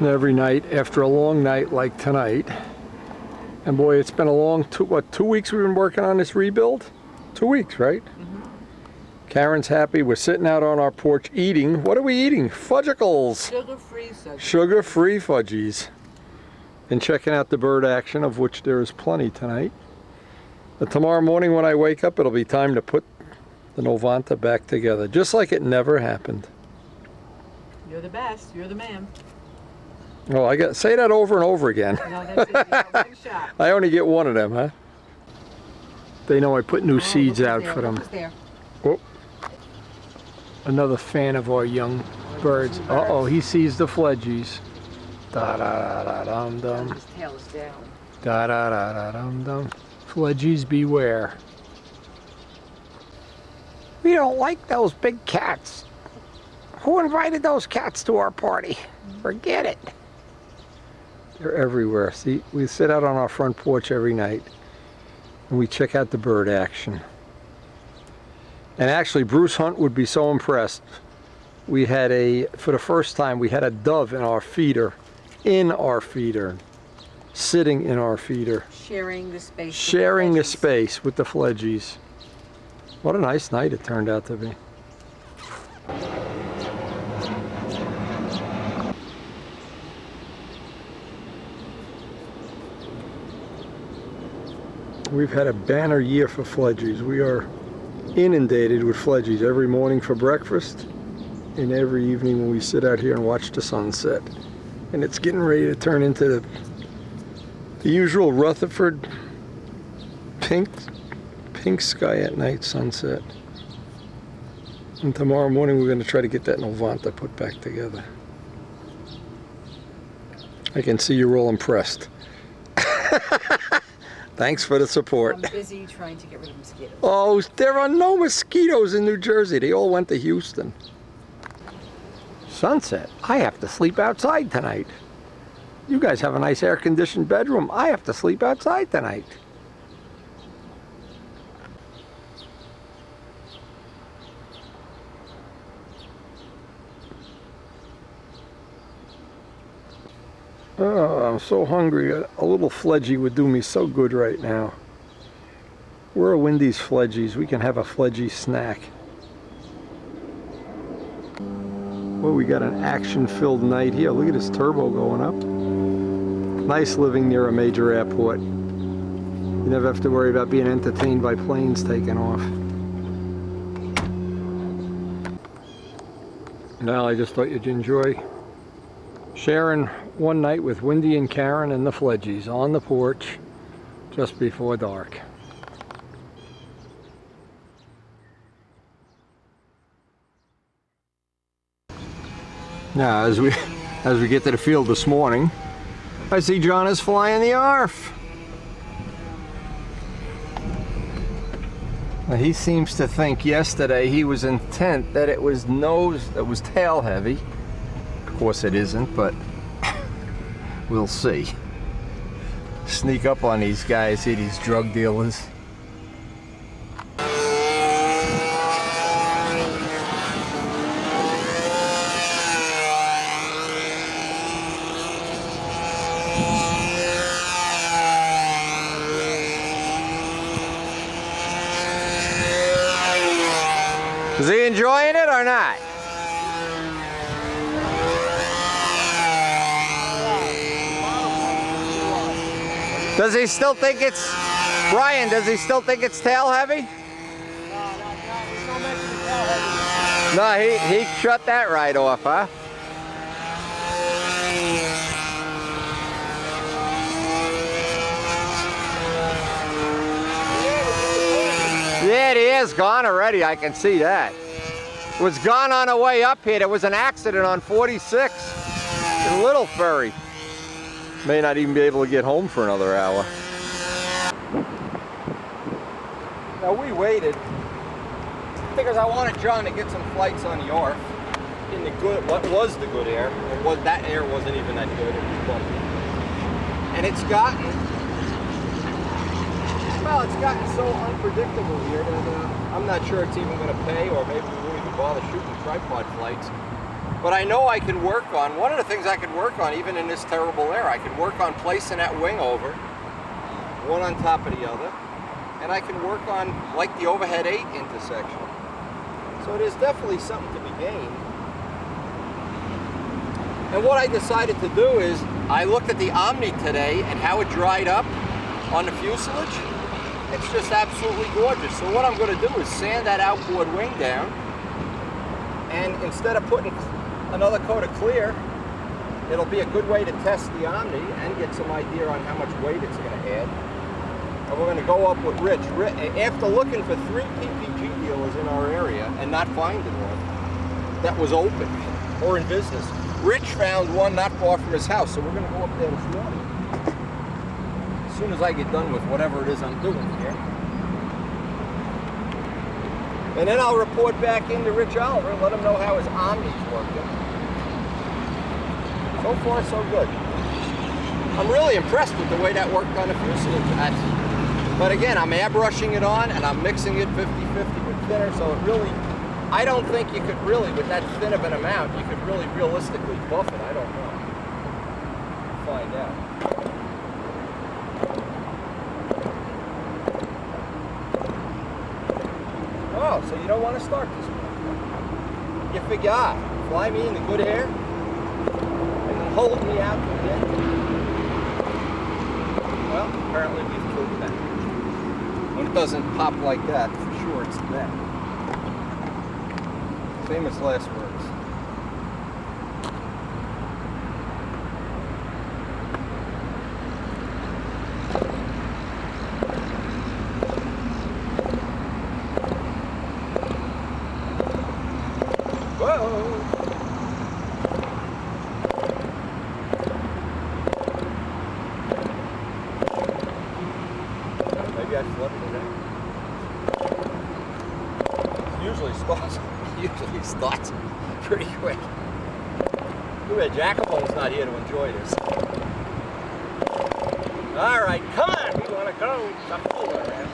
every night after a long night like tonight. And boy, it's been a long, 2 weeks we've been working on this rebuild? 2 weeks, right? Karen's happy. We're sitting out on our porch eating. What are we eating? Fudgicles. Sugar-free fudgies. Sugar-free fudgies. And checking out the bird action, of which there is plenty tonight. But tomorrow morning when I wake up, it'll be time to put the Novanta back together, just like it never happened. You're the best. You're the man. Oh, I got say that over and over again. No, that's it. You got one shot. I only get one of them, huh? They know I put new seeds out for them. Oh. Another fan of our young birds. Uh-oh, he sees the fledgies. Da-da-da-da-dum-dum. His tail is down. Da-da-da-da-dum-dum. Fledgies beware. We don't like those big cats. Who invited those cats to our party? Forget it. They're everywhere. See, we sit out on our front porch every night and we check out the bird action. And actually, Bruce Hunt would be so impressed. We had for the first time, we had a dove in our feeder, sitting in our feeder. Sharing the space. Sharing the space with the fledgies. What a nice night it turned out to be. We've had a banner year for fledgies. We are inundated with fledgies every morning for breakfast and every evening when we sit out here and watch the sunset. And it's getting ready to turn into the usual Rutherford pink sky at night sunset. And tomorrow morning we're going to try to get that Novanta put back together. I can see you're all impressed. Thanks for the support. I'm busy trying to get rid of mosquitoes. Oh, there are no mosquitoes in New Jersey. They all went to Houston. Sunset. I have to sleep outside tonight. You guys have a nice air-conditioned bedroom. I have to sleep outside tonight. Oh, I'm so hungry. A little fledgie would do me so good right now. Where are Wendy's fledgies? We can have a fledgie snack. Well, we got an action-filled night here. Look at this turbo going up. Nice living near a major airport. You never have to worry about being entertained by planes taking off. Now, I just thought you'd enjoy sharing one night with Wendy and Karen and the fledgies on the porch just before dark. Now, as we get to the field this morning, I see John is flying the ARF. Now, he seems to think yesterday he was intent that it was tail heavy. Of course it isn't, but we'll see. Sneak up on these guys, see these drug dealers. Is he enjoying it or not? Does he still think it's, Brian, does he still think it's tail heavy? No, he shut that right off, huh? Yeah, it is gone already, I can see that. It was gone on the way up here. There was an accident on 46 in Little Ferry. May not even be able to get home for another hour. Now we waited because I wanted John to get some flights on the ARF in the good, what was the good air. That air wasn't even that good, it was bumpy. And it's gotten so unpredictable here that I'm not sure it's even going to pay, or maybe we won't even bother shooting tripod flights. But I know I can work on, one of the things I can work on even in this terrible air, I can work on placing that wing over, one on top of the other, and I can work on like the overhead 8 intersection. So there's definitely something to be gained. And what I decided to do is, I looked at the Omni today and how it dried up on the fuselage. It's just absolutely gorgeous. So what I'm going to do is sand that outboard wing down, and instead of putting another coat of clear, it'll be a good way to test the Omni and get some idea on how much weight it's going to add. And we're going to go up with Rich. After looking for 3 PPG dealers in our area and not finding one that was open or in business, Rich found one not far from his house, so we're going to go up there this morning. As soon as I get done with whatever it is I'm doing here. And then I'll report back into Rich Oliver and let him know how his Omni's working. So far, so good. I'm really impressed with the way that worked on the fuselage. But again, I'm airbrushing it on and I'm mixing it 50-50 with thinner, so it really, I don't think you could really, with that thin of an amount, you could really realistically buff it. I don't know. We'll find out. Oh, so you don't want to start this one. You figure, fly me into good air and then hold me out to the end. Well, apparently we've killed that. When it doesn't pop like that, for sure it's that. Famous last words. Maybe I flooded it out. Usually starts pretty quick. Too bad Jacobo's not here to enjoy this. All right, come on, we want to go. Stop fooling around.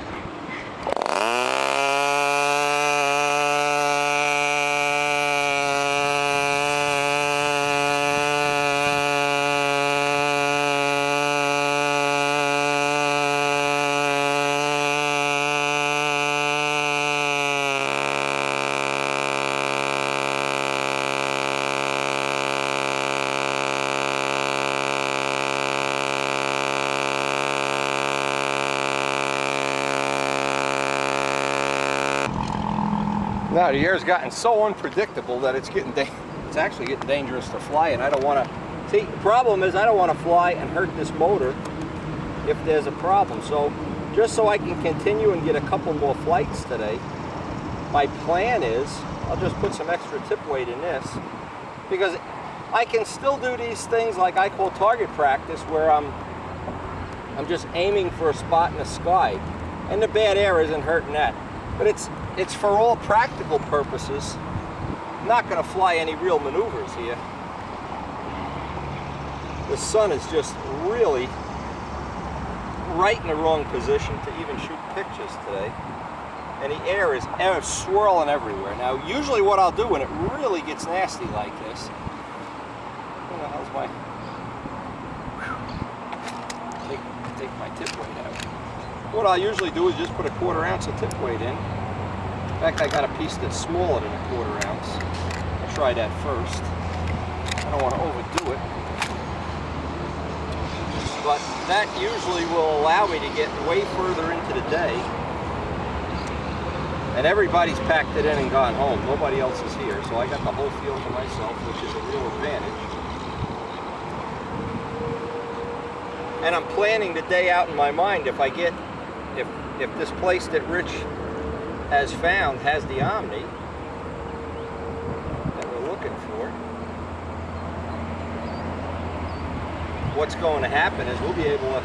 Now the air's gotten so unpredictable that it's actually getting dangerous to fly, and I don't want to. See, the problem is I don't want to fly and hurt this motor if there's a problem. So just so I can continue and get a couple more flights today, my plan is I'll just put some extra tip weight in this, because I can still do these things like I call target practice, where I'm just aiming for a spot in the sky, and the bad air isn't hurting that. But it's for all practical purposes. I'm not going to fly any real maneuvers here. The sun is just really right in the wrong position to even shoot pictures today. And the air is swirling everywhere. Now, usually what I'll do when it really gets nasty like this, where the hell's my, take my tip weight out. What I'll usually do is just put a 1/4 ounce of tip weight in. In fact, I got a piece that's smaller than a 1/4 ounce. I'll try that first. I don't want to overdo it. But that usually will allow me to get way further into the day. And everybody's packed it in and gone home. Nobody else is here, so I got the whole field to myself, which is a real advantage. And I'm planning the day out in my mind. If I get, if this place that Rich has found has the Omni that we're looking for, what's going to happen is we'll be able to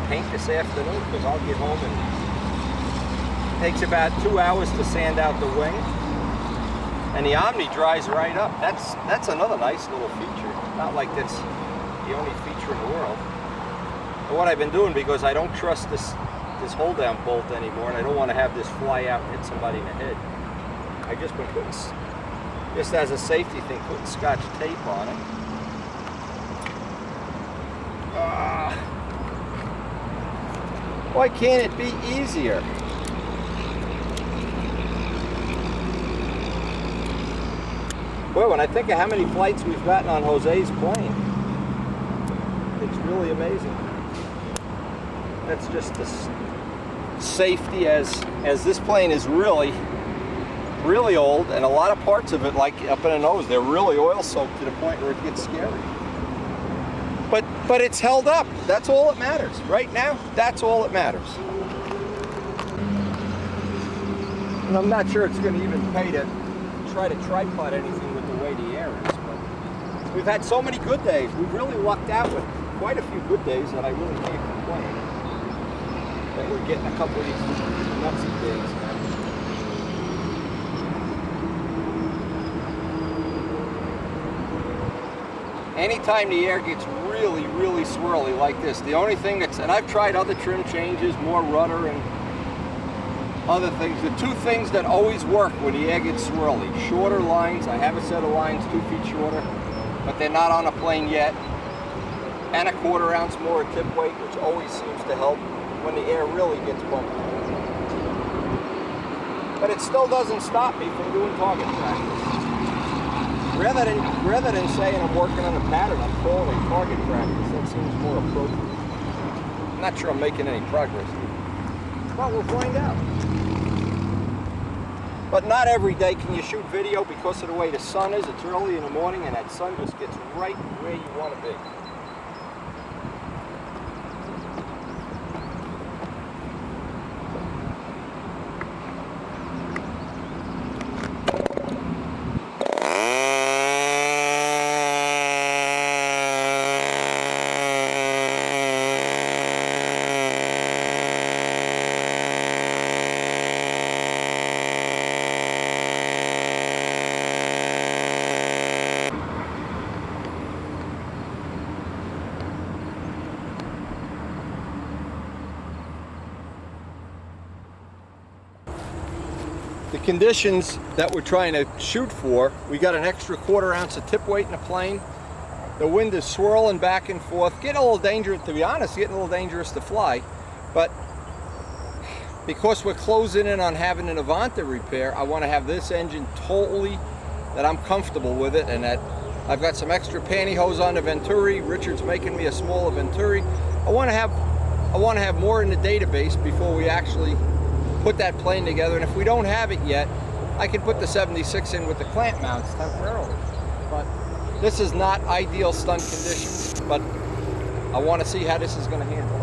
paint this afternoon, because I'll get home and it takes about 2 hours to sand out the wing, and the Omni dries right up. That's another nice little feature. Not like that's the only feature in the world. But what I've been doing, because I don't trust this hold down bolt anymore, and I don't want to have this fly out and hit somebody in the head, I've just been putting just as a safety thing, putting Scotch tape on it. Why can't it be easier? Well, when I think of how many flights we've gotten on Jose's plane, it's really amazing. That's just the safety as this plane is really old, and a lot of parts of it, like up in the nose, they're really oil soaked to the point where it gets scary. But it's held up. That's all that matters. Right now, that's all that matters. And I'm not sure it's going to even pay to try to tripod anything with the way the air is. But we've had so many good days. We've really lucked out with quite a few good days that I really can't complain. That we're getting a couple of these nutsy days now. Anytime the air gets really swirly like this, the only thing that's, and I've tried other trim changes, more rudder and other things, the two things that always work when the air gets swirly: shorter lines. I have a set of lines 2 feet shorter, but they're not on a plane yet, and a 1/4 ounce more of tip weight, which always seems to help when the air really gets bumpy. But it still doesn't stop me from doing target practice. Rather than saying I'm working on a pattern, I'm calling it target practice. That seems more appropriate. I'm not sure I'm making any progress here, but we'll find out. But not every day can you shoot video because of the way the sun is. It's early in the morning and that sun just gets right where you want to be. The conditions that we're trying to shoot for, we got an extra 1/4 ounce of tip weight in the plane. The wind is swirling back and forth, getting a little dangerous, to be honest, getting a little dangerous to fly. But because we're closing in on having a Novanta repair, I want to have this engine totally, that I'm comfortable with it, and that I've got some extra pantyhose on the Venturi. Richard's making me a smaller Venturi. I want to have more in the database before we actually put that plane together. And if we don't have it yet, I can put the 76 in with the clamp mounts temporarily. But this is not ideal stunt conditions, but I want to see how this is going to handle it.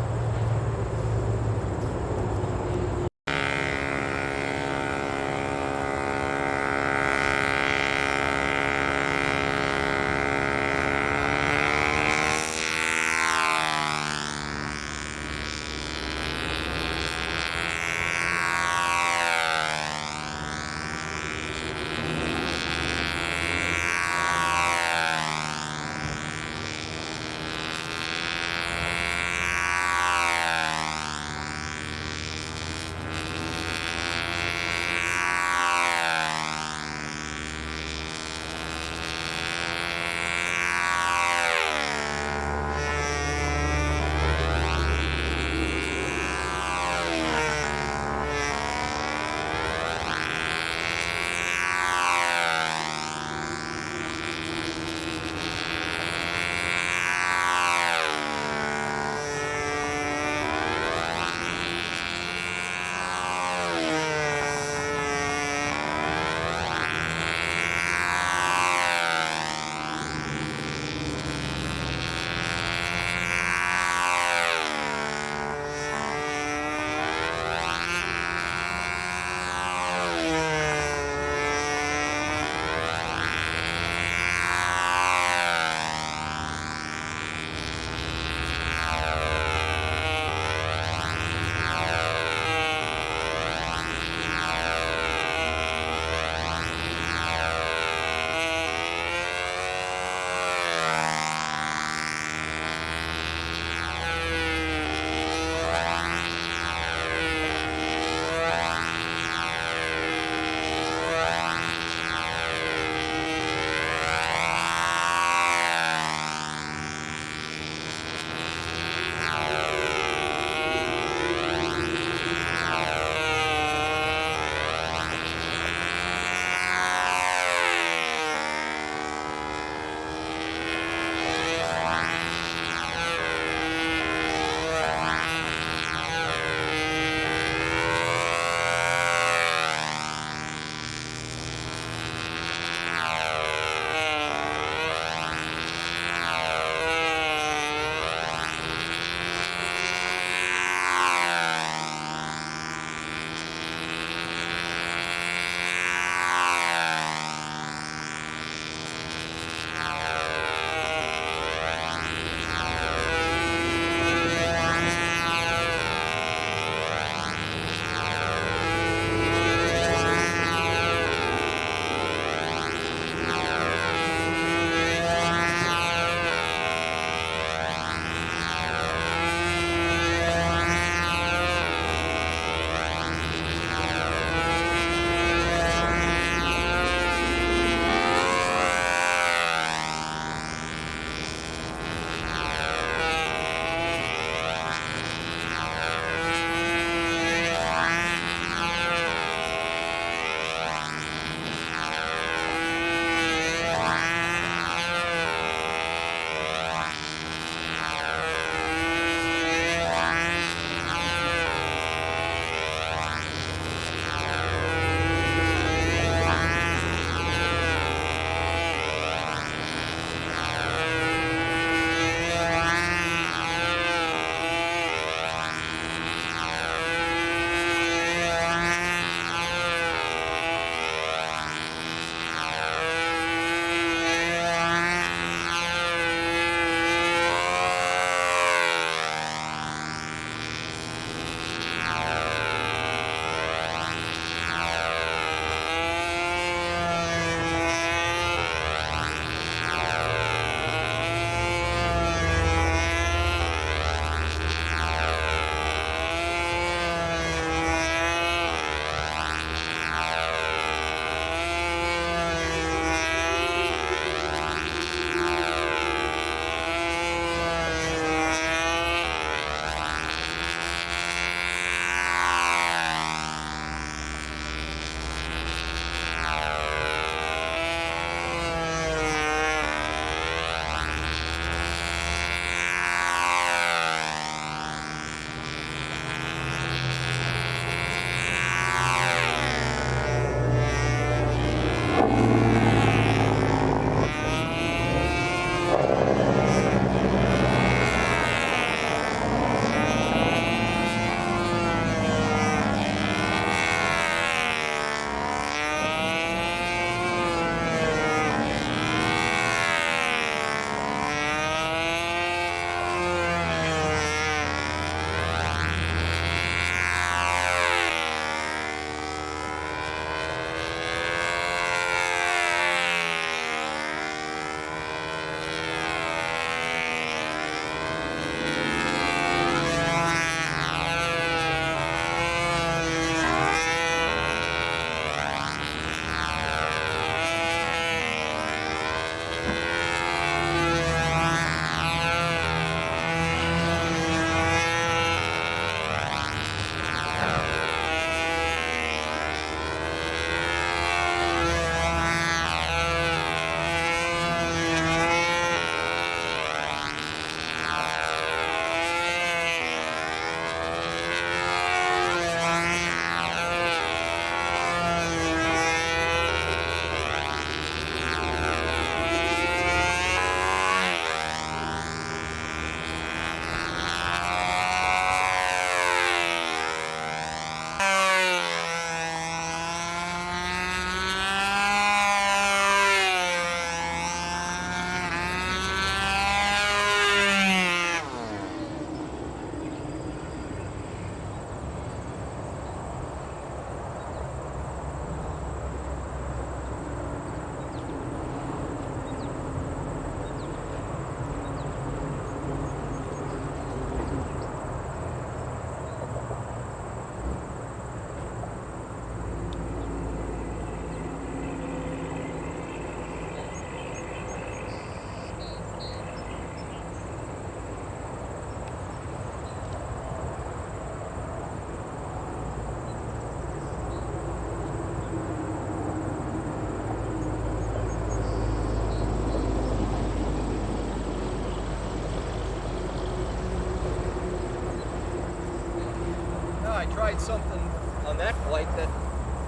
tried something on that flight that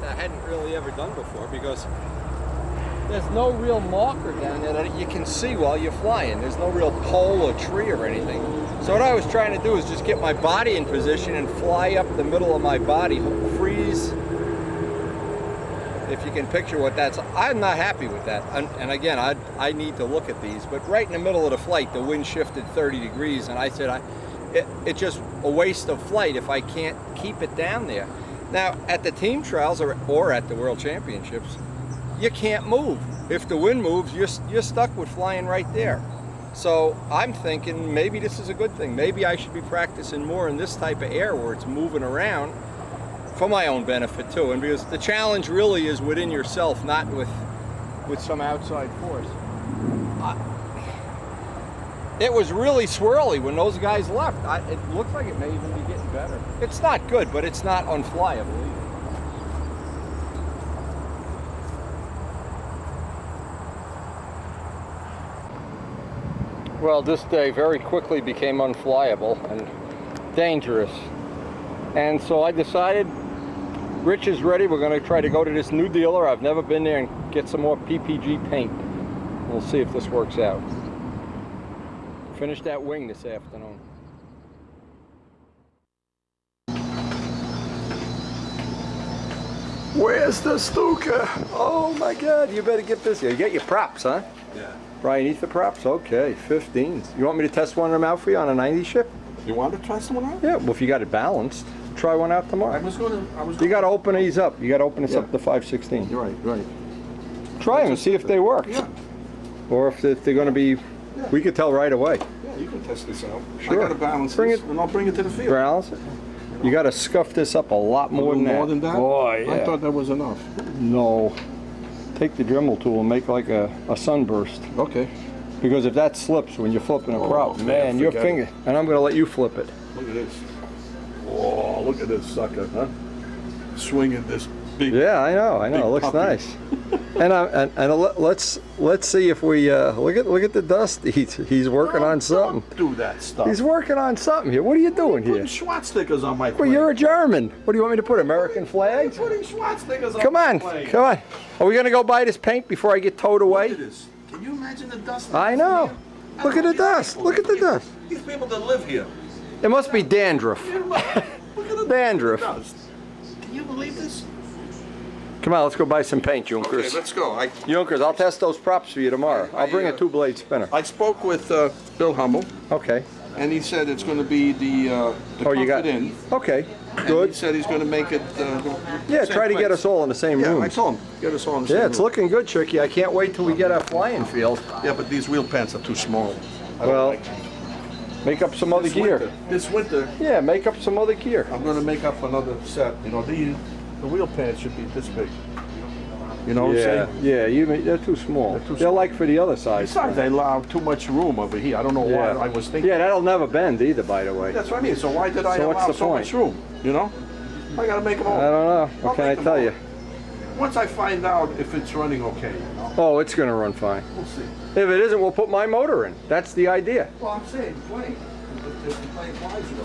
I hadn't really ever done before, because there's no real marker down there that you can see while you're flying. There's no real pole or tree or anything. So what I was trying to do is just get my body in position and fly up the middle of my body, freeze. If you can picture what that's, I'm not happy with that. And again, I need to look at these, but right in the middle of the flight, the wind shifted 30 degrees, and I said, it's just a waste of flight if I can't keep it down there. Now, at the team trials or at the World Championships, you can't move. If the wind moves, you're stuck with flying right there. So I'm thinking maybe this is a good thing. Maybe I should be practicing more in this type of air where it's moving around for my own benefit too. And because the challenge really is within yourself, not with some outside force. It was really swirly when those guys left. It looks like it may even be getting better. It's not good, but it's not unflyable either. Well, this day very quickly became unflyable and dangerous. And so I decided, Rich is ready. We're going to try to go to this new dealer. I've never been there, and get some more PPG paint. We'll see if this works out. Finish that wing this afternoon. Where's the Stuka? Oh my God, you better get busy. You get your props, huh? Yeah. Brian, eat the props? Okay, 15s. You want me to test one of them out for you on a 90 ship? You want to try someone out? Yeah, well, if you got it balanced, try one out tomorrow. I was going to. You got to open these up. You got to open this up to 516. You're right, right. Try them and see if they work. Yeah. Or if they're going to be, we could tell right away. Yeah, you can test this out. Sure. I got to balance Bring this, it- and I'll bring it to the field. Balance it. You got to scuff this up a lot more than that. More than that? Boy, yeah. I thought that was enough. No. Take the Dremel tool and make like a sunburst. Okay. Because if that slips when you're flipping a prop, man, man, your forget finger, and I'm going to let you flip it. Look at this. Oh, look at this sucker, huh? Swinging this big. Yeah, I know. Big It looks puppy. nice. Let's see if we look at the dust. He's working on something. Don't do that stuff. He's working on something here. What are you doing putting here? SWAT stickers on my Well, plane. you're a German. What do you want me to put? American flags? Putting SWAT stickers on Come my on, plane. come on. Are we gonna go buy this paint before I get towed Look away? at this. Can you imagine the dust? I know. I Look at don't know, the these dust. people- Look at the dust. These people that live here. It must be dandruff. Look at the Dandruff. dust. Can you believe this? Come on, let's go buy some paint, Okay, Junkers. let's go. Junkers, I'll test those props for you tomorrow. I'll bring a 2-blade spinner. I spoke with Bill Hummel, Okay. and he said it's going to be the Oh, you got. comfort in. Okay. And Good. he said he's going to make it. Yeah, same try to get place. us all in the same Yeah, I rooms. told him get us all in the same Yeah, it's room. looking good, Chicky. I can't wait till we get our flying field. Yeah, but these wheel pants are too small. I don't Well, like them. make up some other This gear. winter, this winter, Yeah, make up some other gear. I'm going to make up another set. You know, the wheel pants should be this big. You know what I'm Yeah, saying? they're too small. They're too They're like for the other side. Besides, they allow too much room over here. I don't know why. I was thinking. Yeah, that'll never bend either, by the way. That's what I mean. So why did I So what's allow the so point? much room? You know, I got to make them all. I don't know. I'll What can I make them tell all. you? Once I find out if it's running okay, you know, Oh, it's gonna run fine. we'll see. If it isn't, we'll put my motor in. That's the idea. Well, I'm saying plane. If the plane flies, you know.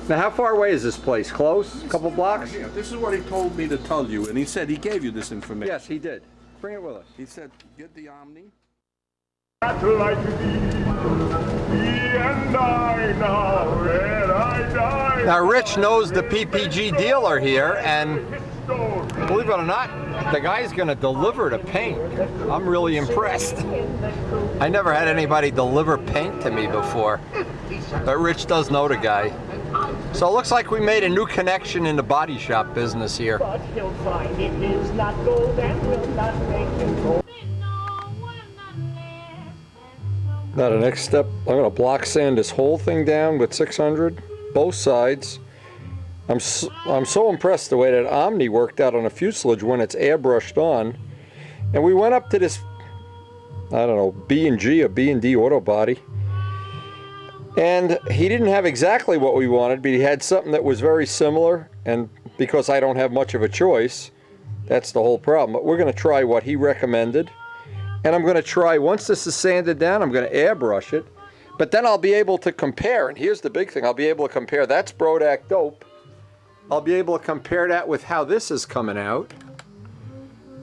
Now, how far away is this place? Close? A couple blocks? Yeah, this is what he told me to tell you, and he said he gave you this information. Yes, he did. Bring it with us. He said, get the Omni. Like thee and I now where I die. Now, Rich knows the PPG dealer here, and believe it or not, the guy's gonna deliver the paint. I'm really impressed. I never had anybody deliver paint to me before, but Rich does know the guy. So it looks like we made a new connection in the body shop business here. But he'll find it is not gold and will not make him go. Now the next step, I'm gonna block sand this whole thing down with 600, both sides. I'm so impressed the way that Omni worked out on a fuselage when it's airbrushed on. And we went up to this, I don't know, B&G or B&D auto body. And he didn't have exactly what we wanted, but he had something that was very similar. And because I don't have much of a choice, that's the whole problem. But we're gonna try what he recommended. And I'm going to try, once this is sanded down, I'm going to airbrush it. But then I'll be able to compare, and here's the big thing, I'll be able to compare, that's Brodak dope, I'll be able to compare that with how this is coming out.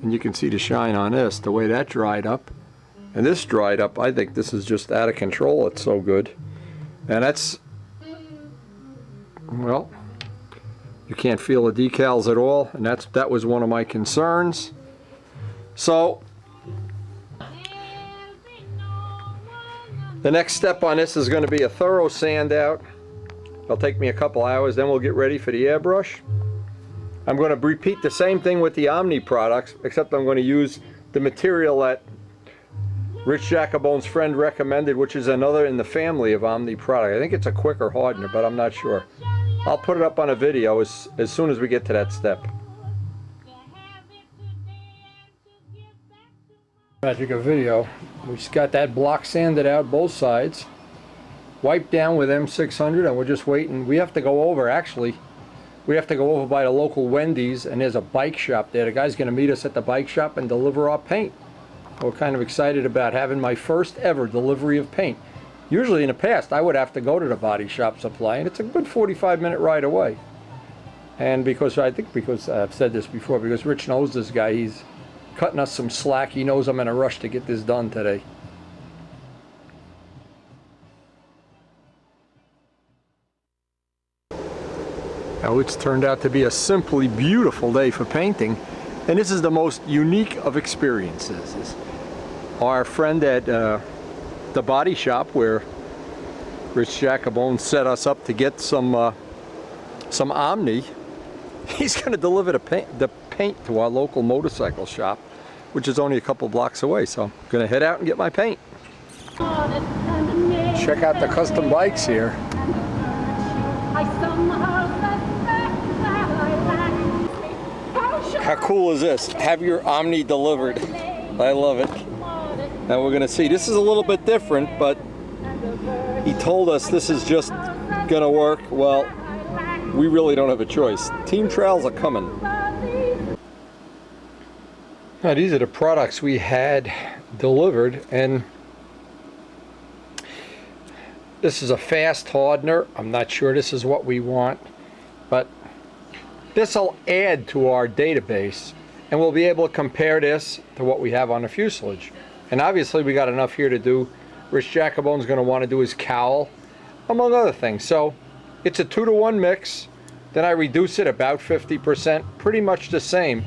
And you can see the shine on this, the way that dried up. And this dried up, I think this is just out of control. It's so good. And that's, well, you can't feel the decals at all. And that was one of my concerns. So, the next step on this is going to be a thorough sand out. It'll take me a couple hours, then we'll get ready for the airbrush. I'm going to repeat the same thing with the Omni products, except I'm going to use the material that Rich Jacobone's friend recommended, which is another in the family of Omni product. I think it's a quicker hardener, but I'm not sure. I'll put it up on a video as soon as we get to that step. Magic of video. We just got that block sanded out both sides, wiped down with M600, and we're just waiting. We have to go over, actually. We have to go over by the local Wendy's, and there's a bike shop there. The guy's going to meet us at the bike shop and deliver our paint. We're kind of excited about having my first ever delivery of paint. Usually in the past, I would have to go to the body shop supply, and it's a good 45-minute ride away. And because I've said this before, because Rich knows this guy, he's cutting us some slack. He knows I'm in a rush to get this done today. Now it's turned out to be a simply beautiful day for painting, and this is the most unique of experiences. Our friend at the body shop where Rich Jacobone set us up to get some Omni, he's going to deliver the paint to our local motorcycle shop, which is only a couple blocks away. So I'm going to head out and get my paint. Check out the custom bikes here. How cool is this? Have your Omni delivered. I love it. Now we're going to see. This is a little bit different, but he told us this is just going to work. Well, we really don't have a choice. Team trials are coming. Now these are the products we had delivered, and this is a fast hardener. I'm not sure this is what we want, but this will add to our database, and we'll be able to compare this to what we have on the fuselage. And obviously we got enough here to do. Rich Jacobone's going to want to do his cowl, among other things. So it's a 2-to-1 mix. Then I reduce it about 50%, pretty much the same.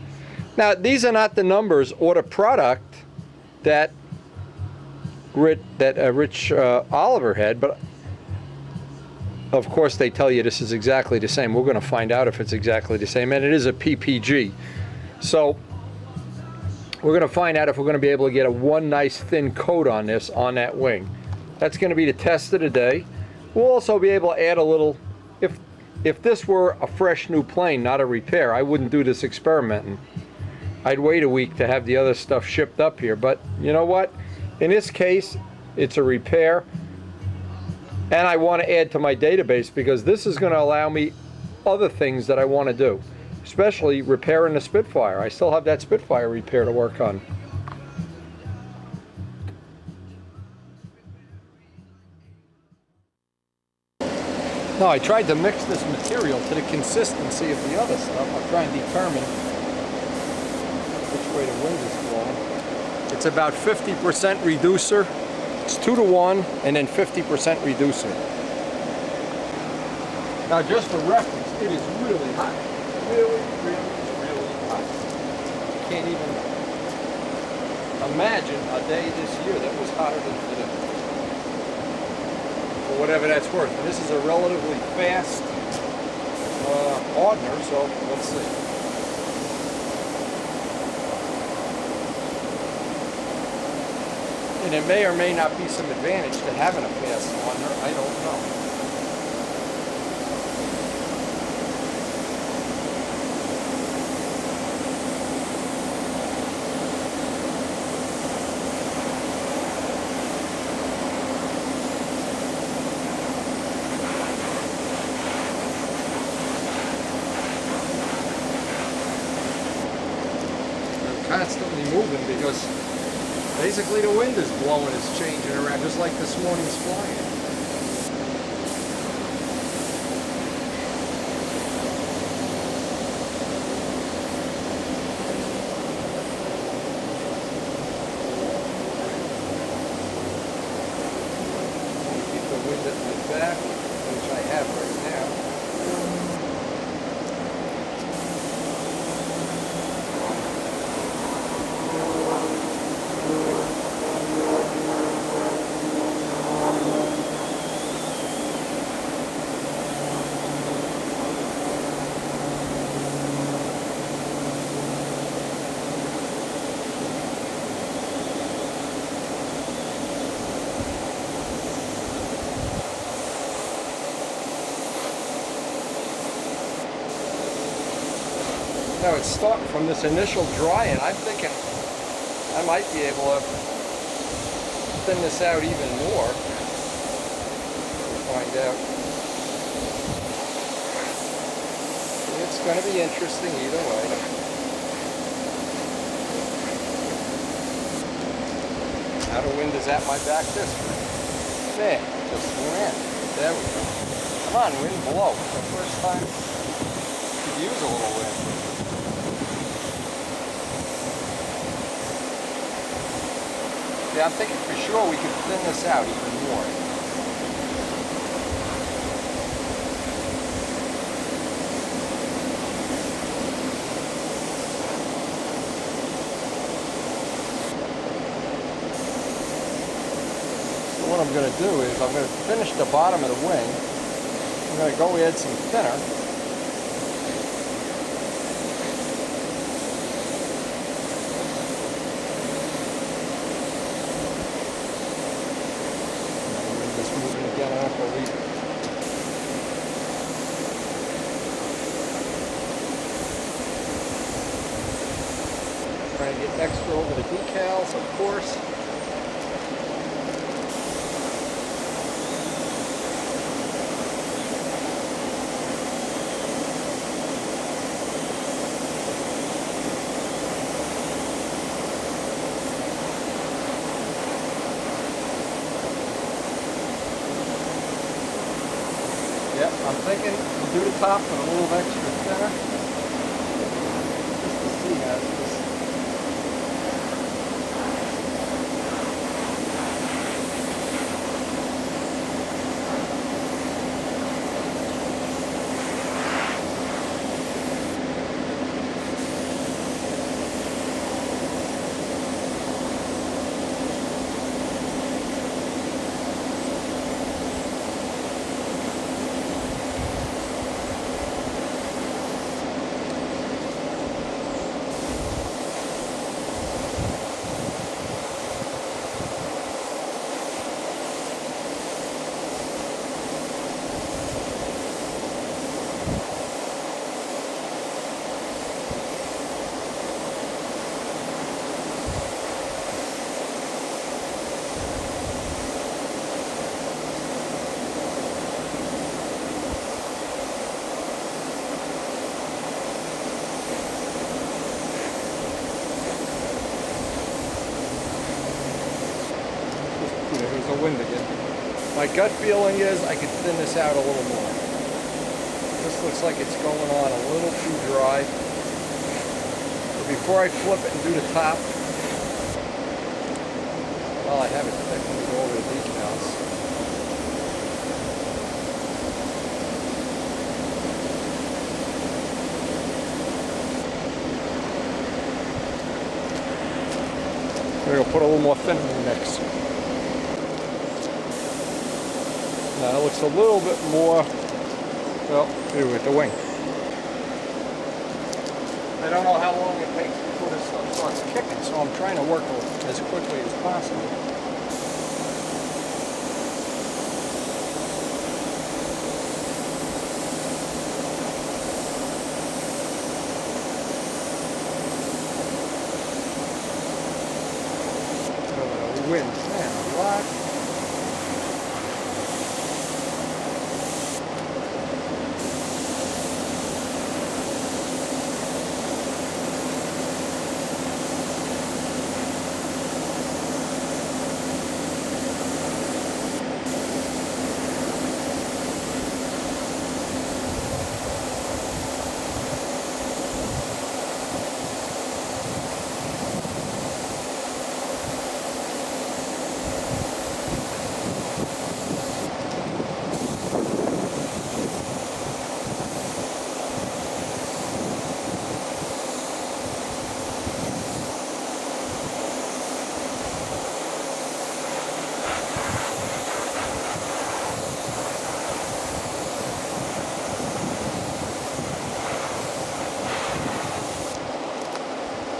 Now these are not the numbers or the product that Rich Oliver had, but of course they tell you this is exactly the same. We're going to find out if it's exactly the same, and it is a PPG. So we're going to find out if we're going to be able to get one nice thin coat on this on that wing. That's going to be the test of the day. We'll also be able to add a little, if this were a fresh new plane, not a repair, I wouldn't do this experimenting. I'd wait a week to have the other stuff shipped up here, but you know what? In this case, it's a repair, and I want to add to my database because this is going to allow me other things that I want to do, especially repairing the Spitfire. I still have that Spitfire repair to work on. Now I tried to mix this material to the consistency of the other stuff. I'll try and determine which way the wind is blowing. It's about 50% reducer. It's 2-to-1 and then 50% reducer. Now just for reference, it is really hot. Really hot. You can't even imagine a day this year that was hotter than today. For whatever that's worth. And this is a relatively fast hardener, so let's see. And it may or may not be some advantage to having a fast hardener, I don't know. Constantly moving because basically the wind is blowing, it's changing around, just like this morning's flying. Now it's starting from this initial dry, and I'm thinking I might be able to thin this out even more. We'll find out. It's going to be interesting either way. How the wind is at my back this way. There, just went. There we go. Come on, wind, blow. It's the first time could use a little wind. Yeah, I'm thinking for sure we could thin this out even more. So what I'm going to do is I'm going to finish the bottom of the wing. I'm going to go add some thinner. Trying to get extra over the decals, of course. Yep, I'm thinking we'll do the top with a little extra thinner. Just to see how this. Here's the wind again. My gut feeling is I could thin this out a little more. This looks like it's going on a little too dry. But before I flip it and do the top, while I have it thick, let me go over the decals. We're going to put a little more thinner in the mix. Now it looks a little bit more, well, here with the wing. I don't know how long it takes before this stuff starts kicking, so I'm trying to work as quickly as possible. So, wind, man, a lot.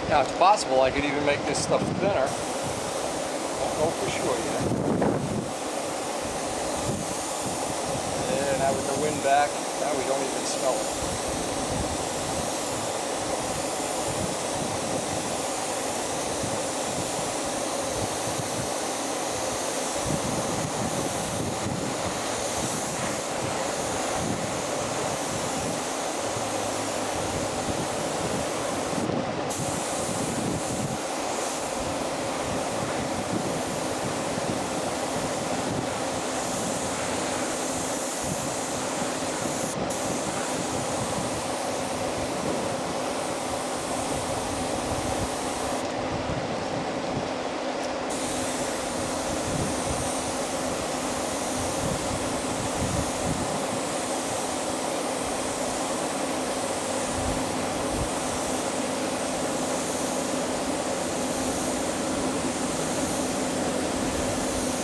Now it's possible I could even make this stuff thinner. Don't know for sure yet. And now with the wind back, now we don't even smell it.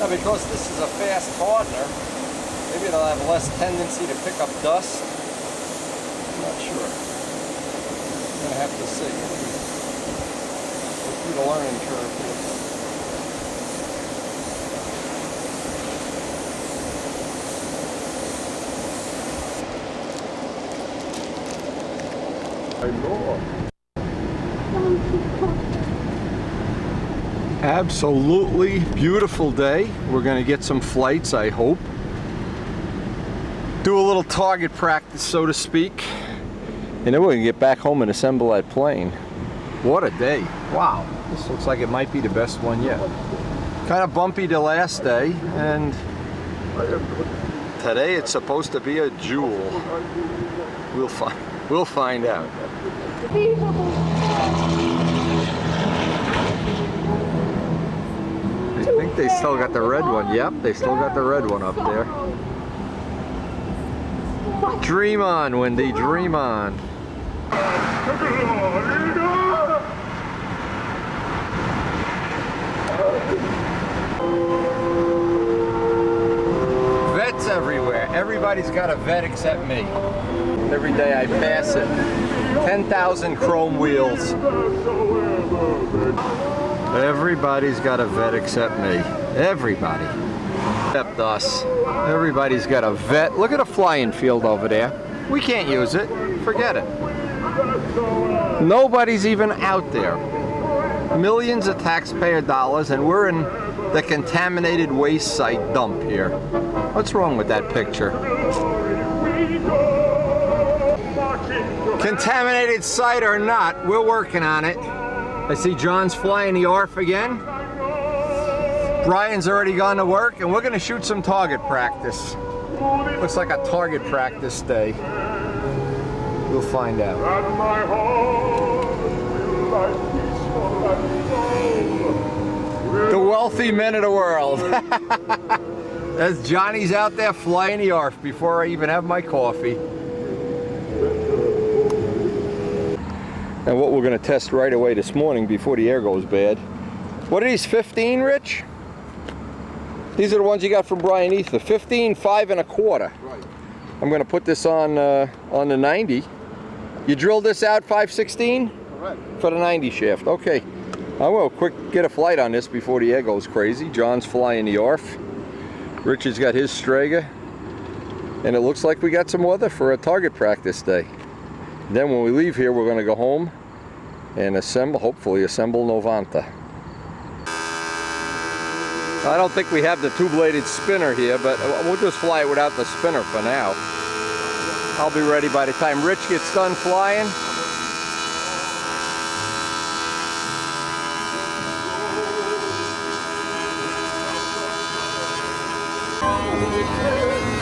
Now, because this is a fast hardener, maybe it'll have less tendency to pick up dust. I'm not sure. I'm gonna have to see. Go through the learning curve here. Absolutely beautiful day. We're going to get some flights, I hope. Do a little target practice, so to speak. And then we're going to get back home and assemble that plane. What a day. Wow. This looks like it might be the best one yet. Kind of bumpy the last day, and today it's supposed to be a jewel. We'll find out. I think they still got the red one. Yep, they still got the red one up there. Dream on, Wendy, dream on. Vets everywhere. Everybody's got a vet except me. Every day I pass it. 10,000 chrome wheels. Everybody's got a vet except me. Everybody. Except us. Everybody's got a vet. Look at a flying field over there. We can't use it. Forget it. Nobody's even out there. Millions of taxpayer dollars, and we're in the contaminated waste site dump here. What's wrong with that picture? Contaminated site or not, we're working on it. I see John's flying the ARF again. Brian's already gone to work, and we're going to shoot some target practice. Looks like a target practice day. We'll find out. The wealthy men of the world. As Johnny's out there flying the ARF before I even have my coffee. And what we're going to test right away this morning before the air goes bad. What are these, 15, Rich? These are the ones you got from Brian Ether. 15, 5 1/4. Right. I'm going to put this on the 90. You drilled this out 5/16? Correct. For the 90 shaft. Okay. I will get a flight on this before the air goes crazy. John's flying the ARF. Richard's got his Strega. And it looks like we got some weather for a target practice day. Then when we leave here, we're going to go home and hopefully assemble Novanta. I don't think we have the two-bladed spinner here, but we'll just fly it without the spinner for now. I'll be ready by the time Rich gets done flying.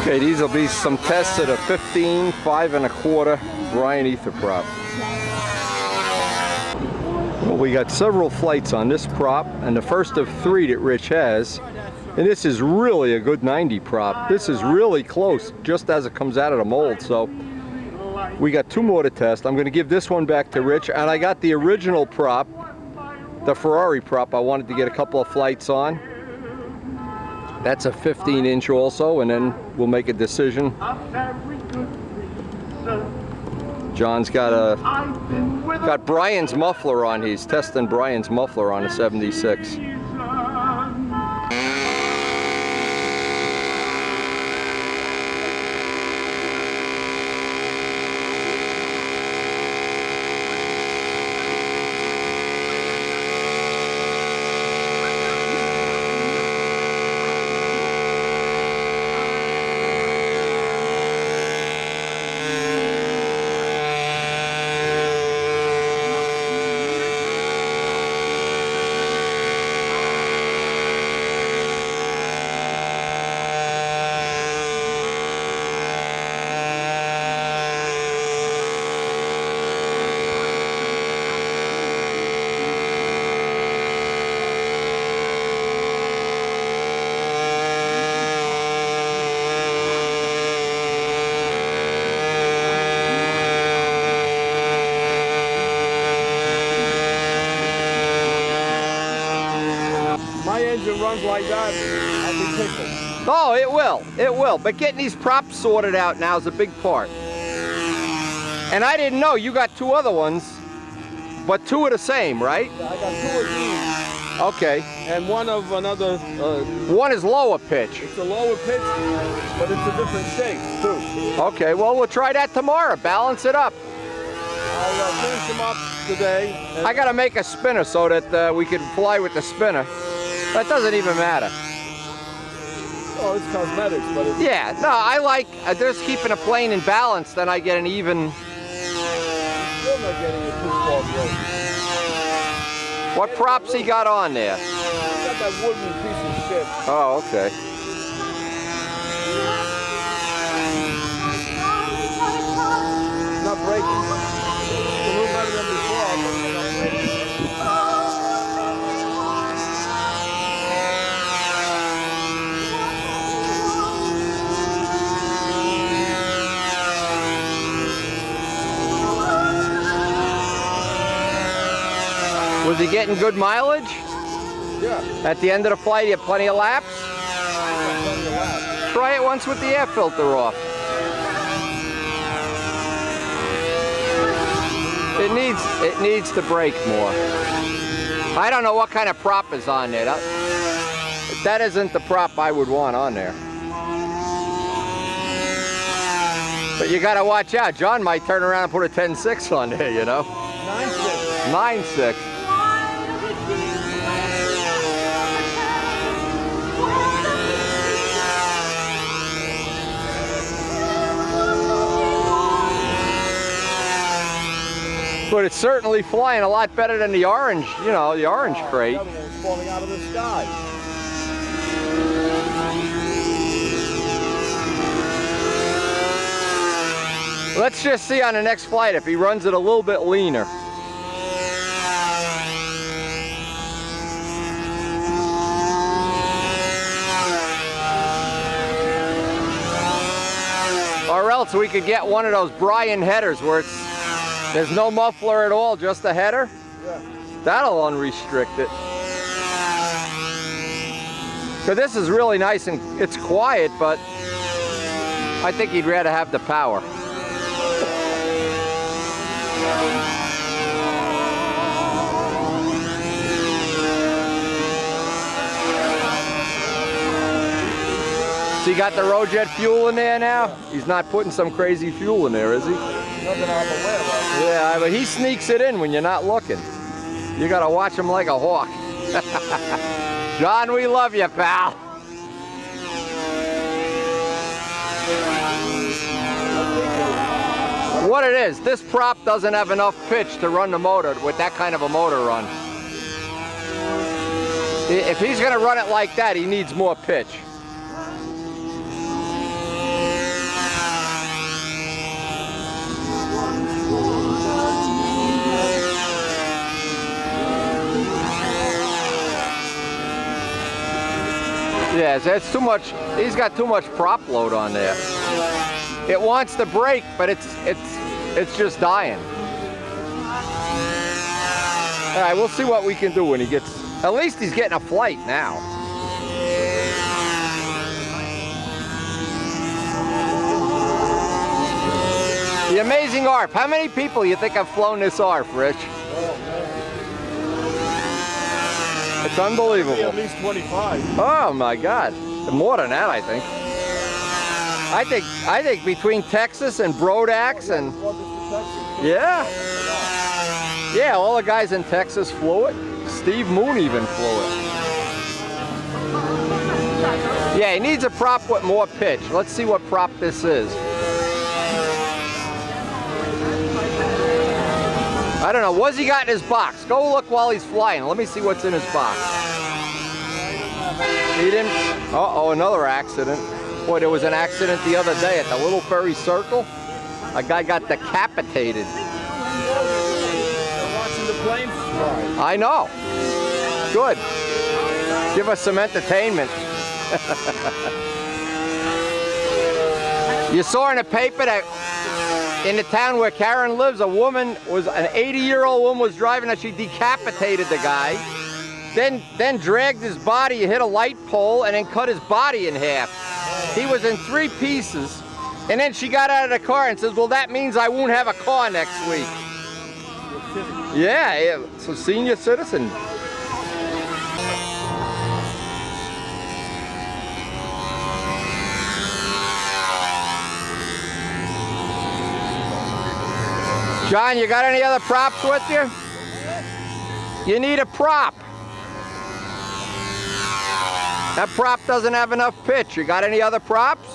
Okay, these will be some tests at a 15, 5 1/4 Brian Ether prop. Well, we got several flights on this prop, and the first of 3 that Rich has. And this is really a good 90 prop. This is really close, just as it comes out of the mold. So we got 2 more to test. I'm going to give this one back to Rich, and I got the original prop, the Ferrari prop. I wanted to get a couple of flights on. That's a 15-inch also, and then we'll make a decision. John's got Brian's muffler on. He's testing Brian's muffler on a 76. My engine runs like that. tickle. Oh, it will. It will. But getting these props sorted out now is a big part. And I didn't know you got two other ones, but two are the same, right? I got two of these. Okay. And one of another. One is lower pitch. It's a lower pitch, but it's a different shape too. Okay, well, we'll try that tomorrow. Balance it up. I'll finish them up today. And I got to make a spinner so that we can fly with the spinner. That doesn't even matter. oh, it's cosmetics, but it's Yeah, no, I like just keeping a plane in balance, then I get an even... still not getting a football rope. What props he got on there? It's got that wooden piece of shit. Oh, okay. It's not breaking. It's a little better than before, but it's not breaking. Was he getting good mileage? Yeah. At the end of the flight, he had plenty of laps? Plenty of laps. Try it once with the air filter off. It needs to break more. I don't know what kind of prop is on there. That isn't the prop I would want on there. But you gotta watch out. John might turn around and put a 10.6 on there, you know? 9.6. 9.6. But it's certainly flying a lot better than the orange, you know, the orange crate. The other one's falling out of the sky. Let's just see on the next flight if he runs it a little bit leaner. Or else we could get one of those Brian headers where there's no muffler at all, just a header. Yeah. That'll unrestrict it. So this is really nice and it's quiet, but I think he'd rather have the power. So you got the Rojet fuel in there now? He's not putting some crazy fuel in there, is he? Nothing I'm aware of. Yeah, but he sneaks it in when you're not looking. You gotta watch him like a hawk. John, we love you, pal. What it is, this prop doesn't have enough pitch to run the motor with that kind of a motor run. If he's gonna run it like that, he needs more pitch. Yes, it's too much. He's got too much prop load on there. It wants to break, but it's just dying. All right, we'll see what we can do when he gets. At least he's getting a flight now. The amazing ARP. How many people you think have flown this ARP, Rich? It's unbelievable. Maybe at least 25. Oh my God, more than that, I think. I think between Texas and Brodax and yeah, all the guys in Texas flew it. Steve Moon even flew it. Yeah, he needs a prop with more pitch. Let's see what prop this is. I don't know. What's he got in his box? Go look while he's flying. Let me see what's in his box. He didn't. Uh-oh, another accident. Boy, there was an accident the other day at the Little Ferry Circle. A guy got decapitated. They're watching the plane fly. I know. Good. Give us some entertainment. You saw in the paper that in the town where Karen lives, an 80-year-old woman was driving and she decapitated the guy. then dragged his body, hit a light pole, and then cut his body in half. He was in 3 pieces. And then she got out of the car and says, well, that means I won't have a car next week. Yeah, so senior citizen. John, you got any other props with you? You need a prop. That prop doesn't have enough pitch. You got any other props?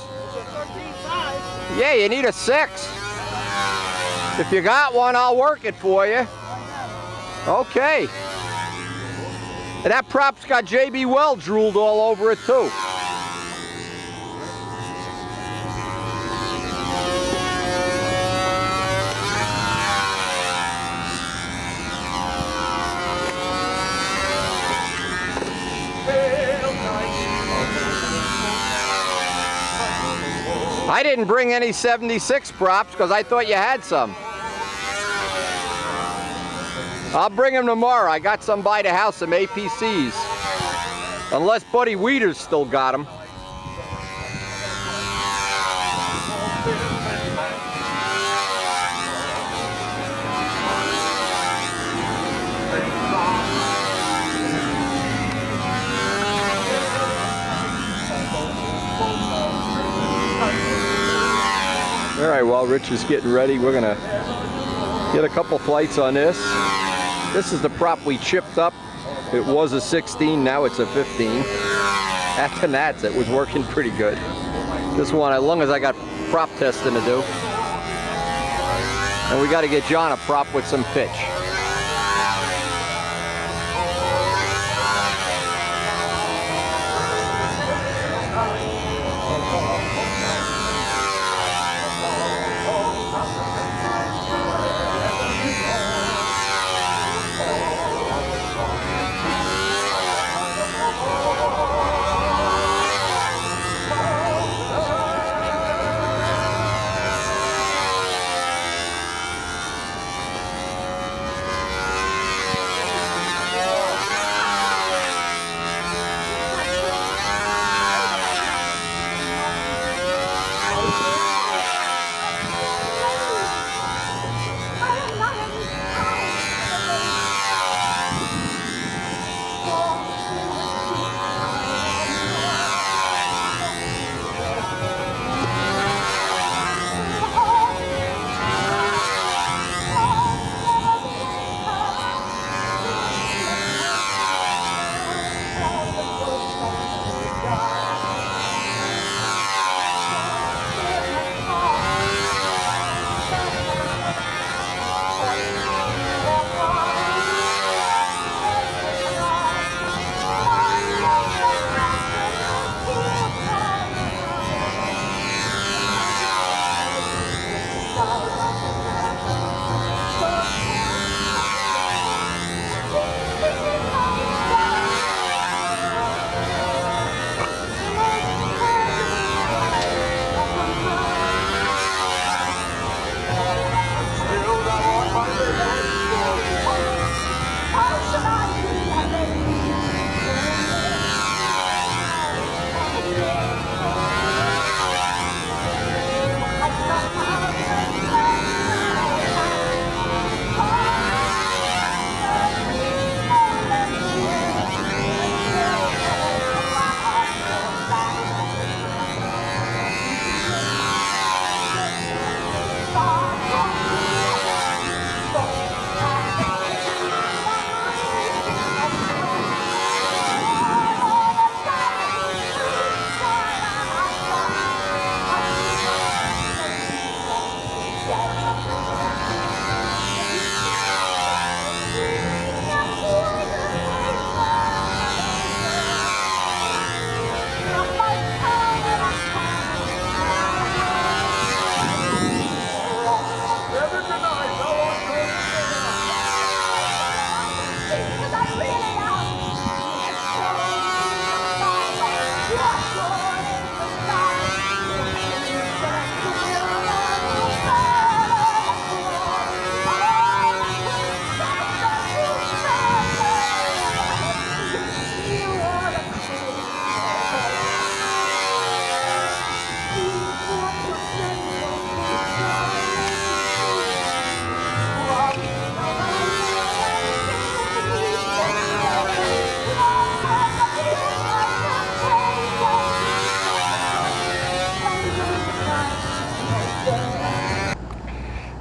Yeah, you need a 6. If you got one, I'll work it for you. Okay. And that prop's got JB Weld drooled all over it too. I didn't bring any 76 props because I thought you had some. I'll bring them tomorrow. I got some by the house, some APCs. Unless Buddy Weeder's still got them. All right, while Rich is getting ready, we're gonna get a couple flights on this. This is the prop we chipped up. It was a 16, now it's a 15. At the Nats, it was working pretty good. This one, as long as I got prop testing to do. And we gotta get John a prop with some pitch.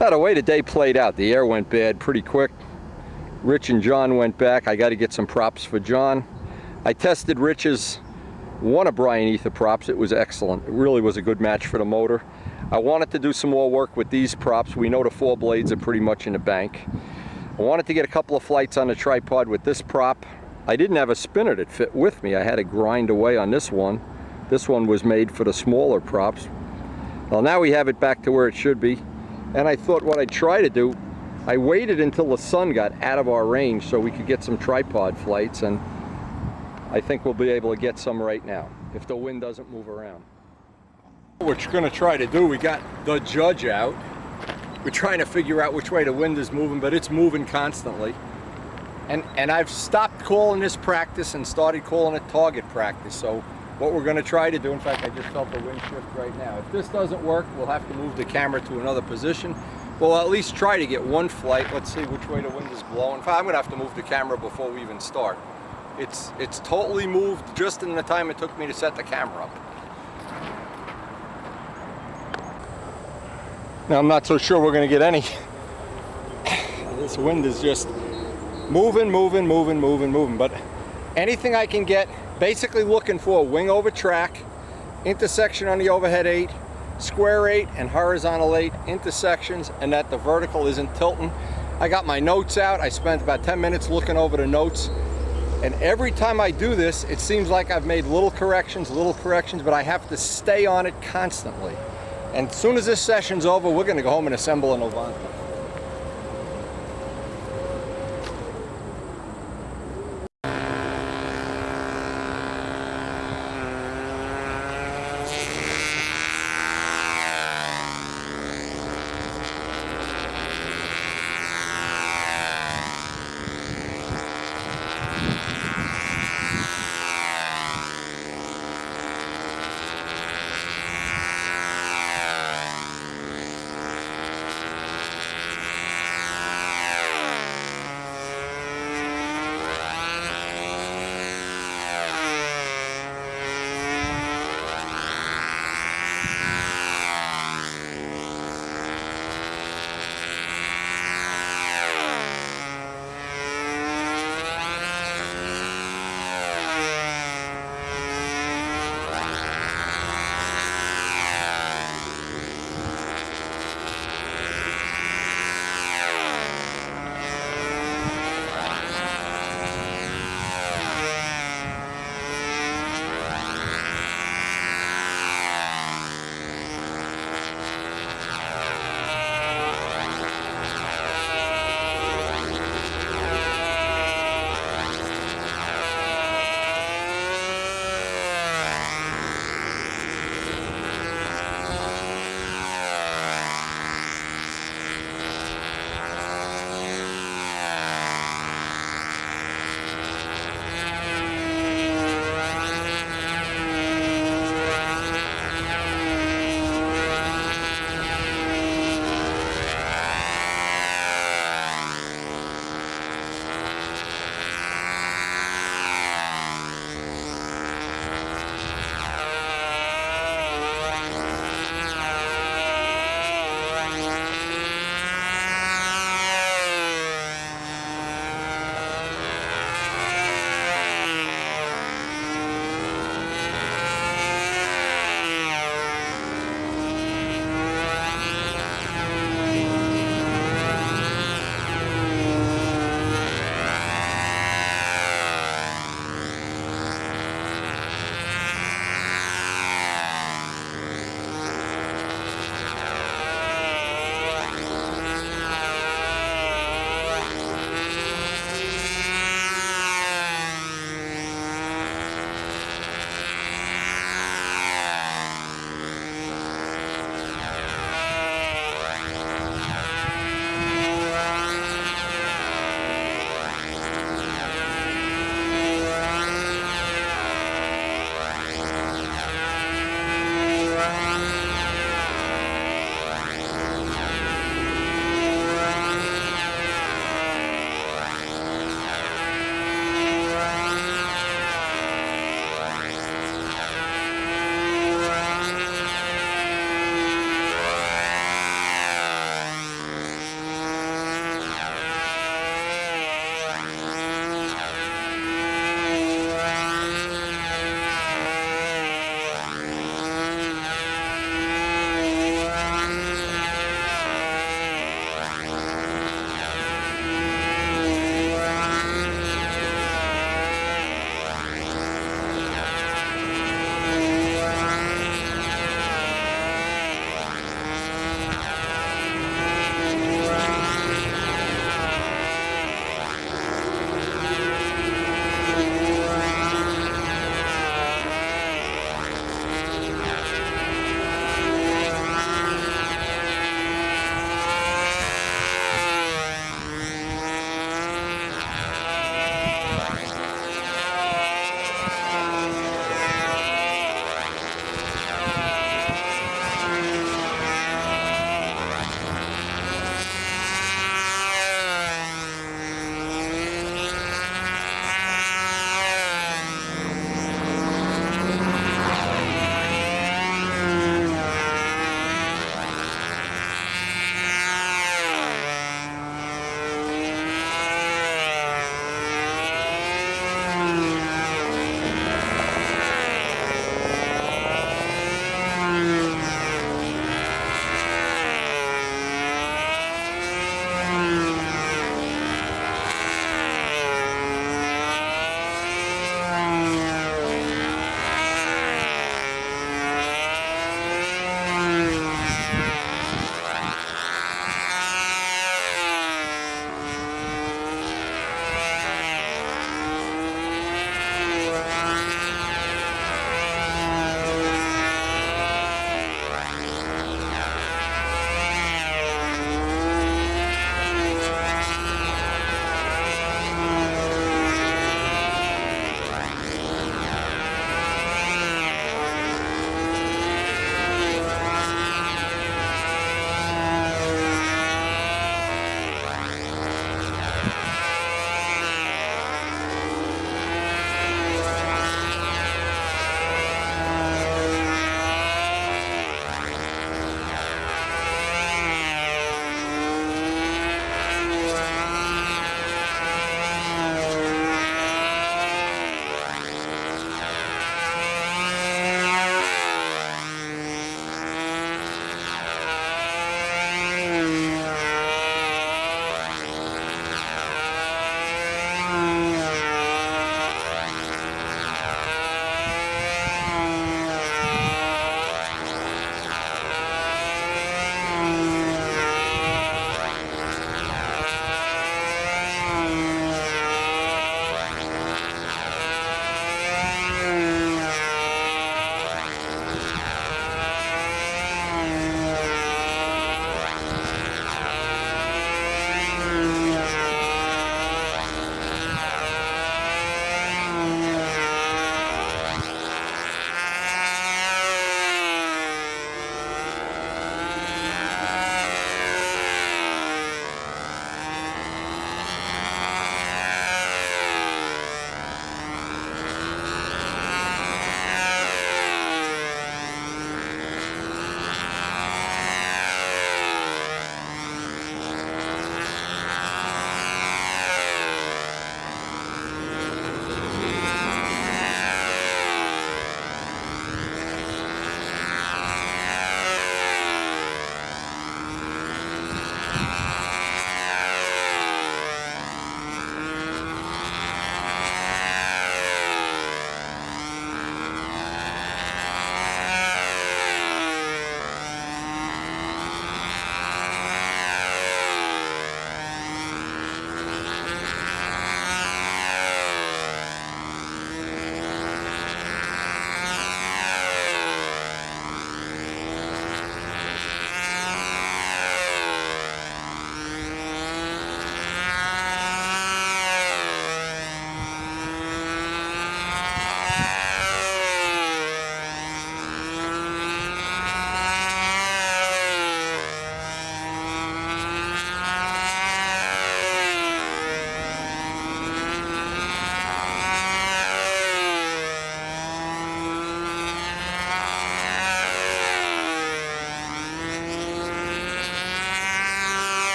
Now, the way the day played out, the air went bad pretty quick. Rich and John went back. I got to get some props for John. I tested Rich's one of Brian Ether props. It was excellent. It really was a good match for the motor. I wanted to do some more work with these props. We know the 4 blades are pretty much in the bank. I wanted to get a couple of flights on the tripod with this prop. I didn't have a spinner that fit with me. I had to grind away on this one. This one was made for the smaller props. Well, now we have it back to where it should be. And I thought what I'd try to do, I waited until the sun got out of our range so we could get some tripod flights, and I think we'll be able to get some right now if the wind doesn't move around. What we're going to try to do, we got the judge out. We're trying to figure out which way the wind is moving, but it's moving constantly. And I've stopped calling this practice and started calling it target practice. So what we're going to try to do, in fact, I just felt the wind shift right now. If this doesn't work, we'll have to move the camera to another position. We'll at least try to get one flight. Let's see which way the wind is blowing. In fact, I'm going to have to move the camera before we even start. It's totally moved just in the time it took me to set the camera up. Now, I'm not so sure we're going to get any. This wind is just moving, but anything I can get, basically looking for wing over track, intersection on the overhead 8, square 8 and horizontal 8 intersections, and that the vertical isn't tilting. I got my notes out. I spent about 10 minutes looking over the notes, and every time I do this, it seems like I've made little corrections, but I have to stay on it constantly. And as soon as this session's over, we're going to go home and assemble a Novanta.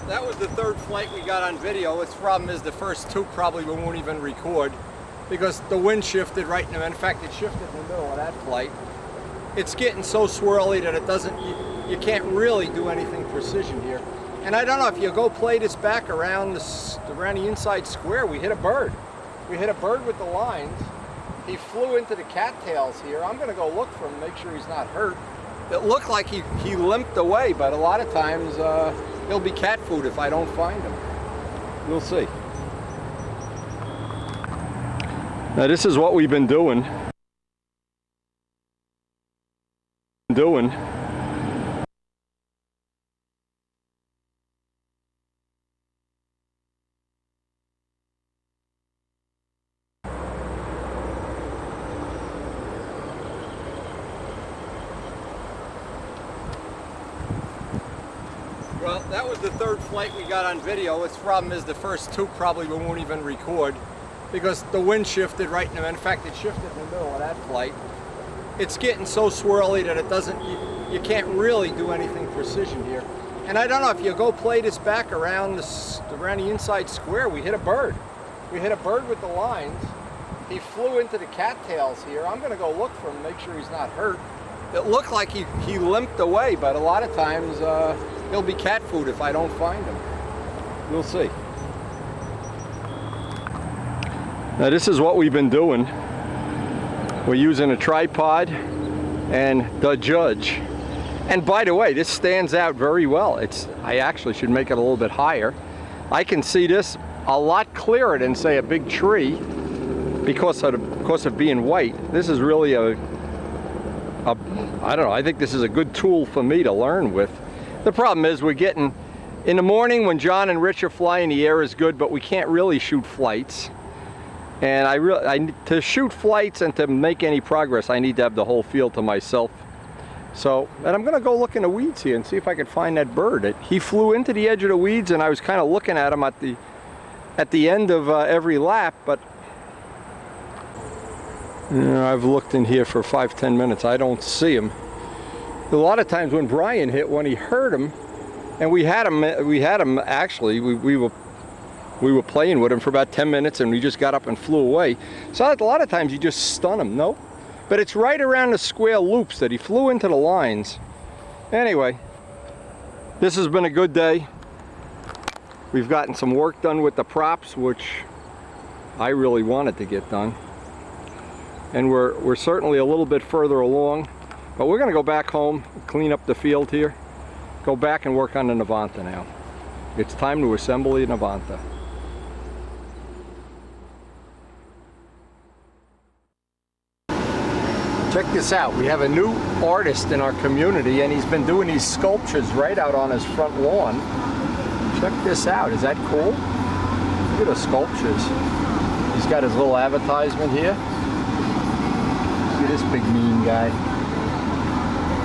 that was the third flight we got on video. Its problem is the first two probably we won't even record because the wind shifted right in the, in fact it shifted in the middle of that flight. It's getting so swirly that it doesn't, you can't really do anything precision here. And I don't know, if you go play this back around the inside square, we hit a bird. We hit a bird with the lines. He flew into the cattails here. I'm gonna go look for him, make sure he's not hurt. It looked like he limped away, but a lot of times he'll be cat food if I don't find him. We'll see. Now this is what we've been doing. Well, that was the third flight we got on video. Its problem is the first two probably we won't even record because the wind shifted right in the, in fact it shifted in the middle of that flight. It's getting so swirly that it doesn't, you can't really do anything precision here. And I don't know, if you go play this back around the inside square, we hit a bird. We hit a bird with the lines. He flew into the cattails here. I'm gonna go look for him, make sure he's not hurt. It looked like he limped away, but a lot of times he'll be cat food if I don't find him. We'll see. Now this is what we've been doing. We're using a tripod and the Judge. And by the way, this stands out very well. I actually should make it a little bit higher. I can see this a lot clearer than say a big tree because of being white. This is really I don't know, I think this is a good tool for me to learn with. The problem is we're getting, in the morning when John and Rich are flying, the air is good, but we can't really shoot flights. And to shoot flights and to make any progress, I need to have the whole field to myself. So, and I'm gonna go look in the weeds here and see if I could find that bird. He flew into the edge of the weeds and I was kind of looking at him at the end of every lap, but you know, I've looked in here for 5-10 minutes. I don't see him. A lot of times when Brian hit, when he heard him, and we had him actually, we were playing with him for about 10 minutes and we just got up and flew away. So a lot of times you just stun him. Nope. But it's right around the square loops that he flew into the lines. Anyway, this has been a good day. We've gotten some work done with the props, which I really wanted to get done. And we're certainly a little bit further along, but we're going to go back home, clean up the field here, go back and work on the Novanta now. It's time to assemble the Novanta. Check this out. We have a new artist in our community and he's been doing these sculptures right out on his front lawn. Check this out. Is that cool? Look at the sculptures. He's got his little advertisement here. Look at this big mean guy.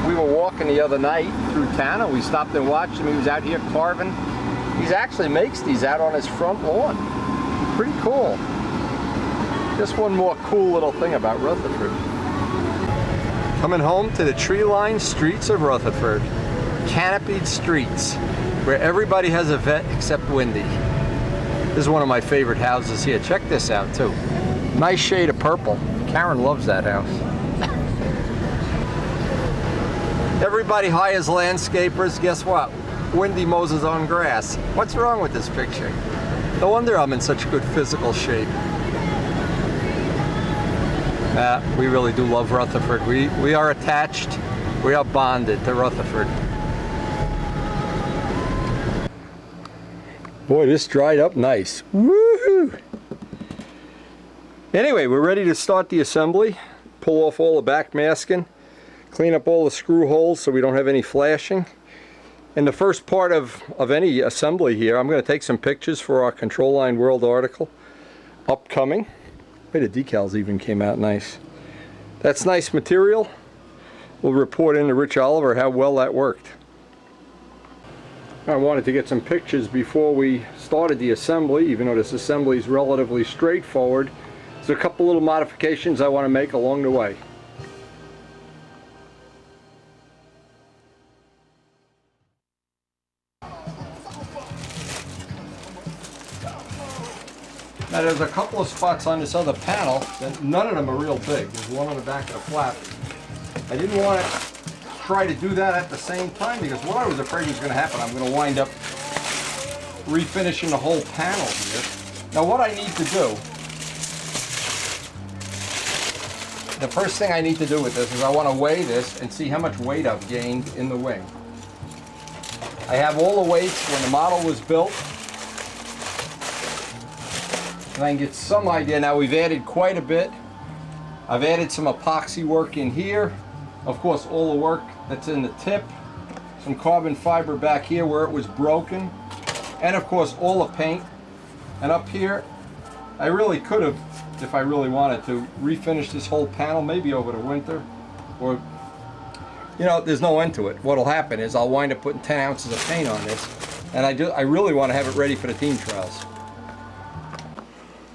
We were walking the other night through town and we stopped and watched him. He was out here carving. He actually makes these out on his front lawn. Pretty cool. Just one more cool little thing about Rutherford. Coming home to the tree-lined streets of Rutherford. Canopied streets, where everybody has a vet except Wendy. This is one of my favorite houses here. Check this out too. Nice shade of purple. Karen loves that house. Everybody hires landscapers. Guess what? Wendy mows his own grass. What's wrong with this picture? No wonder I'm in such good physical shape. We really do love Rutherford. We are attached. We are bonded to Rutherford. Boy, this dried up nice. Woohoo! Anyway, we're ready to start the assembly. Pull off all the back masking. Clean up all the screw holes so we don't have any flashing. In the first part of any assembly here, I'm going to take some pictures for our Control Line World article. Upcoming. The decals even came out nice. That's nice material. We'll report in to Rich Oliver how well that worked. I wanted to get some pictures before we started the assembly, even though this assembly is relatively straightforward. There's a couple little modifications I want to make along the way. Now there's a couple of spots on this other panel, that none of them are real big. There's one on the back of the flap. I didn't want to try to do that at the same time because what I was afraid was going to happen, I'm going to wind up refinishing the whole panel here. Now what I need to do, the first thing I need to do with this is I want to weigh this and see how much weight I've gained in the wing. I have all the weights when the model was built. And I can get some idea. Now we've added quite a bit. I've added some epoxy work in here. Of course, all the work that's in the tip. Some carbon fiber back here where it was broken. And of course, all the paint. And up here, I really could have, if I really wanted to, refinish this whole panel, maybe over the winter. Or, you know, there's no end to it. What'll happen is I'll wind up putting 10 ounces of paint on this. And I really want to have it ready for the team trials.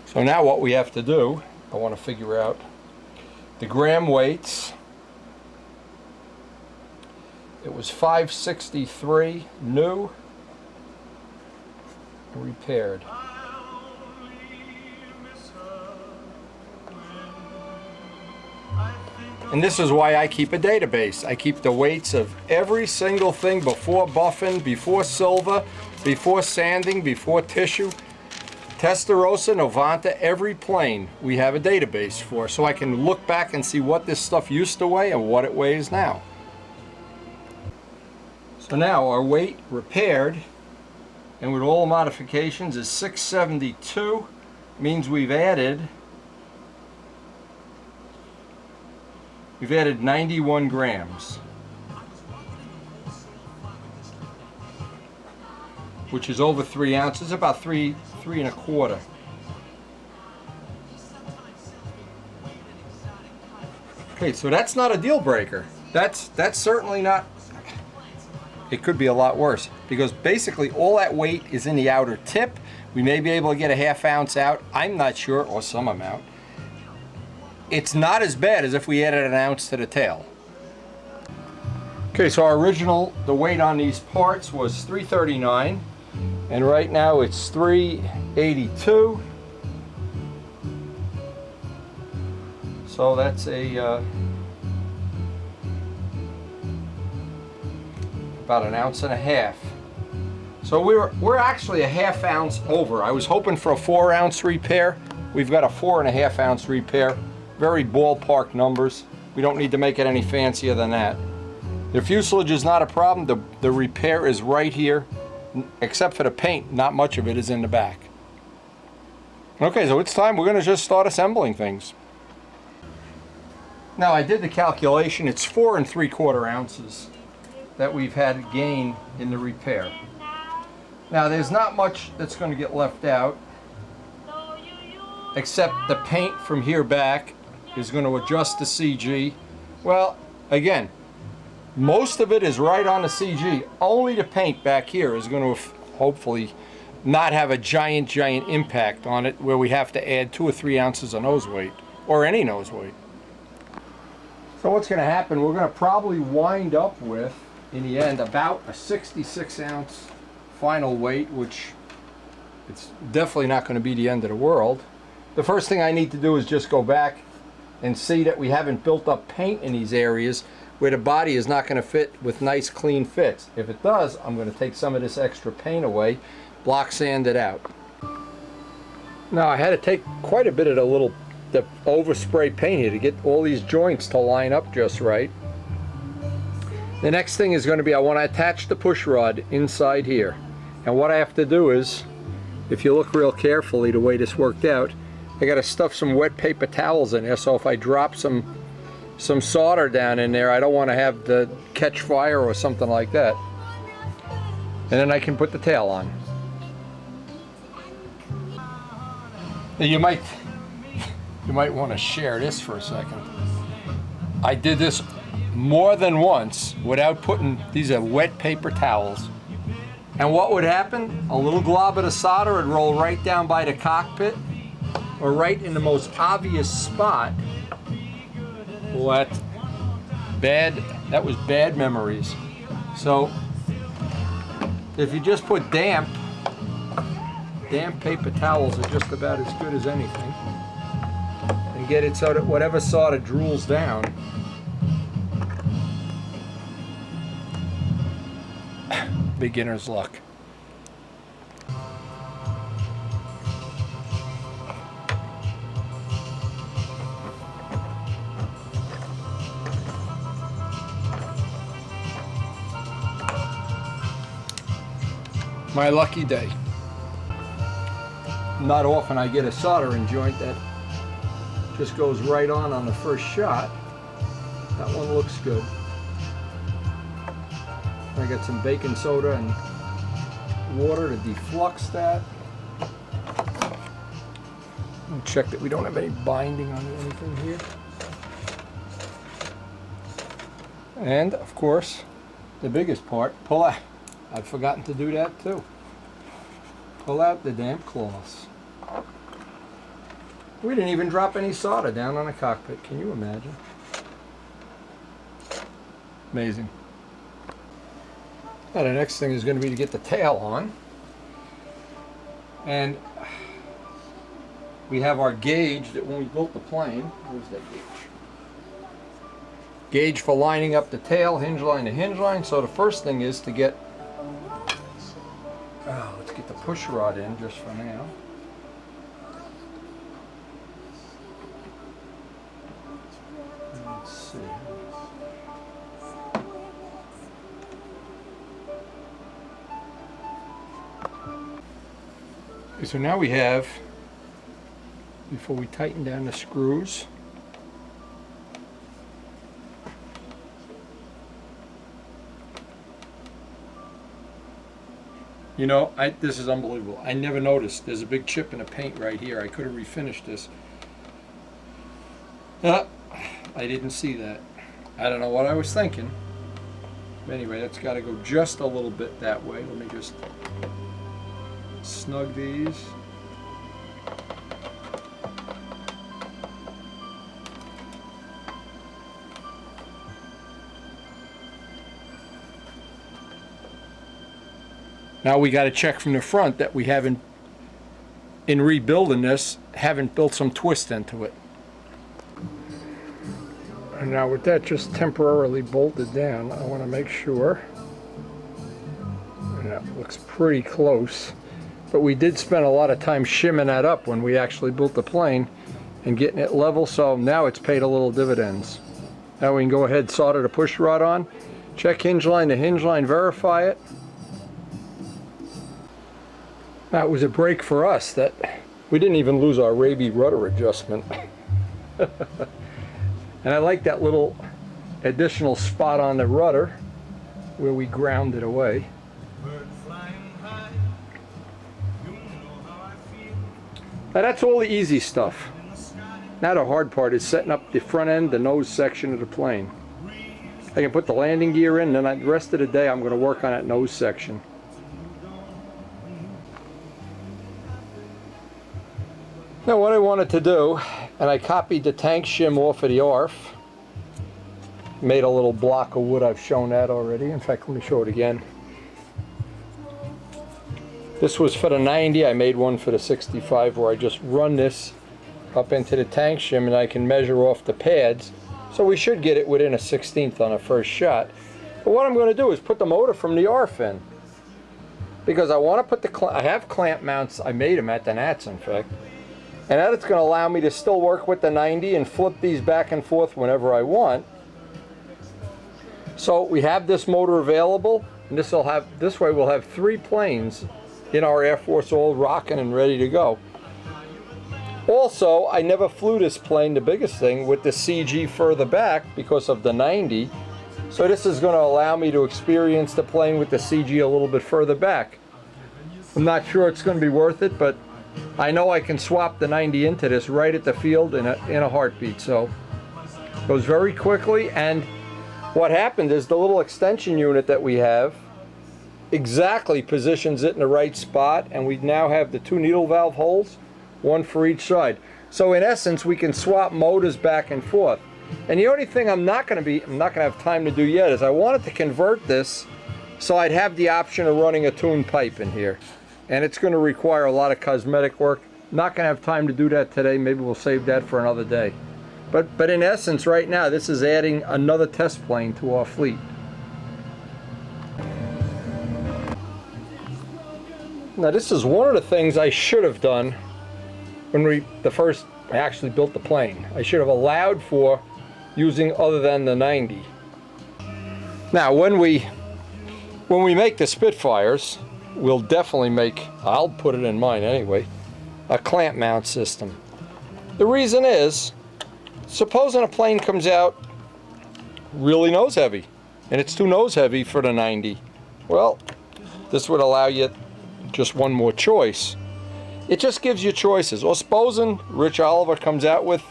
So now what we have to do, I want to figure out the gram weights. It was 563 new, repaired. And this is why I keep a database. I keep the weights of every single thing before buffing, before silver, before sanding, before tissue. Testarossa, Novanta, every plane we have a database for, so I can look back and see what this stuff used to weigh and what it weighs now. So now our weight repaired and with all modifications is 672, means we've added 91 grams, which is over 3 ounces, about 3 1/4. Okay, so that's not a deal breaker. That's certainly not. It could be a lot worse because basically all that weight is in the outer tip. We may be able to get a ½ ounce out. I'm not sure, or some amount. It's not as bad as if we added an ounce to the tail. Okay, so our original, the weight on these parts was 339. And right now it's 382. So that's a about 1.5 ounces. So we're actually a ½ ounce over. I was hoping for a 4 ounce repair. We've got a 4.5 ounce repair. Very ballpark numbers. We don't need to make it any fancier than that. The fuselage is not a problem. The repair is right here. Except for the paint, not much of it is in the back. Okay, so it's time. We're going to just start assembling things. Now I did the calculation. It's 4 3/4 ounces that we've had gain in the repair. Now there's not much that's going to get left out, except the paint from here back is going to adjust the CG. Well, again, most of it is right on the CG. Only the paint back here is going to hopefully not have a giant impact on it where we have to add 2 or 3 ounces of nose weight, or any nose weight. So what's going to happen, we're going to probably wind up with, in the end, about a 66 ounce final weight, which it's definitely not going to be the end of the world. The first thing I need to do is just go back and see that we haven't built up paint in these areas where the body is not going to fit with nice clean fits. If it does, I'm going to take some of this extra paint away, block sand it out. Now I had to take quite a bit of the overspray paint here to get all these joints to line up just right. The next thing is going to be, I want to attach the push rod inside here. And what I have to do is, if you look real carefully the way this worked out, I got to stuff some wet paper towels in there, so if I drop some solder down in there, I don't want to have the catch fire or something like that. And then I can put the tail on. Now you might want to share this for a second. I did this more than once without putting, these are wet paper towels. And what would happen? A little glob of the solder would roll right down by the cockpit, or right in the most obvious spot. What? That was bad memories. So if you just put damp damp paper towels are just about as good as anything. And get it so that whatever solder drools down, beginner's luck. My lucky day. Not often I get a soldering joint that just goes right on the first shot. That one looks good. I got some baking soda and water to deflux that. And check that we don't have any binding on anything here. And of course, the biggest part, pull out. I've forgotten to do that too. Pull out the damp cloths. We didn't even drop any solder down on the cockpit. Can you imagine? Amazing. Now the next thing is going to be to get the tail on. And we have our gauge that when we built the plane, where's that gauge? Gauge for lining up the tail, hinge line to hinge line. So the first thing is to get, let's get the pushrod in just for now. Let's see. Okay, so now we have, before we tighten down the screws, you know, this is unbelievable. I never noticed there's a big chip in the paint right here. I could have refinished this. I didn't see that. I don't know what I was thinking. But anyway, that's got to go just a little bit that way. Let me just snug these. Now we got to check from the front that we haven't, in rebuilding this, haven't built some twist into it. And now with that just temporarily bolted down, I want to make sure, and that looks pretty close, but we did spend a lot of time shimming that up when we actually built the plane and getting it level, so now it's paid a little dividends. Now we can go ahead and solder the push rod on, check hinge line to hinge line, verify it. That was a break for us that we didn't even lose our Raby rudder adjustment. And I like that little additional spot on the rudder where we ground it away. Now that's all the easy stuff. Now the hard part is setting up the front end, the nose section of the plane. I can put the landing gear in, and then the rest of the day I'm going to work on that nose section. Now what I wanted to do, and I copied the tank shim off of the ARF, made a little block of wood. I've shown that already. In fact, let me show it again. This was for the 90, I made one for the 65 where I just run this up into the tank shim and I can measure off the pads. So we should get it within a 1/16 on a first shot. But what I'm going to do is put the motor from the ARF in. Because I want to put the, I have clamp mounts, I made them at the Nats in fact. And that it's going to allow me to still work with the 90 and flip these back and forth whenever I want. So we have this motor available, and this way we'll have 3 planes in our Air Force all rocking and ready to go. Also, I never flew this plane, the biggest thing, with the CG further back because of the 90. So this is going to allow me to experience the plane with the CG a little bit further back. I'm not sure it's going to be worth it, but I know I can swap the 90 into this right at the field in a heartbeat. So it goes very quickly, and what happened is the little extension unit that we have exactly positions it in the right spot, and we now have the 2 needle valve holes, 1 for each side. So in essence, we can swap motors back and forth. And the only thing I'm not going to have time to do yet is I wanted to convert this so I'd have the option of running a tuned pipe in here. and it's going to require a lot of cosmetic work. Not going to have time to do that today. Maybe we'll save that for another day. But in essence, right now, this is adding another test plane to our fleet. Now, this is one of the things I should have done when I actually built the plane. I should have allowed for using other than the 90. Now, when we make the Spitfires, we'll definitely make, I'll put it in mine anyway, a clamp mount system. The reason is, supposing a plane comes out really nose heavy, and it's too nose heavy for the 90. Well, this would allow you just one more choice. It just gives you choices. Or supposing Rich Oliver comes out with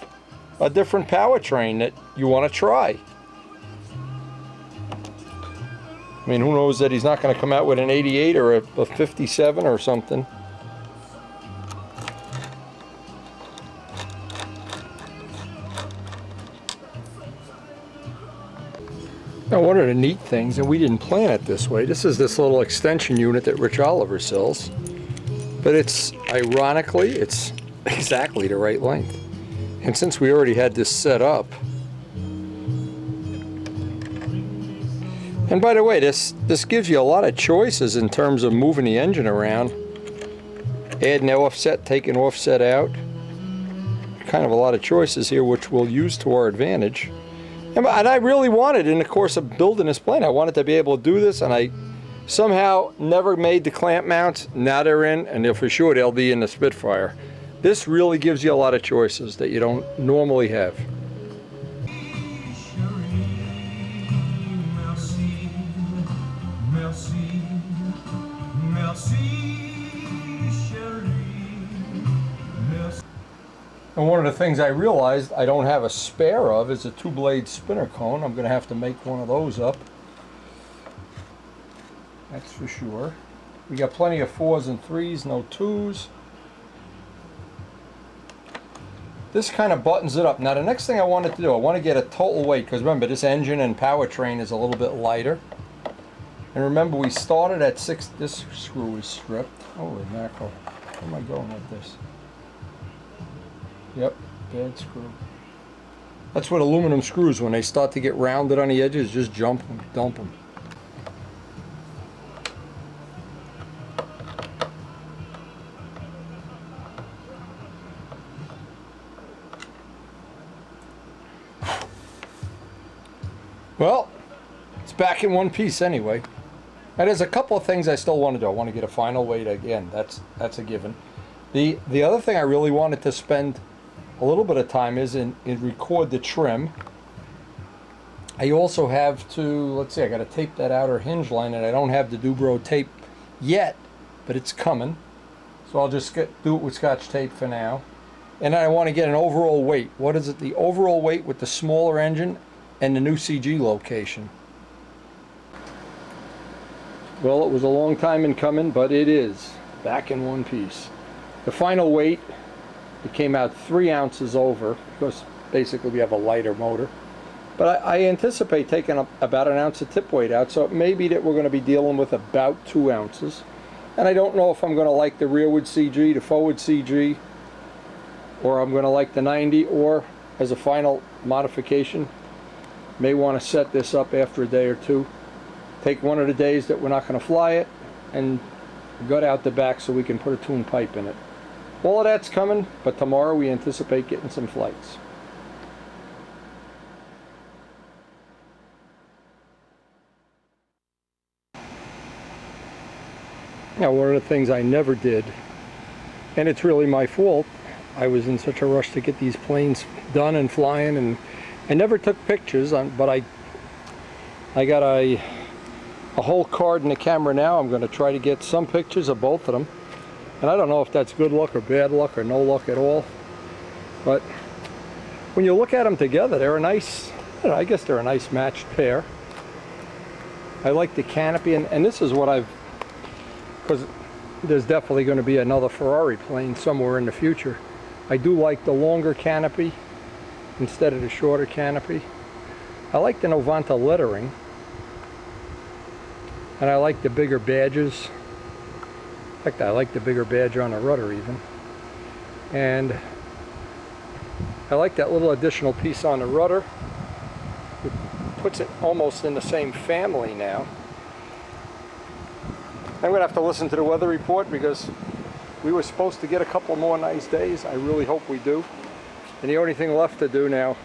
a different powertrain that you want to try. I mean, who knows that he's not going to come out with an 88 or a 57 or something. Now, one of the neat things, and we didn't plan it this way, this is this little extension unit that Rich Oliver sells. But it's, ironically, it's exactly the right length. And since we already had this set up, and by the way, this gives you a lot of choices in terms of moving the engine around. Adding offset, taking offset out. Kind of a lot of choices here which we'll use to our advantage. And I really wanted, in the course of building this plane, I wanted to be able to do this, and I somehow never made the clamp mounts. Now they're in, and for sure they'll be in the Spitfire. This really gives you a lot of choices that you don't normally have. And one of the things I realized I don't have a spare of is a 2-blade spinner cone. I'm going to have to make one of those up. That's for sure. We got plenty of 4s and 3s, no 2s. This kind of buttons it up. Now the next thing I wanted to do, I want to get a total weight, because remember this engine and powertrain is a little bit lighter. And remember we started at 6, this screw is stripped. Holy mackerel. Where am I going with this? Yep, bad screw. That's what aluminum screws, when they start to get rounded on the edges, just dump them. Well, it's back in one piece anyway. Now there's a couple of things I still want to do. I want to get a final weight again. That's a given. The other thing I really wanted to spend a little bit of time is in record the trim. I also have to, let's see, I got to tape that outer hinge line, and I don't have the Dubro tape yet, but it's coming. So I'll just do it with Scotch tape for now. And then I want to get an overall weight. What is it? The overall weight with the smaller engine and the new CG location. Well, it was a long time in coming, but it is back in one piece. The final weight, it came out 3 ounces over, because basically we have a lighter motor. But I anticipate taking about 1 ounce of tip weight out, so it may be that we're going to be dealing with about 2 ounces. And I don't know if I'm going to like the rearward CG, the forward CG, or I'm going to like the 90, or as a final modification, may want to set this up after a day or two. Take one of the days that we're not going to fly it, and gut out the back so we can put a tune pipe in it. All of that's coming, but tomorrow we anticipate getting some flights. Now, one of the things I never did, and it's really my fault, I was in such a rush to get these planes done and flying, and I never took pictures, but I got a whole card in the camera now. I'm going to try to get some pictures of both of them. And I don't know if that's good luck or bad luck or no luck at all. But when you look at them together, they're a nice, I guess they're a nice matched pair. I like the canopy, and this is what I've, because there's definitely going to be another Ferrari plane somewhere in the future. I do like the longer canopy instead of the shorter canopy. I like the Novanta lettering. And I like the bigger badges. fact, I like the bigger badge on the rudder even. And I like that little additional piece on the rudder. It puts it almost in the same family now. I'm gonna have to listen to the weather report because we were supposed to get a couple more nice days. I really hope we do. And the only thing left to do now,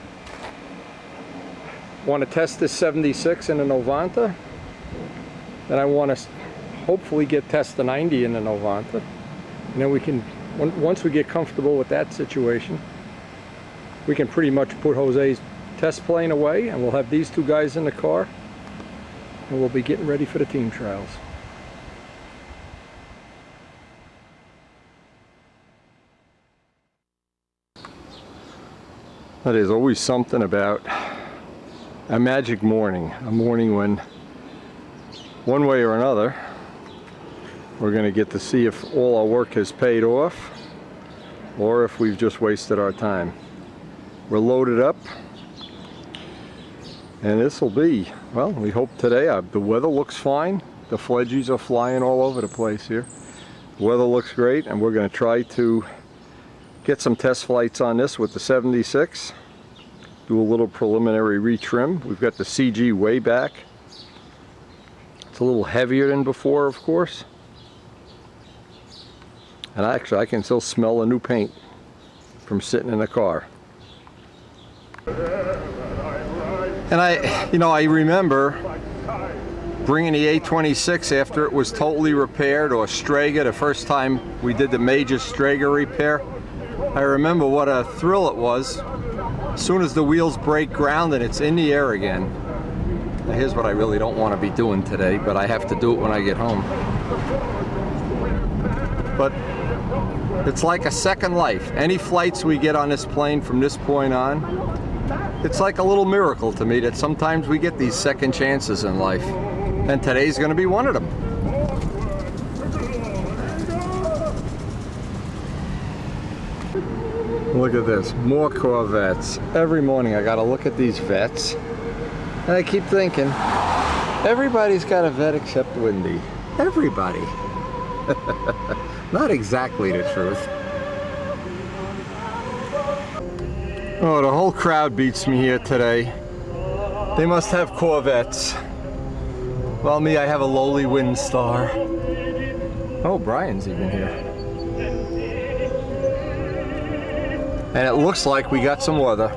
want to test this 76 in the Novanta. Then I want to hopefully test the 90 in the Novanta. And then we can, once we get comfortable with that situation, we can pretty much put Jose's test plane away and we'll have these two guys in the car and we'll be getting ready for the team trials. There's always something about a magic morning, a morning when one way or another we're going to get to see if all our work has paid off or if we've just wasted our time. We're loaded up and this will be, well, we hope today, the weather looks fine. The fledgies are flying all over the place here. The weather looks great and we're going to try to get some test flights on this with the 76. Do a little preliminary retrim. We've got the CG way back. It's a little heavier than before, of course. And actually, I can still smell the new paint from sitting in the car. And I remember bringing the A26 after it was totally repaired, or Strega, the first time we did the major Strega repair. I remember what a thrill it was. As soon as the wheels break ground and it's in the air again. Now here's what I really don't want to be doing today, but I have to do it when I get home. But it's like a second life. Any flights we get on this plane from this point on, it's like a little miracle to me that sometimes we get these second chances in life. And today's going to be one of them. Look at this, more Corvettes. Every morning I gotta look at these vets and I keep thinking, everybody's got a vet except Wendy. Everybody. Not exactly the truth. Oh, the whole crowd beats me here today. They must have Corvettes. Well, me, I have a lowly Windstar. Oh, Brian's even here. And it looks like we got some weather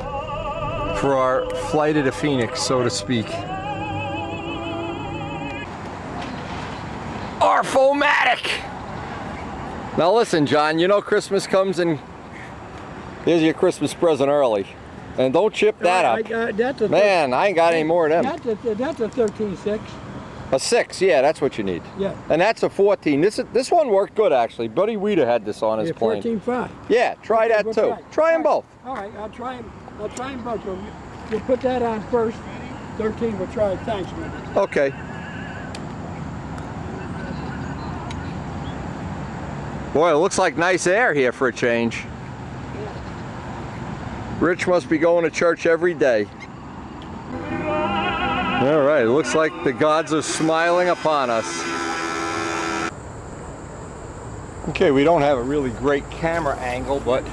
for our flight of the Phoenix, so to speak. Our Fomatic! Now listen, John, you know Christmas comes and here's your Christmas present early. And don't chip that up. Man, I ain't got any more of them. That's a 13.6. A 6, yeah, that's what you need. Yeah. And that's a 14. This one worked good, actually. Buddy Weeder had this on his plane. 14.5. Yeah, try that too. Try them both. All right, I'll try them both. We'll put that on first. 13, we'll try it. Thanks, man. Okay. Boy, it looks like nice air here for a change. Rich must be going to church every day. All right, it looks like the gods are smiling upon us. Okay, we don't have a really great camera angle, but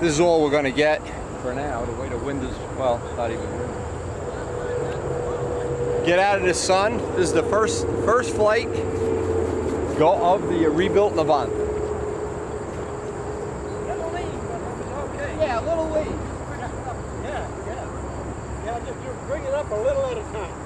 this is all we're going to get for now. The way the wind is, well, not even wind. Get out of the sun. This is the first flight of the rebuilt Novanta. Little lead, but it was okay. Yeah, a little lead. Yeah, just bring it up a little at a time.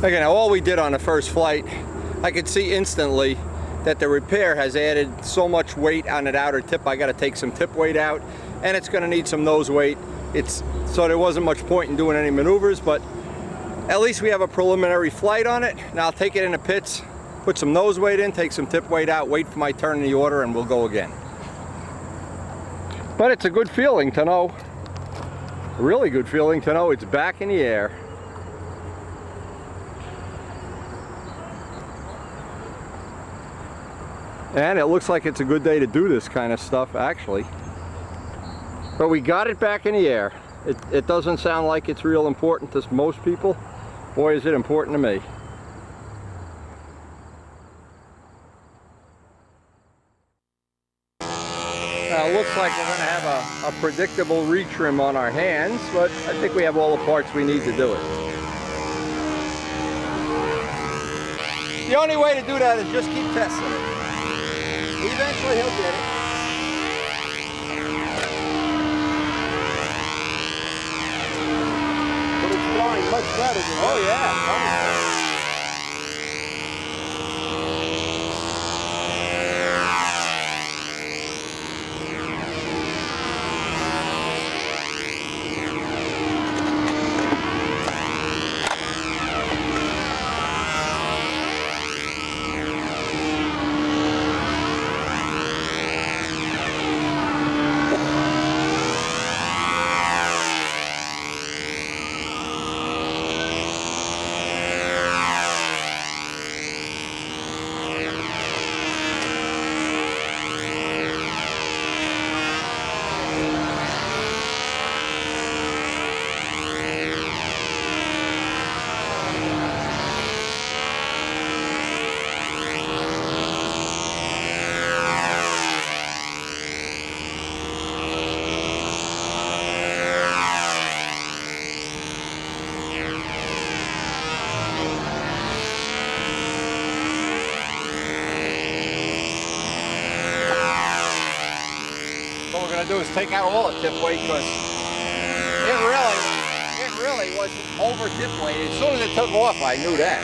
Again, all we did on the first flight, I could see instantly that the repair has added so much weight on that outer tip. I got to take some tip weight out, and it's going to need some nose weight. So there wasn't much point in doing any maneuvers, but at least we have a preliminary flight on it. Now I'll take it in the pits, put some nose weight in, take some tip weight out, wait for my turn in the order, and we'll go again. But it's a good feeling to know, a really good feeling to know it's back in the air. And it looks like it's a good day to do this kind of stuff, actually. But we got it back in the air. It doesn't sound like it's real important to most people. Boy, is it important to me. Now, it looks like we're going to have a predictable retrim on our hands, but I think we have all the parts we need to do it. The only way to do that is just keep testing it. Eventually he'll get it. But it's flying much better than Oh yeah. What we're going to do is take out all the tip weight, because it really was over tip weight. As soon as it took off, I knew that.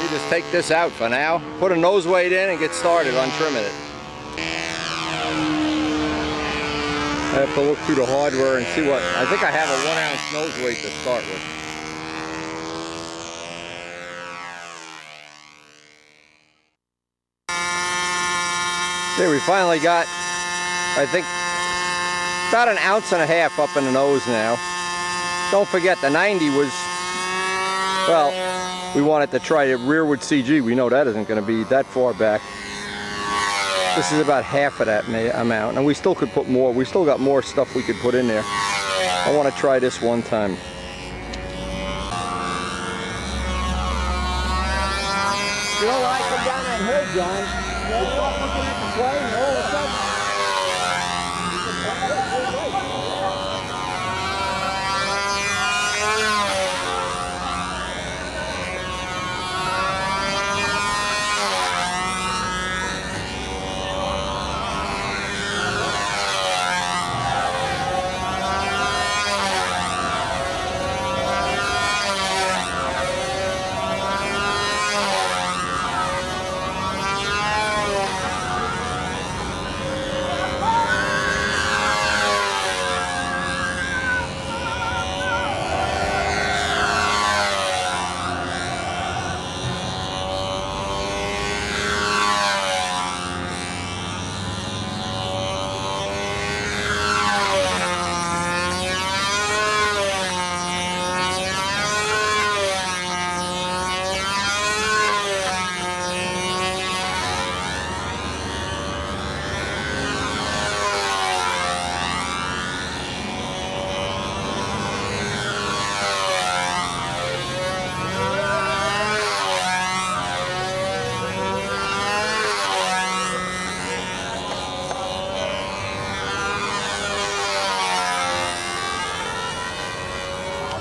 You just take this out for now, put a nose weight in, and get started on trimming it. I have to look through the hardware and see what, I think I have a 1 ounce nose weight to start with. There, we finally got, I think, about 1.5 ounces up in the nose now. Don't forget, the 90 was, well, we wanted to try it rearward CG. We know that isn't going to be that far back. This is about half of that amount, and we still could put more. We still got more stuff we could put in there. I want to try this one time. You know, when I come down that hill, John, you start looking at the plane, and all of a sudden,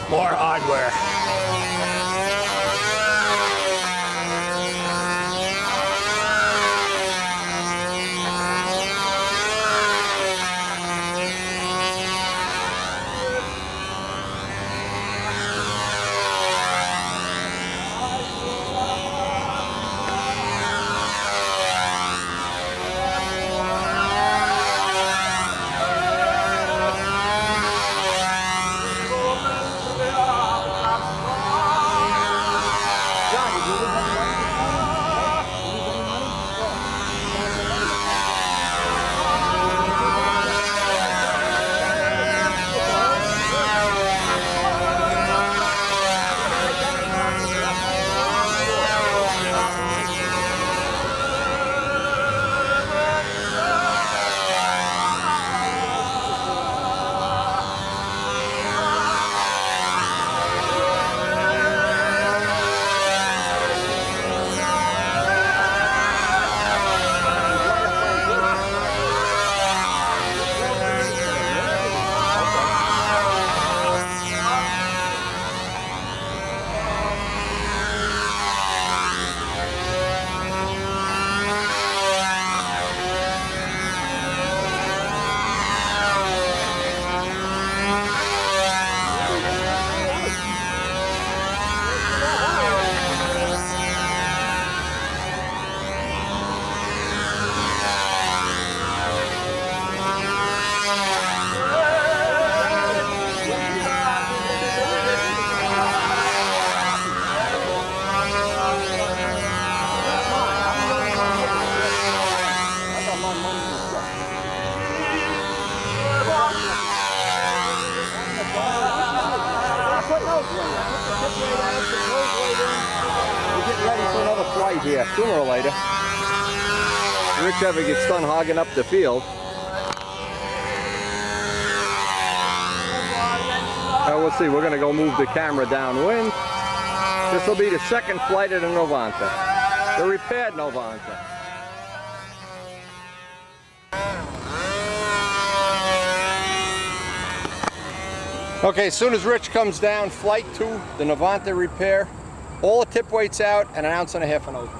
more hardware. here sooner or later. Rich ever gets done hogging up the field. We'll see, we're gonna go move the camera downwind. This will be the second flight of the Novanta, the repaired Novanta. Okay, as soon as Rich comes down, flight 2, the Novanta repair, all the tip weights out and 1.5 ounces of nose.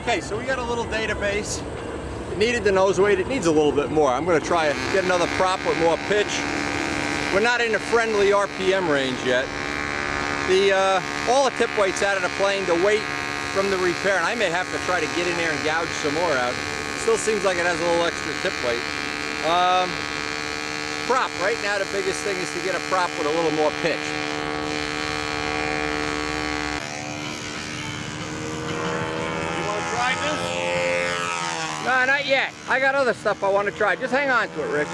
Okay, so we got a little database. It needed the nose weight. It needs a little bit more. I'm going to try to get another prop with more pitch. We're not in a friendly RPM range yet. All the tip weight's out of the plane, the weight from the repair, and I may have to try to get in there and gouge some more out. Still seems like it has a little extra tip weight. Prop. Right now the biggest thing is to get a prop with a little more pitch. No, not yet. I got other stuff I want to try. Just hang on to it, Rich.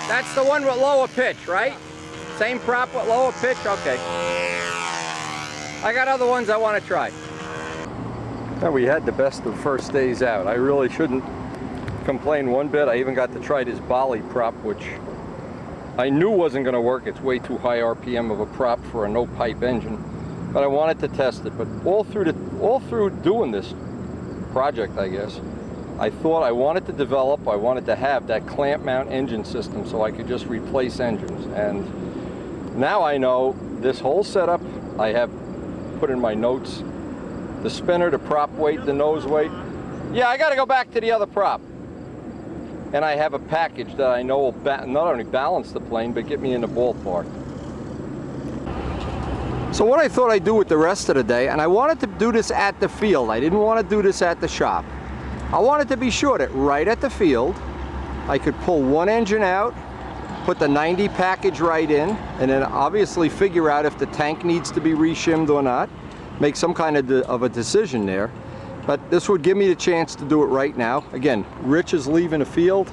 That's the one with lower pitch, right? Same prop with lower pitch? Okay. I got other ones I want to try. Now, we had the best of first days out. I really shouldn't complain one bit. I even got to try this Bali prop, which I knew wasn't going to work. It's way too high RPM of a prop for a no-pipe engine. But I wanted to test it. But all through doing this project, I guess, I thought I wanted to develop, I wanted to have that clamp mount engine system so I could just replace engines. And now I know this whole setup. I have put in my notes the spinner, the prop weight, the nose weight. Yeah, I got to go back to the other prop. And I have a package that I know will not only balance the plane, but get me in the ballpark. So what I thought I'd do with the rest of the day, and I wanted to do this at the field. I didn't want to do this at the shop. I wanted to be sure that right at the field, I could pull one engine out, put the 90 package right in, and then obviously figure out if the tank needs to be reshimmed or not. Make some kind of a decision there. But this would give me the chance to do it right now. Again, Rich is leaving the field.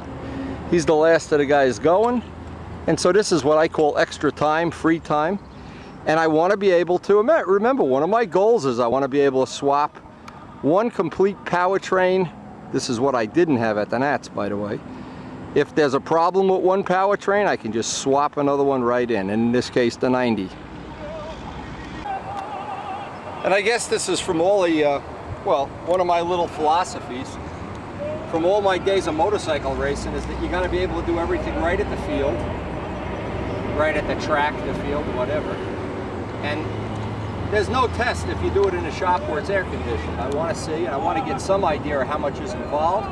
He's the last of the guys going. And so this is what I call extra time, free time. And I want to be able to, remember, one of my goals is I want to be able to swap one complete powertrain. This is what I didn't have at the Nats, by the way. If there's a problem with one powertrain, I can just swap another one right in this case, the 90. And I guess this is from all the, well, one of my little philosophies from all my days of motorcycle racing is that you got to be able to do everything right at the field, right at the track, the field, whatever. And there's no test if you do it in a shop where it's air conditioned. I want to see, and I want to get some idea of how much is involved.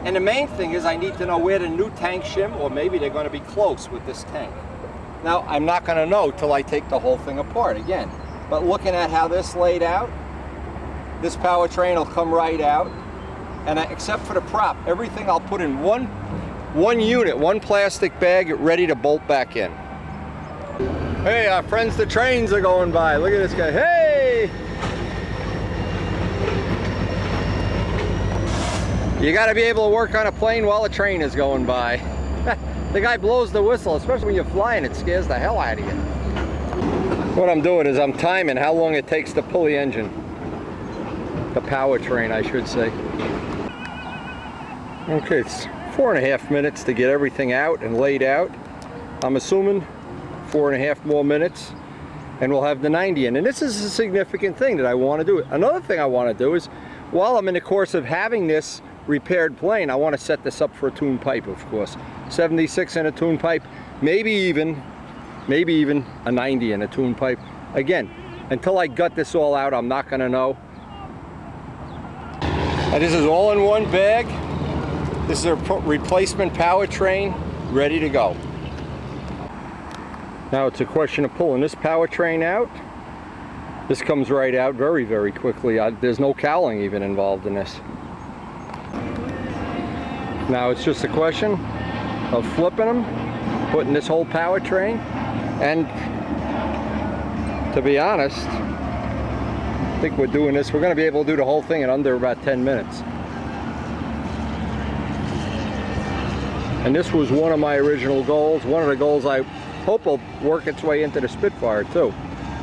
And the main thing is I need to know where the new tank shim, or maybe they're going to be close with this tank. Now, I'm not going to know till I take the whole thing apart again. But looking at how this laid out, this powertrain will come right out. And except for the prop, everything I'll put in one unit, one plastic bag, ready to bolt back in. Hey, our friends, the trains are going by. Look at this guy. Hey! You got to be able to work on a plane while a train is going by. The guy blows the whistle, especially when you're flying. It scares the hell out of you. What I'm doing is I'm timing how long it takes to pull the engine. The powertrain, I should say. Okay, it's 4.5 minutes to get everything out and laid out. I'm assuming 4.5 more minutes and we'll have the 90 in. And this is a significant thing that I want to do. Another thing I want to do is, while I'm in the course of having this repaired plane, I want to set this up for a tuned pipe, of course. 76 in a tuned pipe, maybe even a 90 in a tuned pipe. Again, until I gut this all out, I'm not going to know. And this is all in one bag. This is a replacement powertrain ready to go. Now it's a question of pulling this powertrain out. This comes right out very, very quickly. There's no cowling even involved in this. Now it's just a question of flipping them, putting this whole powertrain, and to be honest, I think we're doing this. We're going to be able to do the whole thing in under about 10 minutes. And this was one of my original goals. One of the goals I hope will work its way into the Spitfire too.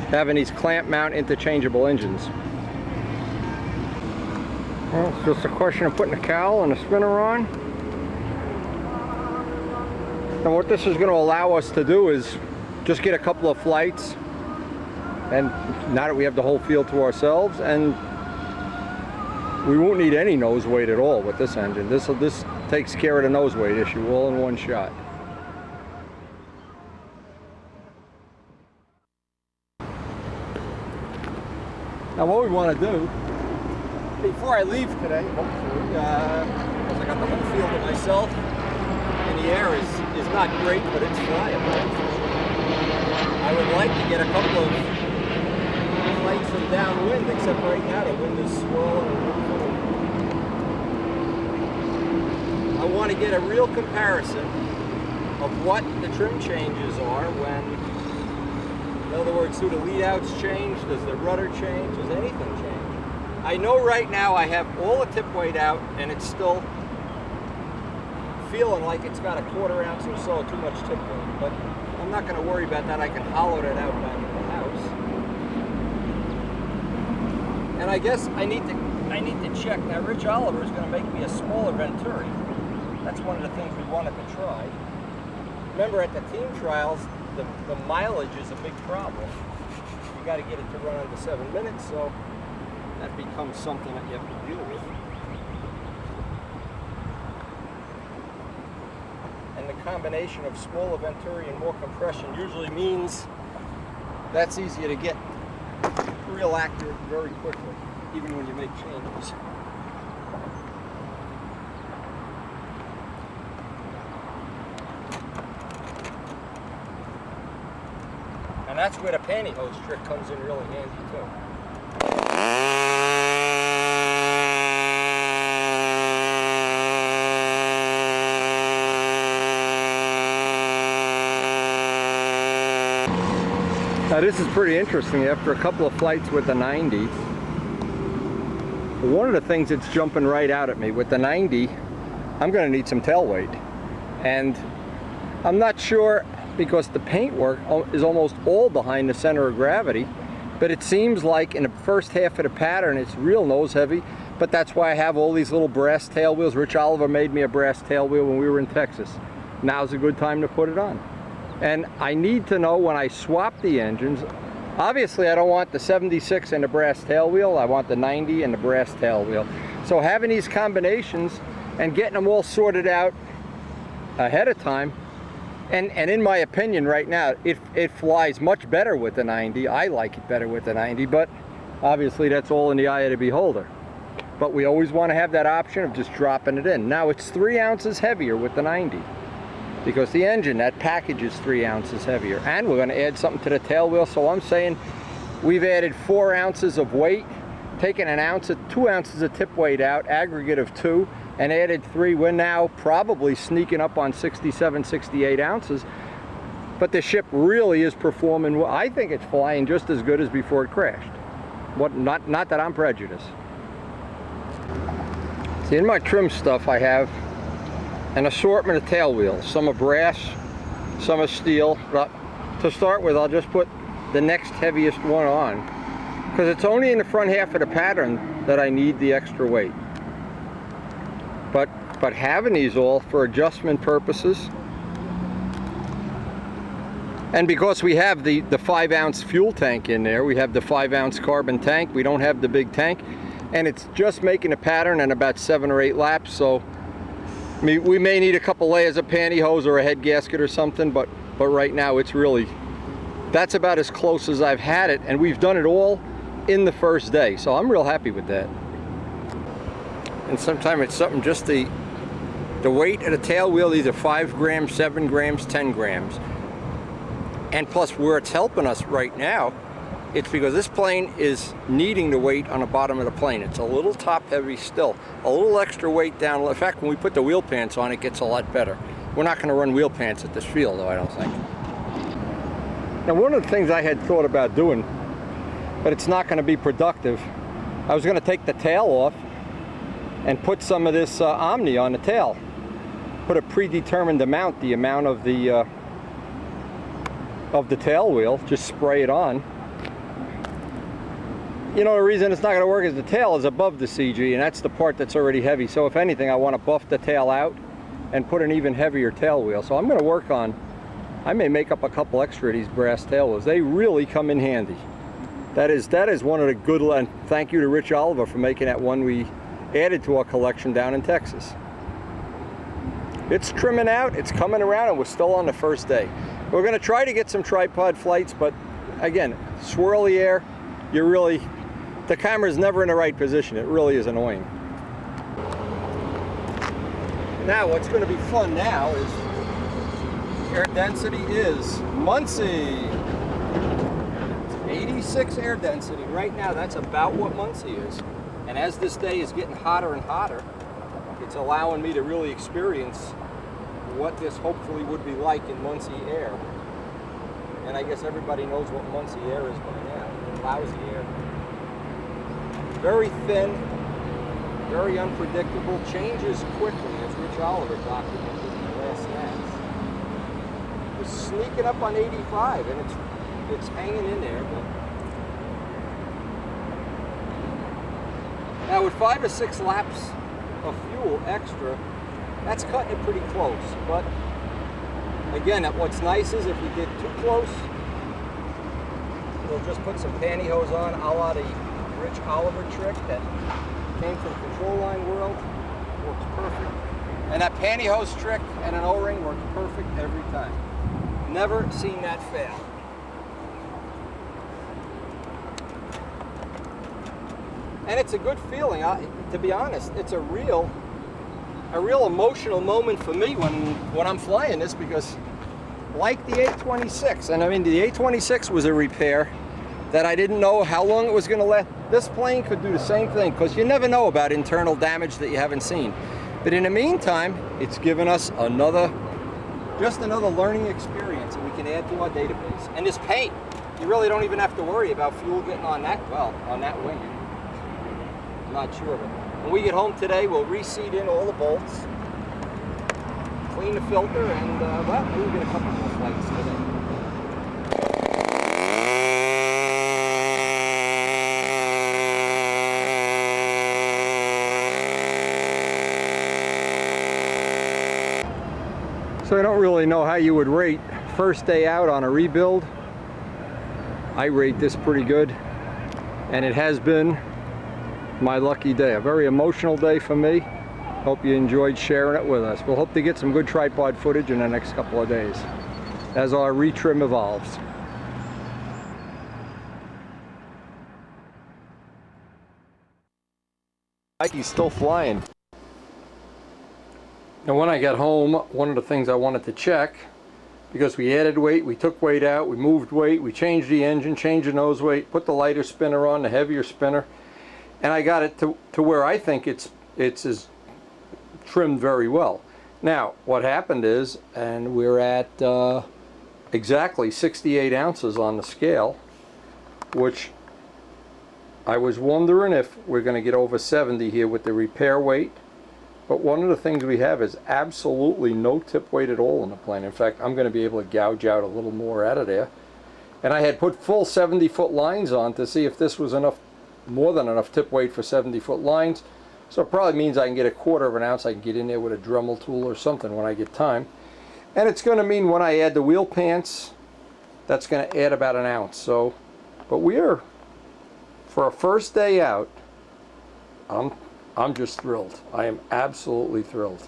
Having these clamp mount interchangeable engines. Well, it's just a question of putting a cowl and a spinner on. And what this is going to allow us to do is just get a couple of flights, and now that we have the whole field to ourselves, and we won't need any nose weight at all with this engine. This takes care of the nose weight issue all in one shot. Now what we want to do before I leave today, hopefully, because I got the whole field to myself, and the air is not great, but it's flyable. I would like to get a couple of flights from downwind, except right now the wind is swirling. I want to get a real comparison of what the trim changes are when, in other words, do the lead outs change? Does the rudder change? Does anything change? I know right now I have all the tip weight out and it's still feeling like it's got a 1/4 ounce or so too much tip weight, but I'm not going to worry about that. I can hollow that out back in the house. And I guess I need to check. Now Rich Oliver is going to make me a smaller Venturi. That's one of the things we wanted to try. Remember at the team trials, the mileage is a big problem. You got to get it to run under 7 minutes, so that becomes something that you have to deal with. And the combination of smaller Venturi and more compression usually means that's easier to get real accurate very quickly, even when you make changes. And that's where the pantyhose trick comes in really handy too. Now this is pretty interesting. After a couple of flights with the 90, one of the things that's jumping right out at me with the 90, I'm going to need some tail weight. And I'm not sure, because the paintwork is almost all behind the center of gravity, but it seems like in the first half of the pattern it's real nose heavy, but that's why I have all these little brass tail wheels. Rich Oliver made me a brass tail wheel when we were in Texas. Now's a good time to put it on. And I need to know when I swap the engines, obviously I don't want the 76 and the brass tail wheel, I want the 90 and the brass tail wheel. So having these combinations and getting them all sorted out ahead of time, and in my opinion right now, it flies much better with the 90. I like it better with the 90, but obviously that's all in the eye of the beholder. But we always want to have that option of just dropping it in. Now it's 3 ounces heavier with the 90, because the engine, that package is 3 ounces heavier. And we're going to add something to the tail wheel, so I'm saying we've added 4 ounces of weight, taken 2 ounces of tip weight out, aggregate of 2, and added 3. We're now probably sneaking up on 67, 68 ounces. But the ship really is performing well. I think it's flying just as good as before it crashed. Not that I'm prejudiced. See, in my trim stuff I have an assortment of tail wheels. Some are brass, some are steel. But to start with, I'll just put the next heaviest one on, because it's only in the front half of the pattern that I need the extra weight. But having these all for adjustment purposes, and because we have the 5 ounce fuel tank in there, we have the 5 ounce carbon tank, we don't have the big tank, and it's just making a pattern in about 7 or 8 laps, so I mean, we may need a couple layers of pantyhose or a head gasket or something, but right now it's really, that's about as close as I've had it, and we've done it all in the first day, so I'm real happy with that. And sometimes it's something, just the weight of the tail wheel, either 5 grams, 7 grams, 10 grams. And plus, where it's helping us right now, it's because this plane is needing the weight on the bottom of the plane. It's a little top heavy still. A little extra weight down. In fact, when we put the wheel pants on, it gets a lot better. We're not going to run wheel pants at this field, though, I don't think. Now, one of the things I had thought about doing, but it's not going to be productive, I was going to take the tail off and put some of this Omni on the tail. Put a predetermined amount, the amount of the tail wheel, just spray it on. You know, the reason it's not going to work is the tail is above the CG, and that's the part that's already heavy. So if anything, I want to buff the tail out and put an even heavier tail wheel. So I'm going to work on, I may make up a couple extra of these brass tail wheels. They really come in handy. That is one of the good, and thank you to Rich Oliver for making that one we added to our collection down in Texas. It's trimming out, it's coming around, and we're still on the first day. We're going to try to get some tripod flights, but again, swirly air, you really, the camera's never in the right position. It really is annoying. Now, what's going to be fun now is air density is Muncie. 86 air density. Right now, that's about what Muncie is. And as this day is getting hotter and hotter, it's allowing me to really experience what this hopefully would be like in Muncie air. And I guess everybody knows what Muncie air is by now. Lousy air. Very thin, very unpredictable, changes quickly, as Rich Oliver documented in the last stats. It's sneaking up on 85, and it's hanging in there. But now with 5 or 6 laps of fuel extra, that's cutting it pretty close. But again, what's nice is if we get too close, we'll just put some pantyhose on, a la the Rich Oliver trick that came from Control Line World. Works perfect. And that pantyhose trick and an O-ring works perfect every time. Never seen that fail. And it's a good feeling. To be honest, it's a real emotional moment for me when I'm flying this, because like the 826, and I mean the 826 was a repair that I didn't know how long it was going to last. This plane could do the same thing, because you never know about internal damage that you haven't seen. But in the meantime, it's given us just another learning experience that we can add to our database. And this paint, you really don't even have to worry about fuel getting on that wing. I'm not sure, but when we get home today, we'll reseat in all the bolts, clean the filter, and well, we'll get a couple more flights today. So I don't really know how you would rate first day out on a rebuild. I rate this pretty good, and it has been my lucky day. A very emotional day for me. Hope you enjoyed sharing it with us. We'll hope to get some good tripod footage in the next couple of days as our retrim evolves. Mikey's still flying. Now when I got home, one of the things I wanted to check, because we added weight, we took weight out, we moved weight, we changed the engine, changed the nose weight, put the lighter spinner on, the heavier spinner, and I got it to where I think it's trimmed very well. Now what happened is, and we're at exactly 68 ounces on the scale, which I was wondering if we're going to get over 70 here with the repair weight. But one of the things we have is absolutely no tip weight at all in the plane. In fact, I'm going to be able to gouge out a little more out of there. And I had put full 70-foot lines on to see if this was enough, more than enough tip weight for 70-foot lines. So it probably means I can get a 1/4 of an ounce. I can get in there with a Dremel tool or something when I get time. And it's going to mean when I add the wheel pants, that's going to add about an ounce. So, but we're, for a first day out, I'm just thrilled. I am absolutely thrilled.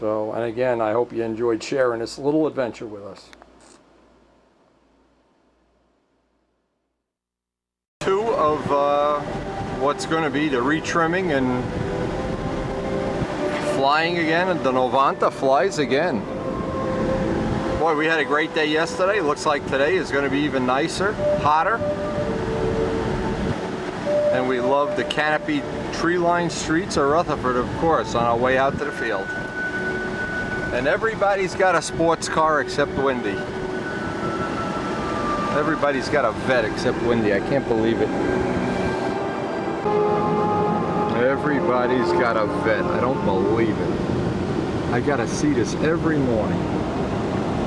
So, and again, I hope you enjoyed sharing this little adventure with us. Two of what's going to be the retrimming and flying again, and the Novanta flies again. Boy, we had a great day yesterday. Looks like today is going to be even nicer, hotter. And we love the canopied tree-lined streets of Rutherford, of course, on our way out to the field. And everybody's got a sports car except Wendy. Everybody's got a vet except Wendy. I can't believe it. Everybody's got a vet. I don't believe it. I gotta see this every morning.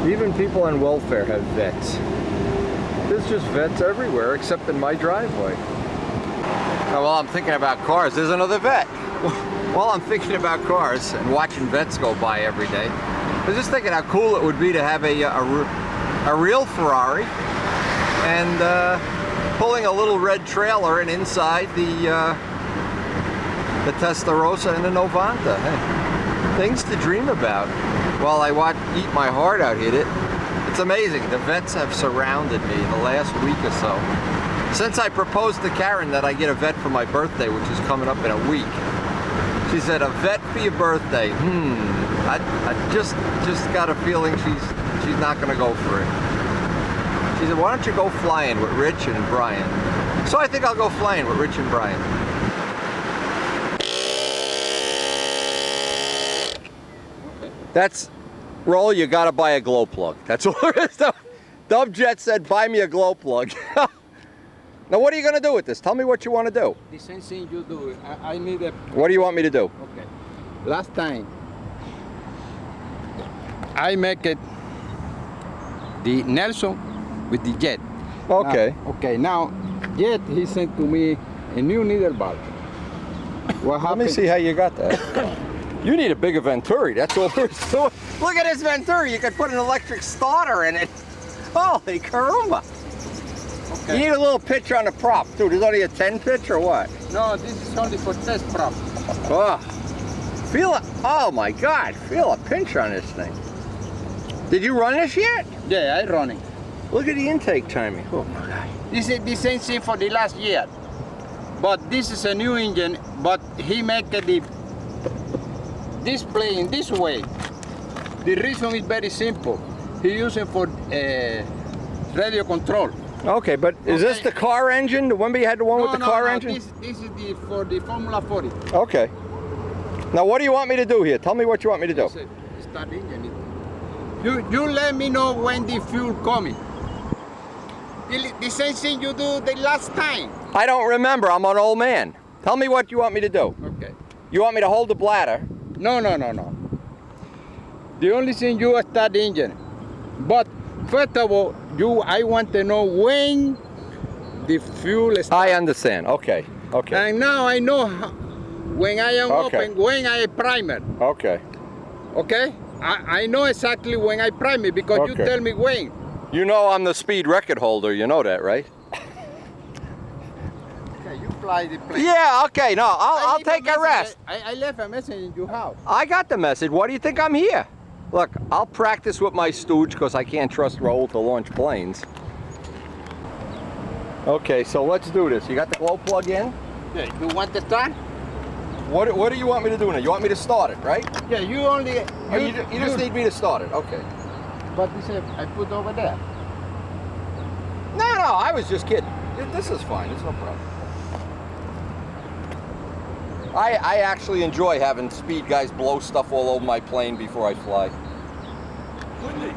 Even people on welfare have vets. There's just vets everywhere except in my driveway. Now, while I'm thinking about cars, there's another vet. While I'm thinking about cars and watching vets go by every day, I was just thinking how cool it would be to have a real Ferrari and pulling a little red trailer and inside the Testarossa and the Novanta. Hey, things to dream about. While I eat my heart out, hit it. It's amazing. The vets have surrounded me the last week or so. Since I proposed to Karen that I get a vet for my birthday, which is coming up in a week, she said, a vet for your birthday. I just got a feeling she's not going to go for it. She said, why don't you go flying with Rich and Brian? So I think I'll go flying with Rich and Brian. That's, Roll, you got to buy a glow plug. That's all there is. Dubjet said, buy me a glow plug. Now, what are you going to do with this? Tell me what you want to do. The same thing you do. I need a... What do you want me to do? Okay. Last time, I make it the Nelson with the Jet. Okay. Now, Jet, he sent to me a new needle valve. What Let happened? me see how you got that. You need a bigger Venturi. That's all there is to it. Look at this Venturi. You could put an electric starter in it. Holy caramba. Okay. You need a little pitch on the prop, too. There's only a 10 pitch or what? No, this is only for test prop. Oh, feel it. Oh my God. Feel a pinch on this thing. Did you run this yet? Yeah, I run it. Look at the intake timing. Oh my God. This is the same thing for the last year. But this is a new engine, but he make the display in this way. The reason is very simple. He use it for radio control. Okay, but is this the car engine? Remember you had the one with the car engine? This is for the Formula 40. Okay. Now what do you want me to do here? Tell me what you want me to do. Start engine. You let me know when the fuel coming. The same thing you do the last time. I don't remember. I'm an old man. Tell me what you want me to do. Okay. You want me to hold the bladder? No. The only thing you start the engine. But first of all, I want to know when the fuel starts. I understand. Okay. Okay. And now I know when I am Okay. open, when I primer. Okay. Okay? I know exactly when I prime it because you Okay. tell me when. You know I'm the speed record holder. You know that, right? Okay, you fly the plane. Yeah. Okay. No, I'll leave take a message. rest. I left a message in your house. I got the message. Why do you think I'm here? Look, I'll practice with my stooge because I can't trust Raul to launch planes. Okay, so let's do this. You got the glow plug in? Yeah, you want to start? What do you want me to do now? You want me to start it, right? Yeah, you only... Oh, you just need me to start it. Okay. But this I put over there. No, I was just kidding. This is fine. It's no problem. I actually enjoy having speed guys blow stuff all over my plane before I fly. Wendy,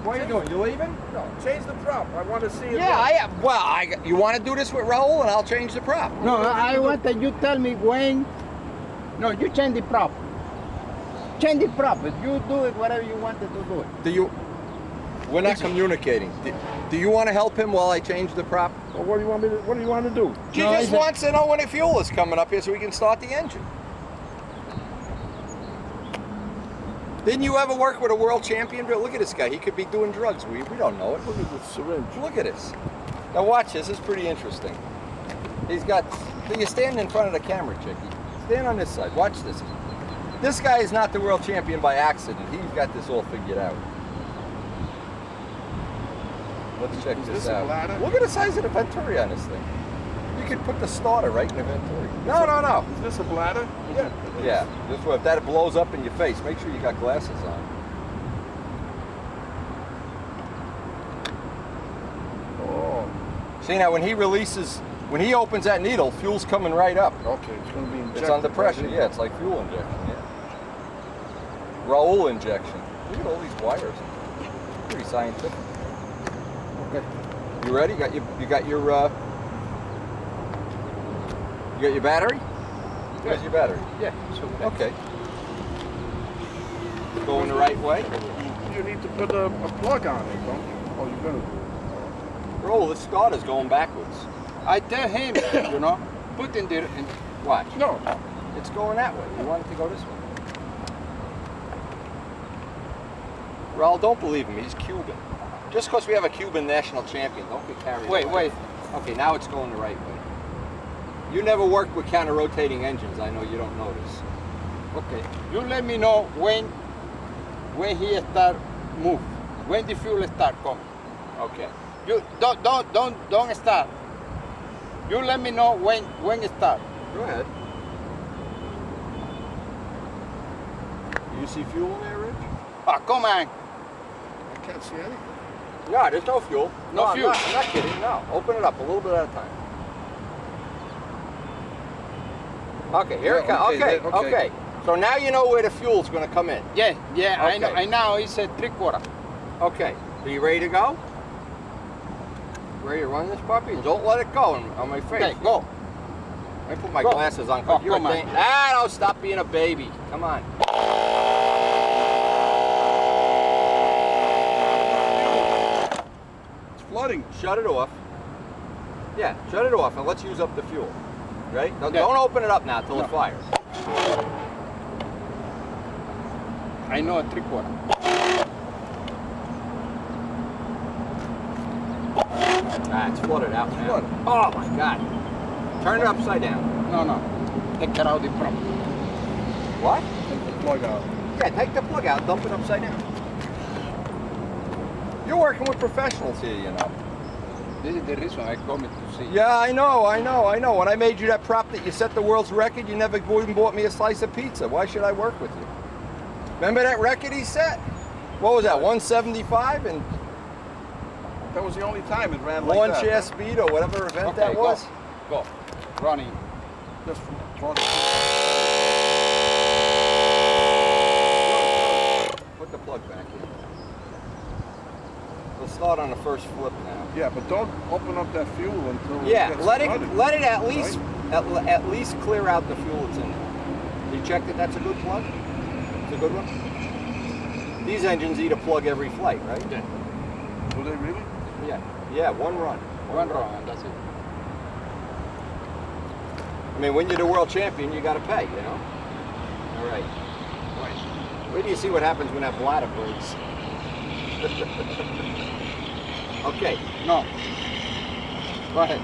What are you doing? You leaving? no, change the prop. I want to see it. Yeah, you want to do this with Raul and I'll change the prop. No, I want that you tell me when... No, you change the prop. Change the prop. If you do it, whatever you wanted to do it. We're not communicating. Do you want to help him while I change the prop? Well, what do you want to do? She just wants to know when the fuel is coming up here so we can start the engine. Didn't you ever work with a world champion? Look at this guy. He could be doing drugs. We don't know it. Look at the syringe. Look at this. Now watch this. This is pretty interesting. He's got... You stand in front of the camera, Chicky. Stand on this side. Watch this. This guy is not the world champion by accident. He's got this all figured out. Let's check this a out. bladder? Look at the size of the Venturi on this thing. You could put the starter right in the Venturi. No. Is this a bladder? Yeah. Yeah. This way, if that blows up in your face, make sure you got glasses on. Oh, See now, when he opens that needle, fuel's coming right up. okay. It's going to be injected. It's under pressure. right in. Yeah, it's like fuel injection. Yeah. Raul injection. Look at all these wires. Pretty scientific. Okay. You ready? You got your battery? Where's your battery? Yeah. So Okay. Going the right way. You need to put a plug on it, don't you? Oh, you're going to do it. Roll, the starter's going backwards. I tell him, put in the... Watch. No. It's going that way. You want it to go this way. Raul, don't believe him. He's Cuban. Just because we have a Cuban national champion, don't get carried away. Wait. Okay, now it's going the right way. You never worked with counter-rotating engines. I know you don't notice. Okay. You let me know when he start move. When the fuel start coming. Okay. You don't start. You let me know when it starts. Go ahead. You see fuel in there, Rich? Oh, come on. I can't see anything. Yeah, there's no fuel. No fuel. I'm not kidding. No. Open it up a little bit at a time. Okay, here it comes. okay, Okay. So now you know where the fuel's going to come in. Yeah, I know. Okay. I know. It's a 3/4. Okay. Are you ready to go? Ready to run this puppy? And don't let it go on my face. Okay, go. Let me put my Go. glasses on. Oh, You're come on. no, stop being a baby. Come on. It's flooding. Shut it off. Yeah, shut it off and let's use up the fuel. Right? Now, Yeah. don't open it up now till No. it fires. I know a 3/4. Ah, it's flooded out now. Flooded. Oh my God. Turn it upside down. No. Take it out the prop. What? Take the plug out. Yeah, take the plug out, dump it upside down. You're working with professionals here, you know. This is the reason I come to see. Yeah, I know. When I made you that prop that you set the world's record, you never even bought me a slice of pizza. Why should I work with you? Remember that record he set? What was that, 175 and That was the only time it ran like one that. chair speed or whatever event Okay, that go. was? Go. Running. Just from Put the plug back in. We'll start on the first flip now. Yeah, but don't open up that fuel until Yeah, it gets let flooded. it at least at least clear out the fuel that's in there. You check that that's a good plug? It's a good one? These engines eat a plug every flight, right? Yeah. Do they really? Yeah, one run. One run and that's it. I mean, when you're the world champion, you got to pay, you know? All right. Wait till you see what happens when that bladder breaks. Okay. No. Go ahead.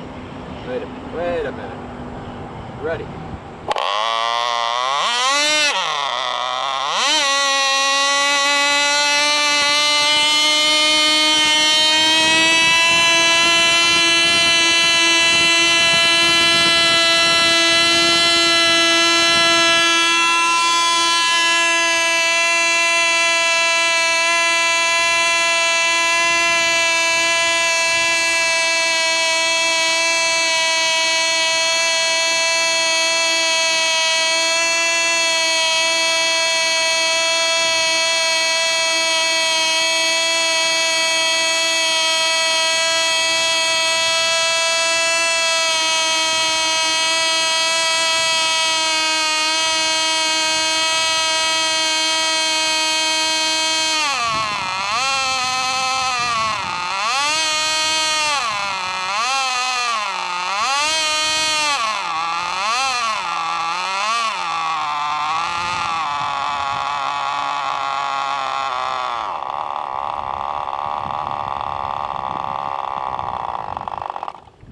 Wait a minute. Ready.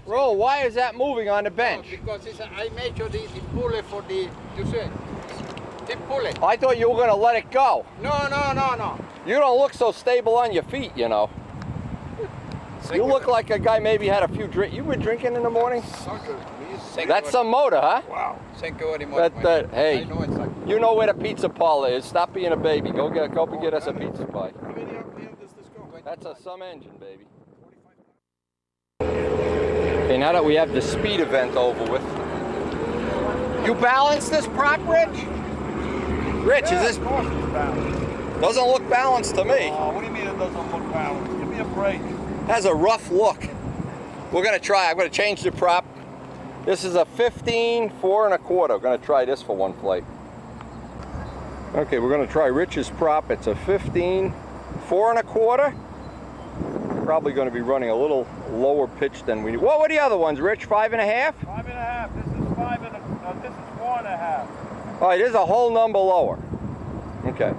Roll, why is that moving on the bench? Because I measure the pulley for the, you see, the pulley. I thought you were going to let it go. No. You don't look so stable on your feet, you know. You look like a guy maybe had a few drinks. You been drinking in the morning? That's some motor, huh? Wow. Thank you very much. Hey, I know exactly. you know where the pizza parlor is. Stop being a baby. Go and get us a pizza pie. How many does this go? That's a some engine, baby. Okay, now that we have the speed event over with. You balance this prop, Rich? Rich, Yeah, is of course it's balanced. doesn't look balanced to me. Oh, what do you mean it doesn't look balanced? Give me a break. Has a rough look. We're gonna try. I'm gonna change the prop. This is a 15 4 1/4. We're gonna try this for one flight. Okay, we're gonna try Rich's prop. It's a 15 4 1/4. Probably gonna be running a little lower pitch than we need. What were the other ones, Rich? 5 1/2? 5 1/2. This is 5 1/2. This is 4 1/2. All right, this is a whole number lower. Okay.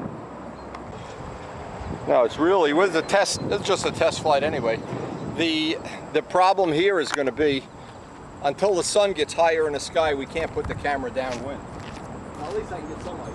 No, it's really, with the test, it's just a test flight anyway. The problem here is going to be, until the sun gets higher in the sky, we can't put the camera downwind. Well, at least I can get some idea.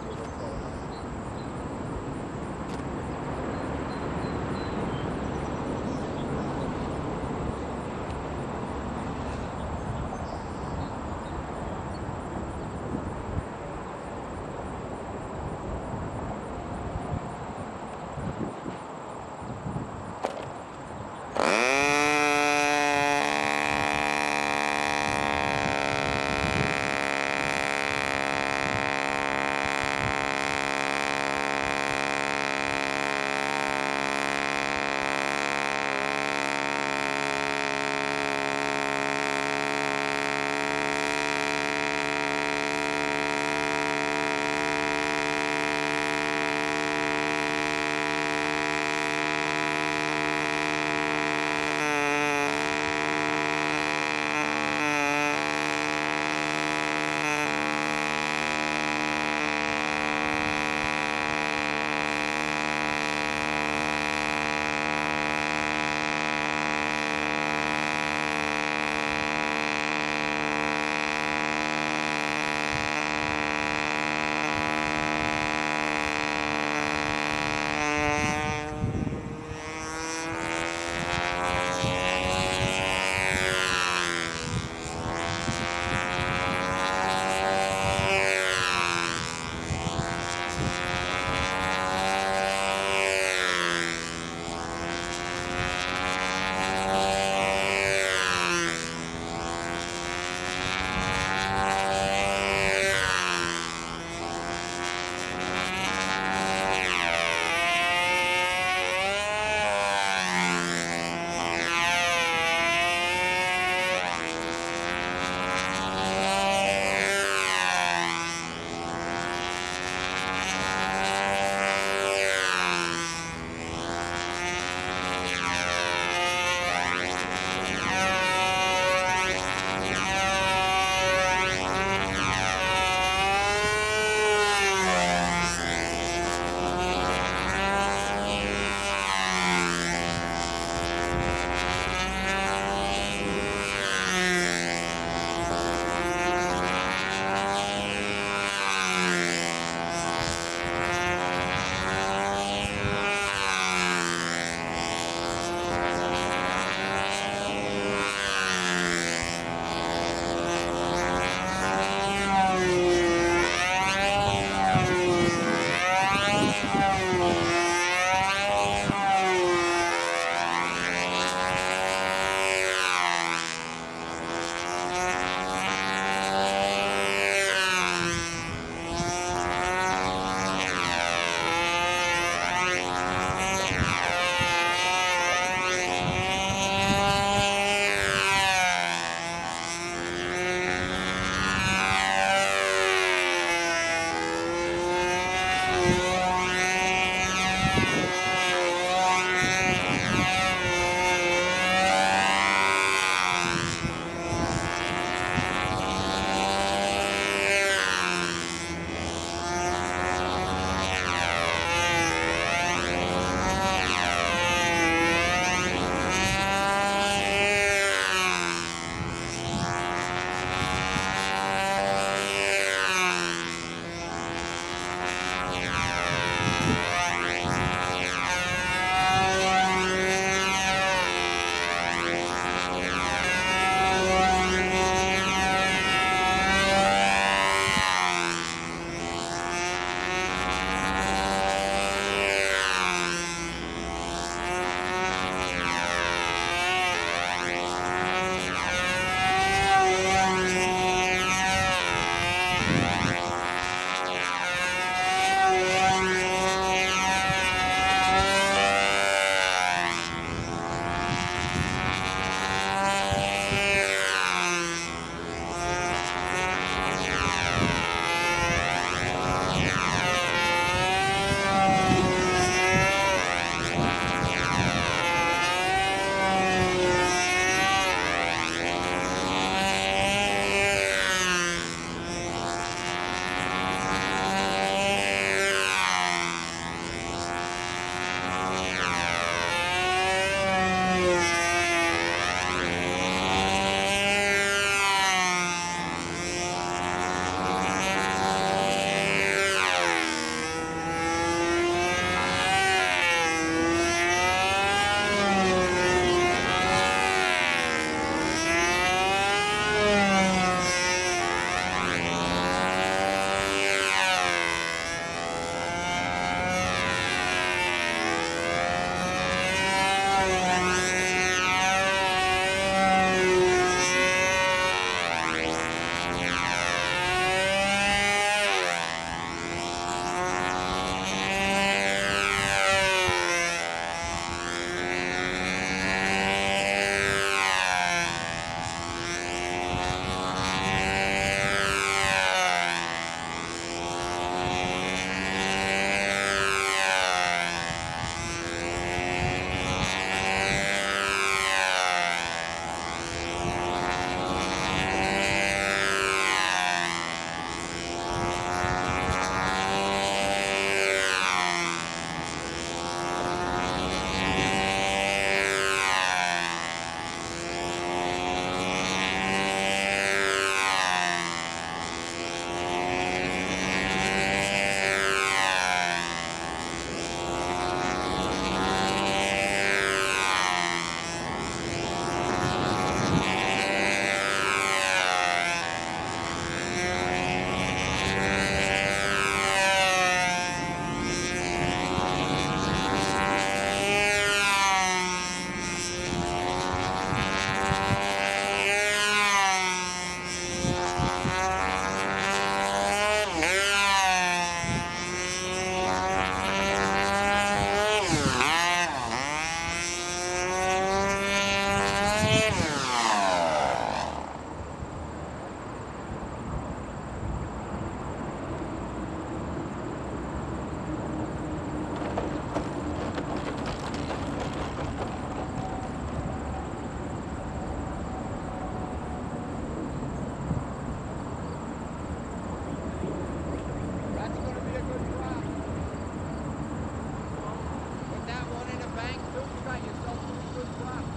got yourself two good crops.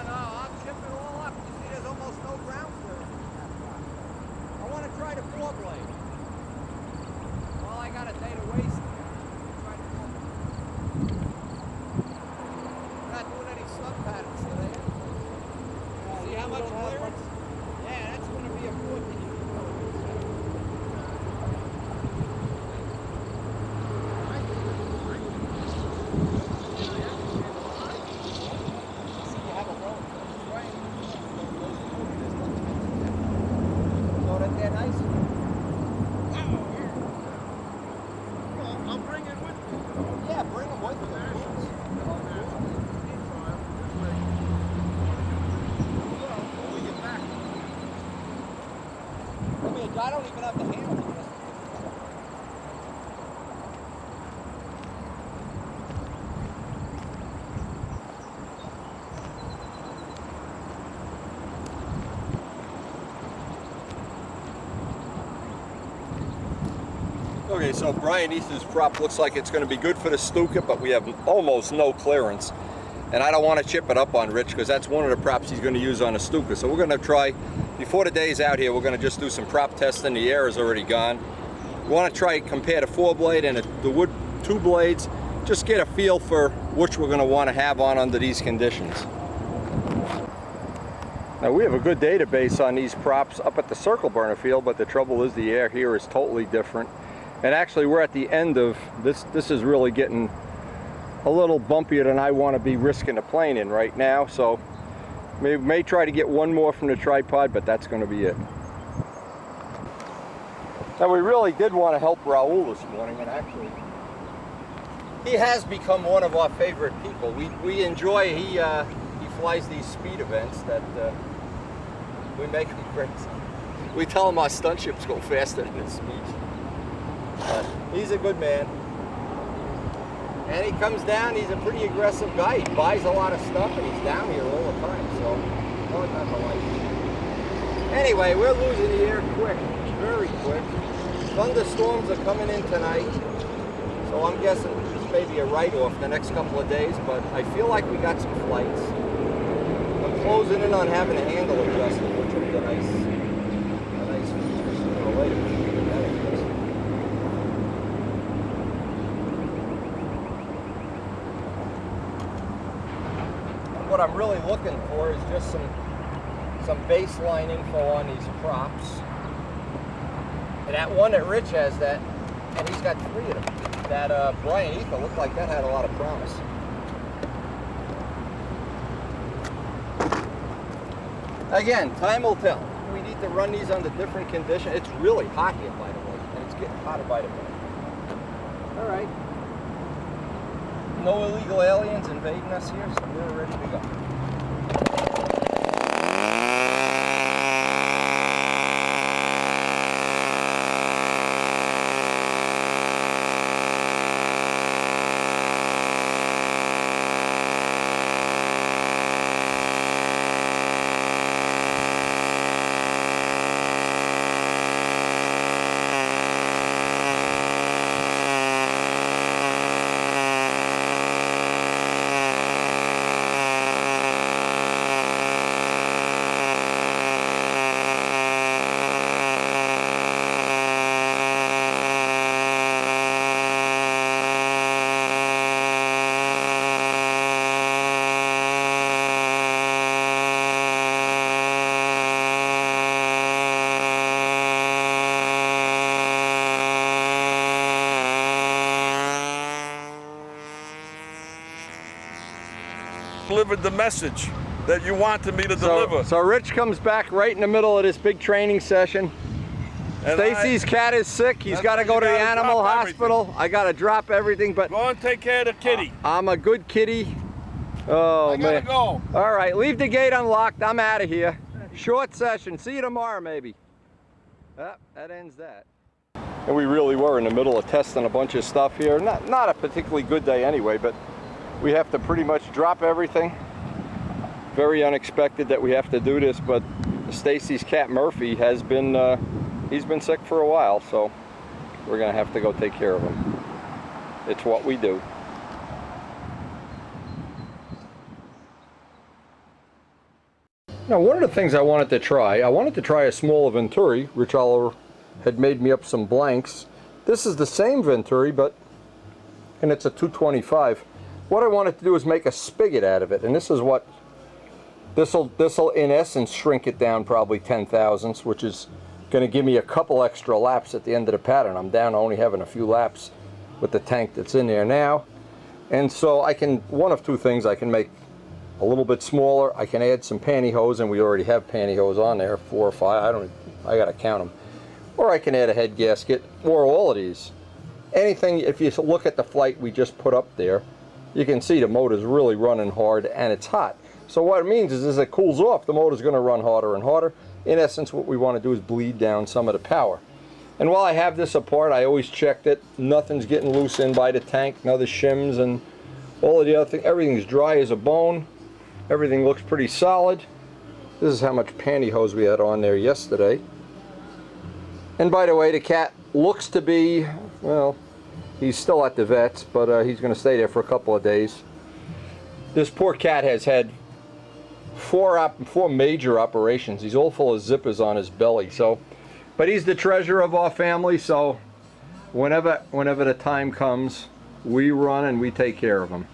No, I'll chip it all up. You see, there's almost no ground clearance in that crop. I want to try the 4-blade. Well, I got a day to waste. Try the 4-blade. Not doing any slug patterns today. See how much clearance? Yeah, that's going to be important. I don't even have the handle on this. Okay, so Brian Ether's prop looks like it's going to be good for the Stuka, but we have almost no clearance. And I don't want to chip it up on Rich because that's one of the props he's going to use on a Stuka. So we're going to try, before the day's out here, we're going to just do some prop testing. The air is already gone. We want to try compare the 4-blade and the wood 2 blades, just get a feel for which we're going to want to have on under these conditions. Now we have a good database on these props up at the circle burner field, but the trouble is the air here is totally different. And actually we're at the end of this. This is really getting a little bumpier than I want to be risking a plane in right now, so may try to get one more from the tripod, but that's going to be it. Now we really did want to help Raul this morning, and actually he has become one of our favorite people. We enjoy, he flies these speed events that we make him crazy. We tell him our stunt ships go faster than his speed. But he's a good man. And he comes down, he's a pretty aggressive guy. He buys a lot of stuff and he's down here all the time, so hard not to like him. Anyway, we're losing the air quick, very quick. Thunderstorms are coming in tonight, so I'm guessing this may be a write-off the next couple of days, but I feel like we got some flights. I'm closing in on having a handle adjusted, which will be a nice feature sooner or later. What I'm really looking for is just some baseline info on these props. And that one that Rich has, that, and he's got 3 of them. That Brian Ether looked like that had a lot of promise. Again, time will tell. We need to run these under different conditions. It's really hot here, by the way, and it's getting hotter by the minute. All right. No illegal aliens invading us here, so we're ready to go. Delivered the message that you wanted me to deliver. So Rich comes back right in the middle of this big training session. And Stacy's cat is sick. He's got to go to the animal hospital. I got to drop everything, but go and take care of the kitty. I'm a good kitty. Oh, man. I gotta go. All right, leave the gate unlocked. I'm out of here. Short session. See you tomorrow, maybe. That ends that. And we really were in the middle of testing a bunch of stuff here. Not a particularly good day anyway, but we have to pretty much drop everything. Very unexpected that we have to do this, but Stacy's cat Murphy has been he's been sick for a while, so we're gonna have to go take care of him. It's what we do. Now, one of the things I wanted to try a smaller Venturi. Rich Oliver had made me up some blanks. This is the same Venturi, and it's a 225. What I wanted to do is make a spigot out of it, and this is what this'll in essence shrink it down probably 10 thousandths, which is going to give me a couple extra laps at the end of the pattern. I'm down to only having a few laps with the tank that's in there now, and so I can, one of two things, I can make a little bit smaller. I can add some pantyhose, and we already have pantyhose on there, 4 or 5. I gotta count them. Or I can add a head gasket, or all of these. Anything. If you look at the flight we just put up there, you can see the motor's really running hard and it's hot. So what it means is as it cools off, the motor's going to run harder and harder. In essence, what we want to do is bleed down some of the power. And while I have this apart, I always check that nothing's getting loose in by the tank, none of the shims and all of the other things. Everything's dry as a bone. Everything looks pretty solid. This is how much pantyhose we had on there yesterday. And by the way, the cat looks to be, well, he's still at the vet's, but he's going to stay there for a couple of days. This poor cat has had four major operations. He's all full of zippers on his belly. So, but he's the treasure of our family. So, whenever the time comes, we run and we take care of him.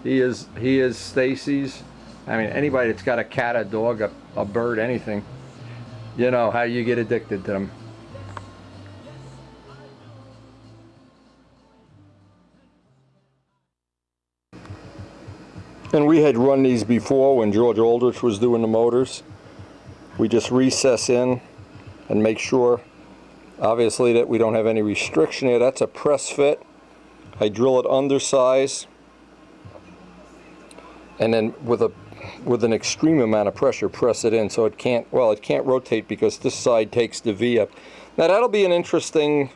He is Stacy's. I mean, anybody that's got a cat, a dog, a bird, anything, you know how you get addicted to them. And we had run these before when George Aldrich was doing the motors. We just recess in and make sure, obviously, that we don't have any restriction here. That's a press fit. I drill it undersize, and then with an extreme amount of pressure, press it in so it can't rotate because this side takes the V up. Now that'll be an interesting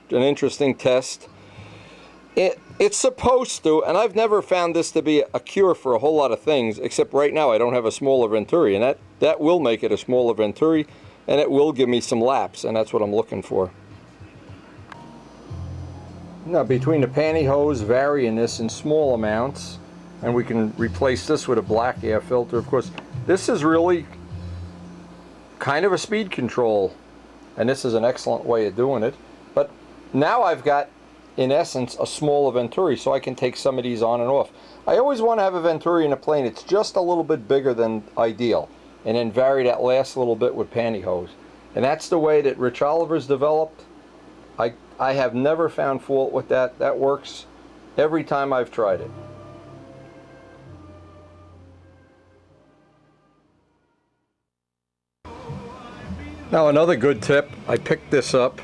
test. It's supposed to, and I've never found this to be a cure for a whole lot of things, except right now I don't have a smaller Venturi, and that will make it a smaller Venturi, and it will give me some laps, and that's what I'm looking for. Now, between the pantyhose, varying this in small amounts, and we can replace this with a black air filter. Of course, this is really kind of a speed control, and this is an excellent way of doing it. But now I've got, in essence, a smaller Venturi, so I can take some of these on and off. I always want to have a Venturi in a plane it's just a little bit bigger than ideal, and then vary that last little bit with pantyhose. And that's the way that Rich Oliver's developed. I have never found fault with that. That works every time I've tried it. Now, another good tip, I picked this up.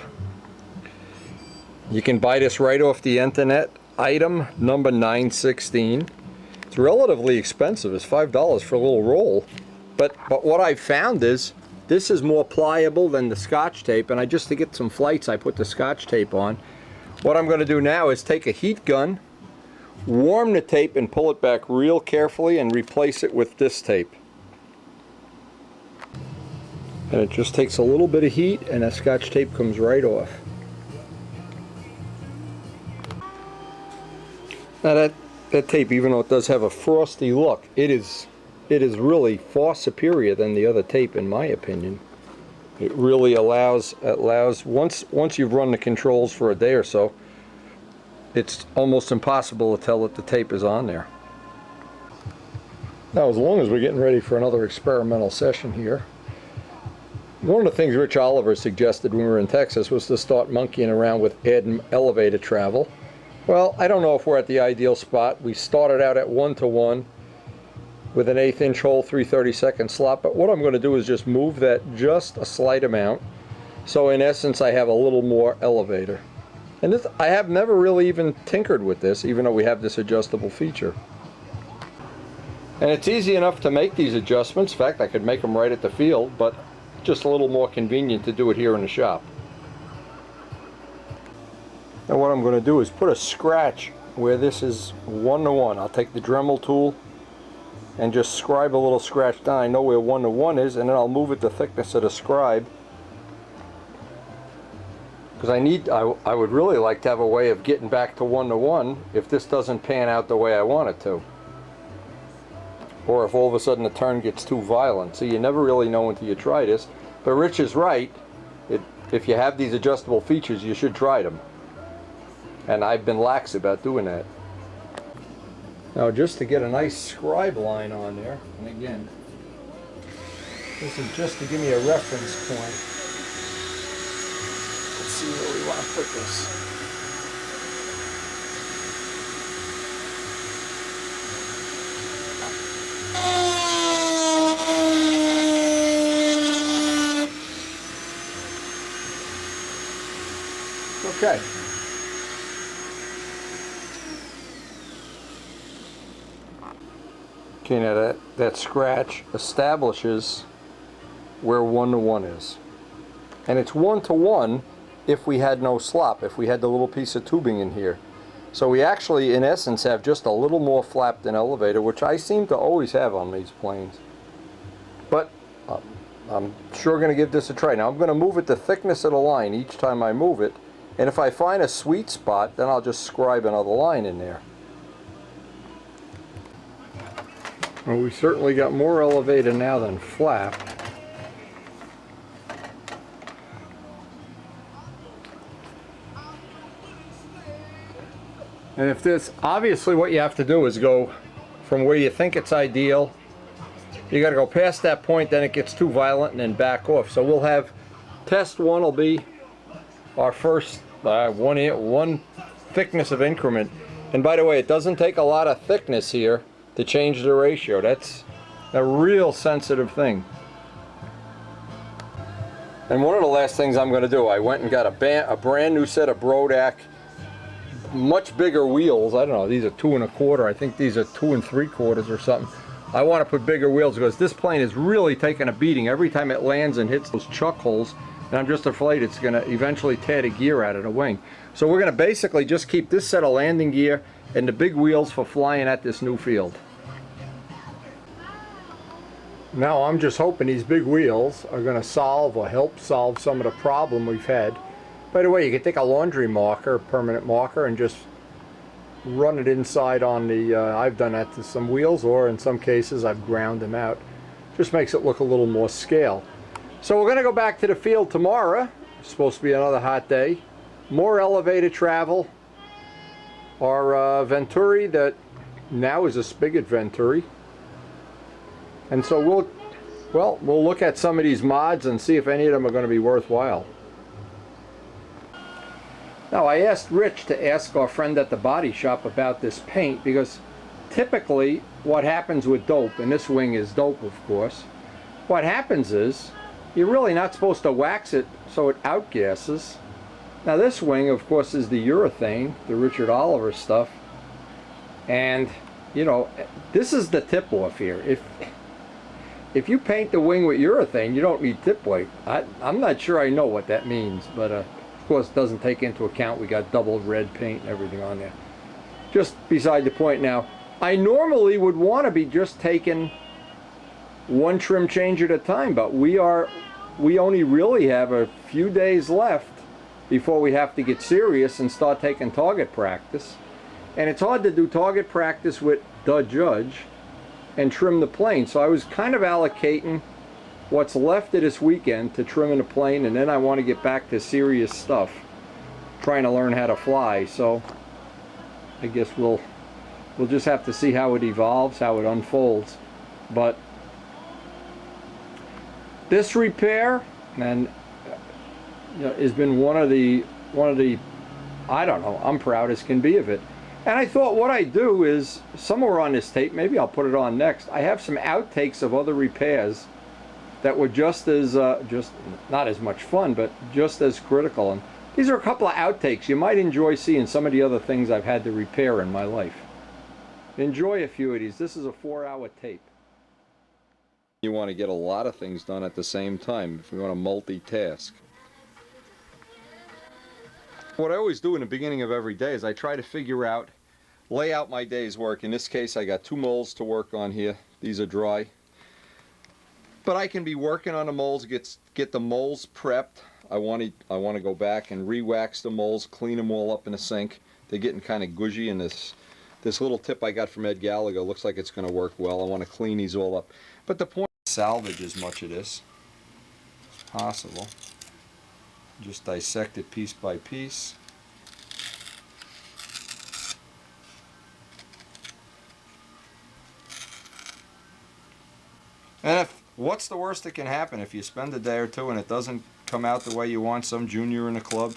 You can buy this right off the internet. Item number 916. It's relatively expensive. It's $5 for a little roll. But what I found is this is more pliable than the Scotch tape, and just to get some flights I put the Scotch tape on. What I'm going to do now is take a heat gun, warm the tape and pull it back real carefully and replace it with this tape. And it just takes a little bit of heat and that Scotch tape comes right off. Now that tape, even though it does have a frosty look, it is really far superior than the other tape in my opinion. It really allows once you've run the controls for a day or so, it's almost impossible to tell that the tape is on there. Now, as long as we're getting ready for another experimental session here, one of the things Rich Oliver suggested when we were in Texas was to start monkeying around with adding elevator travel. Well, I don't know if we're at the ideal spot. We started out at 1:1 with an 1/8 inch hole, 3/32 slot, but what I'm going to do is just move that just a slight amount. So in essence, I have a little more elevator. And this, I have never really even tinkered with this, even though we have this adjustable feature. And it's easy enough to make these adjustments. In fact, I could make them right at the field, but just a little more convenient to do it here in the shop. Now what I'm going to do is put a scratch where this is 1:1. I'll take the Dremel tool and just scribe a little scratch down. I know where 1:1 is, and then I'll move it the thickness of the scribe, Because I would really like to have a way of getting back to 1-to-1 if this doesn't pan out the way I want it to. Or if all of a sudden the turn gets too violent. So you never really know until you try this. But Rich is right. If you have these adjustable features, you should try them. And I've been lax about doing that. Now just to get a nice scribe line on there, and again, this is just to give me a reference point. Let's see where we want to put this. Okay. Okay, now that scratch establishes where 1-to-1 is. And it's 1-to-1 if we had no slop, if we had the little piece of tubing in here. So we actually, in essence, have just a little more flap than elevator, which I seem to always have on these planes. But I'm sure going to give this a try. Now I'm going to move it the thickness of the line each time I move it. And if I find a sweet spot, then I'll just scribe another line in there. Well, we certainly got more elevator now than flap. And if this, obviously what you have to do is go from where you think it's ideal. You got to go past that point, then it gets too violent, and then back off. So we'll have, test one will be our first one thickness of increment. And by the way, it doesn't take a lot of thickness here to change the ratio. That's a real sensitive thing. And one of the last things I'm going to do, I went and got a brand new set of Brodak, much bigger wheels. I don't know, these are 2 1/4. I think these are 2 3/4 or something. I want to put bigger wheels because this plane is really taking a beating every time it lands and hits those chuck holes. And I'm just afraid it's going to eventually tear the gear out of the wing. So we're going to basically just keep this set of landing gear and the big wheels for flying at this new field. Now I'm just hoping these big wheels are going to solve or help solve some of the problem we've had. By the way, you can take a laundry marker, permanent marker, and just run it inside on the, I've done that to some wheels, or in some cases I've ground them out. Just makes it look a little more scale. So we're going to go back to the field tomorrow. It's supposed to be another hot day. More elevated travel. Our Venturi that now is a spigot Venturi. And so we'll look at some of these mods and see if any of them are going to be worthwhile. Now I asked Rich to ask our friend at the body shop about this paint because typically what happens with dope, and this wing is dope of course, what happens is you're really not supposed to wax it so it outgasses. Now this wing of course is the urethane, the Richard Oliver stuff, and you know, this is the tip off here. If you paint the wing with urethane, you don't need tip weight. I'm not sure I know what that means, but of course it doesn't take into account we got double red paint and everything on there. Just beside the point now, I normally would want to be just taking one trim change at a time, but we only really have a few days left before we have to get serious and start taking target practice. And it's hard to do target practice with the judge and trim the plane. So I was kind of allocating what's left of this weekend to trimming the plane, and then I want to get back to serious stuff, trying to learn how to fly. So I guess we'll just have to see how it evolves, how it unfolds. But this repair, and you know, has been one of the I don't know, I'm proud as can be of it. And I thought what I do is, somewhere on this tape, maybe I'll put it on next, I have some outtakes of other repairs that were just as, just not as much fun, but just as critical. And these are a couple of outtakes. You might enjoy seeing some of the other things I've had to repair in my life. Enjoy a few of these. This is a 4-hour tape. You want to get a lot of things done at the same time if you want to multitask. What I always do in the beginning of every day is I try to figure out, lay out my day's work. In this case, I got 2 molds to work on here. These are dry. But I can be working on the molds, get the molds prepped. I want to go back and re-wax the molds, clean them all up in the sink. They're getting kind of gushy, and this little tip I got from Ed Gallagher looks like it's going to work well. I want to clean these all up. But the point is salvage as much of this as possible. Just dissect it piece by piece. And what's the worst that can happen if you spend a day or two and it doesn't come out the way you want? Some junior in the club,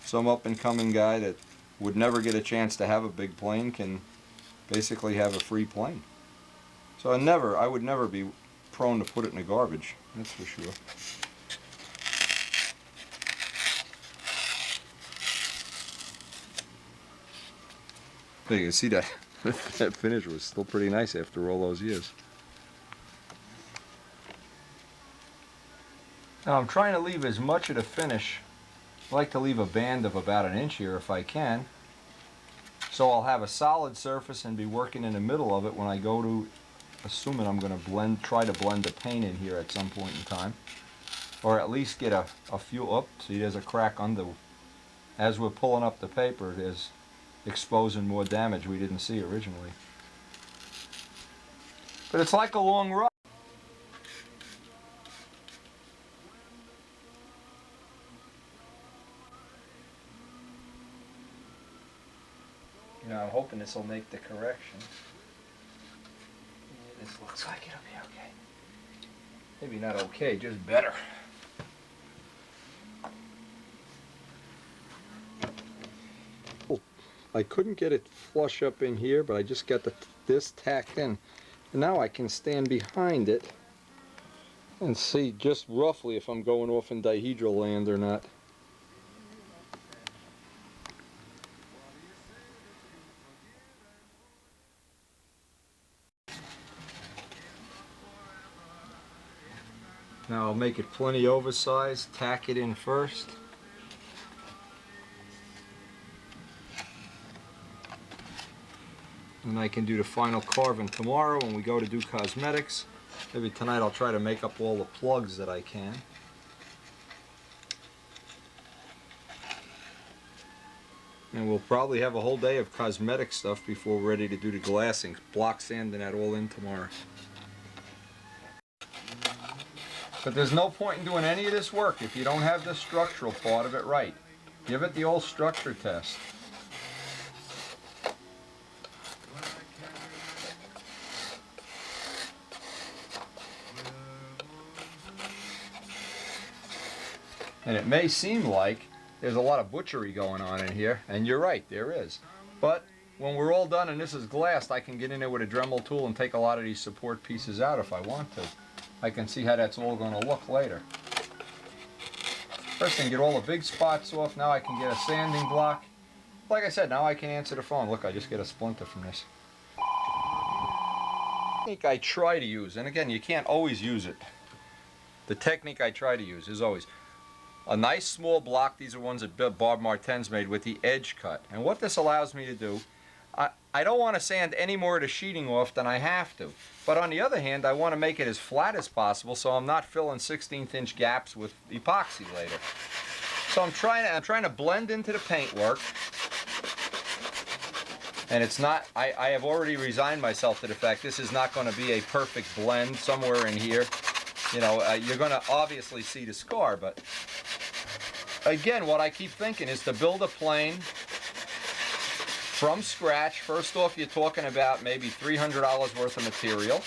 some up and coming guy that would never get a chance to have a big plane can basically have a free plane. So I would never be prone to put it in the garbage, that's for sure. So you can see that that finish was still pretty nice after all those years. Now I'm trying to leave as much of the finish. I like to leave a band of about 1 inch here if I can. So I'll have a solid surface and be working in the middle of it when I go to, assuming I'm going to try to blend the paint in here at some point in time. Or at least get a few up. See, there's a crack under. As we're pulling up the paper, there's exposing more damage we didn't see originally. But it's like a long run. You know, I'm hoping this will make the correction. Yeah, this looks like it'll be okay. Maybe not okay, just better. I couldn't get it flush up in here, but I just got this tacked in. And now I can stand behind it and see just roughly if I'm going off in dihedral land or not. Now I'll make it plenty oversized, tack it in first. And I can do the final carving tomorrow when we go to do cosmetics. Maybe tonight I'll try to make up all the plugs that I can. And we'll probably have a whole day of cosmetic stuff before we're ready to do the glassing. Block sanding that all in tomorrow. But there's no point in doing any of this work if you don't have the structural part of it right. Give it the old structure test. And it may seem like there's a lot of butchery going on in here, and you're right, there is. But when we're all done and this is glassed, I can get in there with a Dremel tool and take a lot of these support pieces out if I want to. I can see how that's all going to look later. First thing, get all the big spots off. Now I can get a sanding block. Like I said, now I can answer the phone. Look, I just get a splinter from this. The technique I try to use, and again, you can't always use it. The technique I try to use is always a nice small block. These are ones that Bob Martin's made with the edge cut. And what this allows me to do, I don't want to sand any more of the sheeting off than I have to. But on the other hand, I want to make it as flat as possible so I'm not filling 16th inch gaps with epoxy later. So I'm trying to blend into the paintwork. And it's not, I have already resigned myself to the fact this is not going to be a perfect blend somewhere in here. You know, you're going to obviously see the scar, but again, what I keep thinking is to build a plane from scratch. First off, you're talking about maybe $300 worth of material.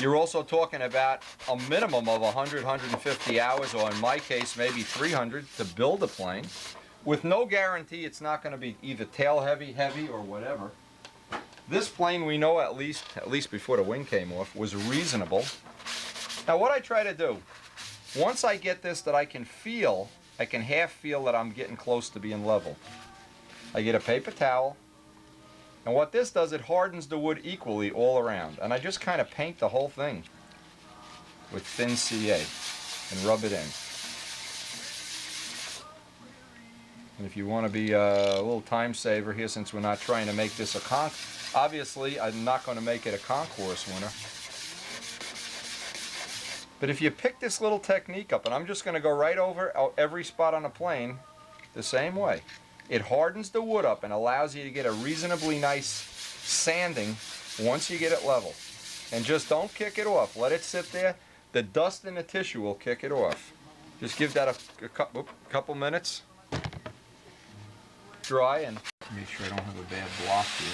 You're also talking about a minimum of 100, 150 hours, or in my case, maybe 300 to build a plane, with no guarantee it's not going to be either tail heavy, or whatever. This plane, we know at least before the wing came off, was reasonable. Now what I try to do, once I get this that I can half feel that I'm getting close to being level. I get a paper towel, and what this does, it hardens the wood equally all around. And I just kind of paint the whole thing with thin CA and rub it in. And if you want to be a little time saver here, since we're not trying to make this a obviously I'm not going to make it a concourse winner. But if you pick this little technique up, and I'm just going to go right over every spot on the plane the same way, it hardens the wood up and allows you to get a reasonably nice sanding once you get it level. And just don't kick it off. Let it sit there. The dust in the tissue will kick it off. Just give that a couple minutes. Dry, and make sure I don't have a bad block here.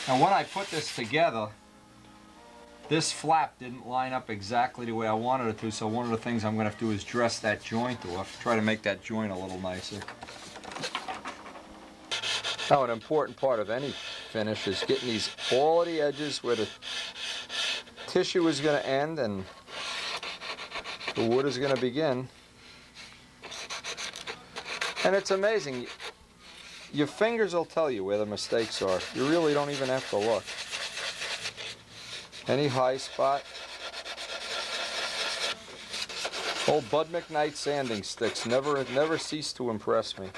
Now when I put this together, this flap didn't line up exactly the way I wanted it to, so one of the things I'm going to have to do is dress that joint off, try to make that joint a little nicer. Now an important part of any finish is getting these all of the edges where the tissue is going to end and the wood is going to begin. And it's amazing. Your fingers will tell you where the mistakes are. You really don't even have to look. Any high spot. Old Bud McKnight sanding sticks never cease to impress me.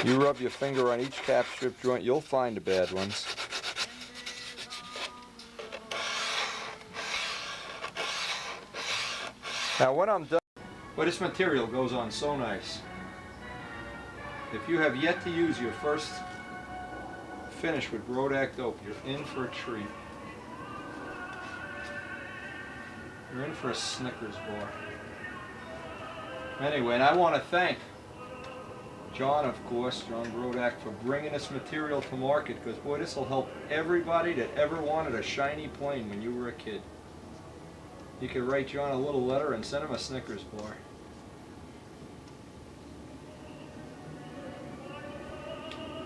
You rub your finger on each cap strip joint, you'll find the bad ones. Now when I'm done, well, this material goes on so nice. If you have yet to use your first finish with Rodak dope, you're in for a treat. You're in for a Snickers bar. Anyway, and I want to thank John, of course, John Brodak, for bringing this material to market, because boy, this will help everybody that ever wanted a shiny plane when you were a kid. You could write John a little letter and send him a Snickers bar.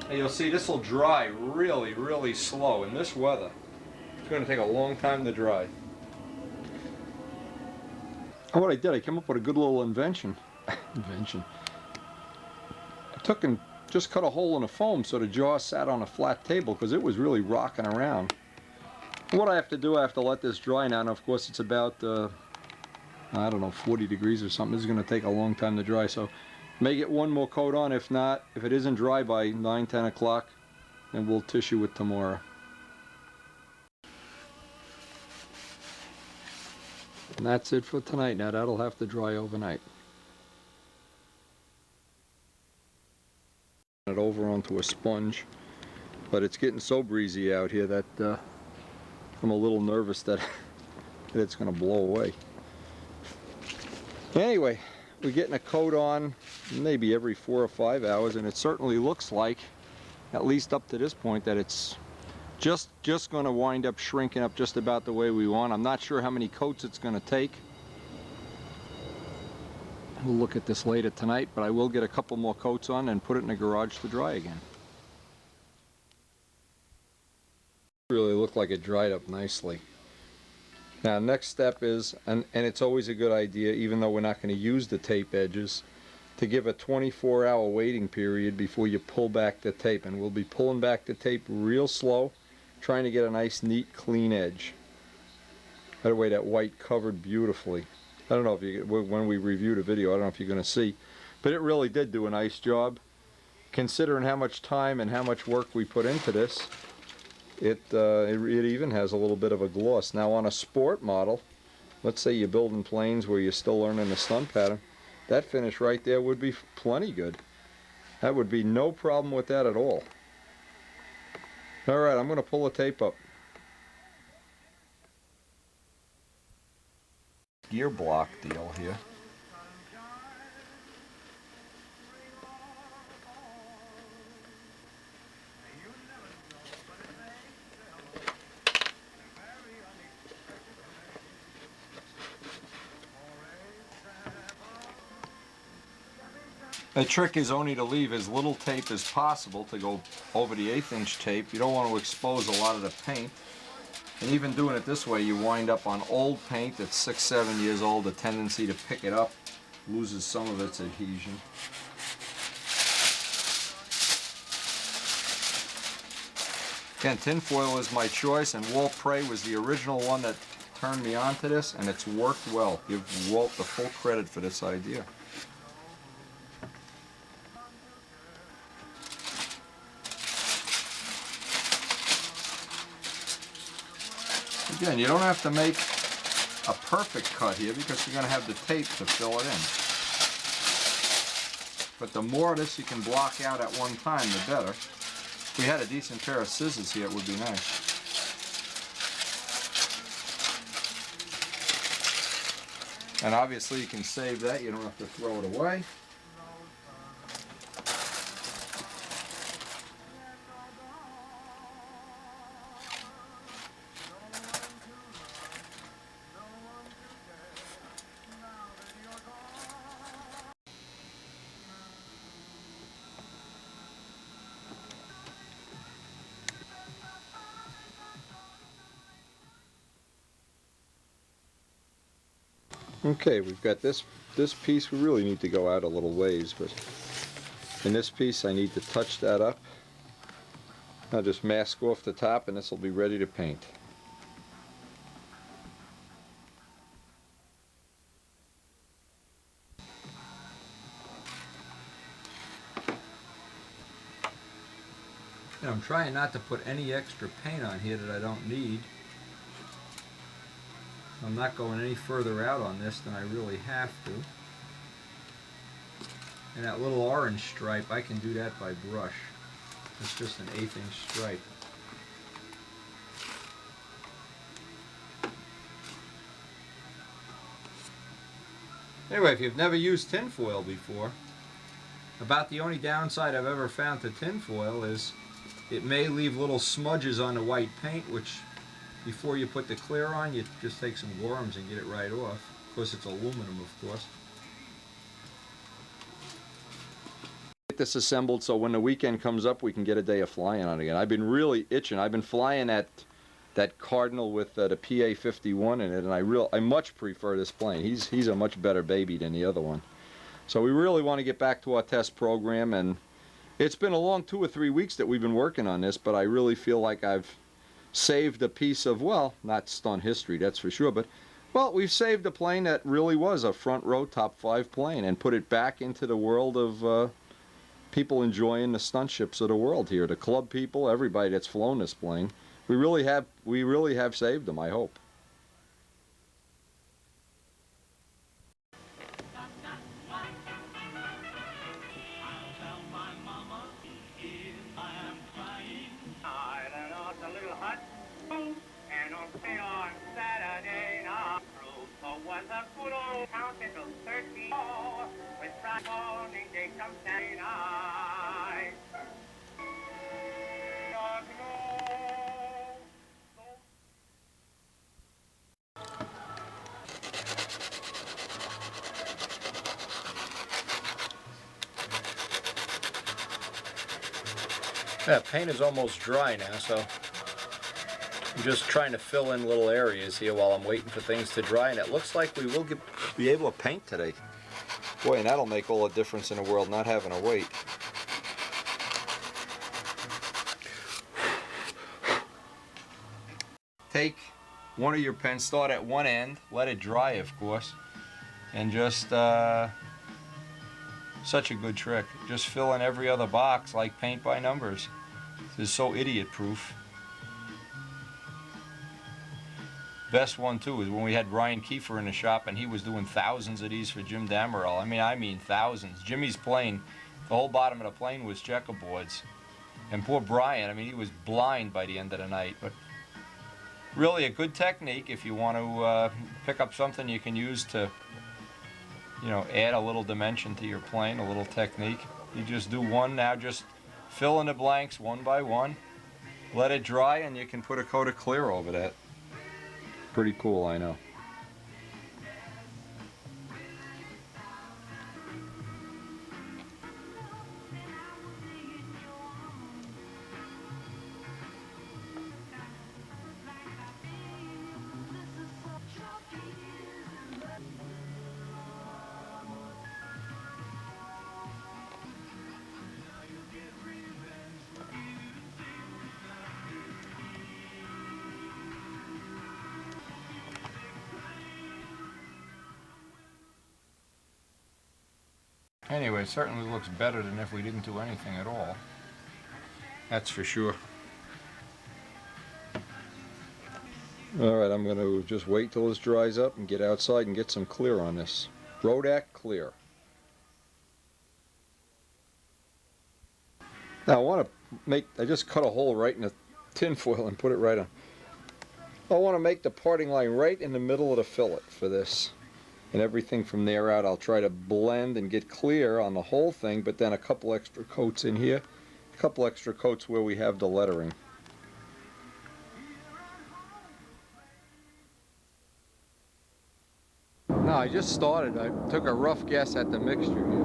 And you'll see this will dry really, really slow. In this weather, it's going to take a long time to dry. And what I did, I came up with a good little invention. I took and just cut a hole in the foam so the jaw sat on a flat table, because it was really rocking around. And what I have to do, I have to let this dry now. And of course, it's about, I don't know, 40 degrees or something. This is going to take a long time to dry. So may get one more coat on. If not, if it isn't dry by 9, 10 o'clock, then we'll tissue it tomorrow. And that's it for tonight. Now that'll have to dry overnight. It over onto a sponge, but it's getting so breezy out here that I'm a little nervous that it's going to blow away. Anyway, we're getting a coat on maybe every 4 or 5 hours, and it certainly looks like, at least up to this point, that it's just going to wind up shrinking up just about the way we want. I'm not sure how many coats it's going to take. We'll look at this later tonight, but I will get a couple more coats on and put it in the garage to dry again. It really looked like it dried up nicely. Now next step is, and it's always a good idea, even though we're not going to use the tape edges, to give a 24-hour waiting period before you pull back the tape. And we'll be pulling back the tape real slow, trying to get a nice, neat, clean edge. That way that white covered beautifully. I don't know if you, when we review the video, I don't know if you're going to see, but it really did do a nice job. Considering how much time and how much work we put into this, it even has a little bit of a gloss. Now on a sport model, let's say you're building planes where you're still learning the stunt pattern, that finish right there would be plenty good. That would be no problem with that at all. Alright, I'm going to pull the tape up. Gear block deal here. The trick is only to leave as little tape as possible to go over the 1/8 inch tape. You don't want to expose a lot of the paint. And even doing it this way, you wind up on old paint that's 6, 7 years old. The tendency to pick it up loses some of its adhesion. Again, tinfoil is my choice, and Walt Prey was the original one that turned me on to this, and it's worked well. Give Walt the full credit for this idea. Again, you don't have to make a perfect cut here because you're going to have the tape to fill it in. But the more of this you can block out at one time, the better. If we had a decent pair of scissors here, it would be nice. And obviously you can save that, you don't have to throw it away. Okay, we've got this piece. We really need to go out a little ways, but in this piece I need to touch that up. I'll just mask off the top and this will be ready to paint. And I'm trying not to put any extra paint on here that I don't need. I'm not going any further out on this than I really have to. And that little orange stripe, I can do that by brush. It's just an 1/8 inch stripe. Anyway, if you've never used tinfoil before, about the only downside I've ever found to tinfoil is it may leave little smudges on the white paint, which before you put the clear on, you just take some Gorhams and get it right off. Of course, it's aluminum, of course. Get this assembled so when the weekend comes up, we can get a day of flying on it again. I've been really itching. I've been flying at that Cardinal with the PA-51 in it, and I much prefer this plane. He's a much better baby than the other one. So we really want to get back to our test program, and it's been a long 2 or 3 weeks that we've been working on this, but I really feel like I've saved a piece of, well, not stunt history, that's for sure, but, well, we've saved a plane that really was a front row top 5 plane and put it back into the world of people enjoying the stunt ships of the world here, the club people, everybody that's flown this plane. We really have saved them, I hope. Yeah, paint is almost dry now, so I'm just trying to fill in little areas here while I'm waiting for things to dry, and it looks like we will be able to paint today. Boy, and that'll make all the difference in the world, not having to wait. Take one of your pens, start at one end, let it dry, of course, and just such a good trick. Just fill in every other box like paint by numbers. This is so idiot proof. Best one too is when we had Brian Kiefer in the shop and he was doing thousands of these for Jim Damerel. I mean thousands. Jimmy's plane, the whole bottom of the plane was checkerboards. And poor Brian, I mean, he was blind by the end of the night. But really a good technique if you want to pick up something you can use to, you know, add a little dimension to your plane, a little technique. You just do one now, just fill in the blanks one by one, let it dry, and you can put a coat of clear over that. Pretty cool, I know. Anyway, it certainly looks better than if we didn't do anything at all. That's for sure. Alright, I'm going to just wait till this dries up and get outside and get some clear on this. Rodak clear. Now I want to make, I just cut a hole right in the tin foil and put it right on. I want to make the parting line right in the middle of the fillet for this. And everything from there out I'll try to blend and get clear on the whole thing, but then a couple extra coats in here, a couple extra coats where we have the lettering. No, I just started. I took a rough guess at the mixture here.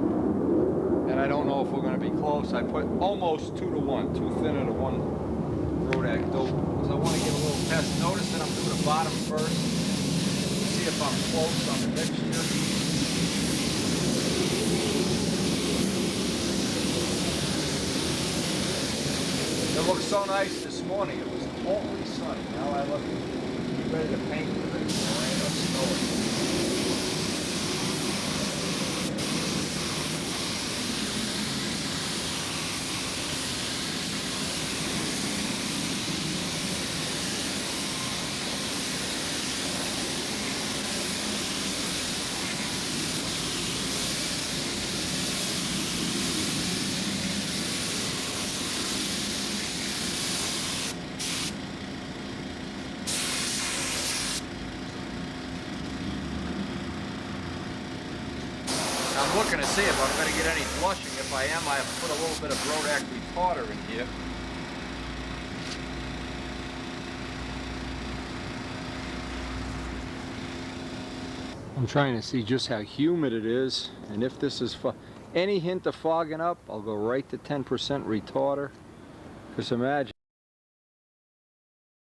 And I don't know if we're going to be close. I put almost 2 to 1, 2 thinner to 1 Rodak dope. Because I want to get a little test. Notice that I'm doing the bottom first. See if I'm close on the mixture. It looked so nice this morning. It was totally sunny. Now I look ready to paint with it. Rain or snow. I'm looking to see if I'm going to get any blushing. If I am, I have to put a little bit of Rodak retarder in here. I'm trying to see just how humid it is, and if this is any hint of fogging up, I'll go right to 10% retarder. Just imagine.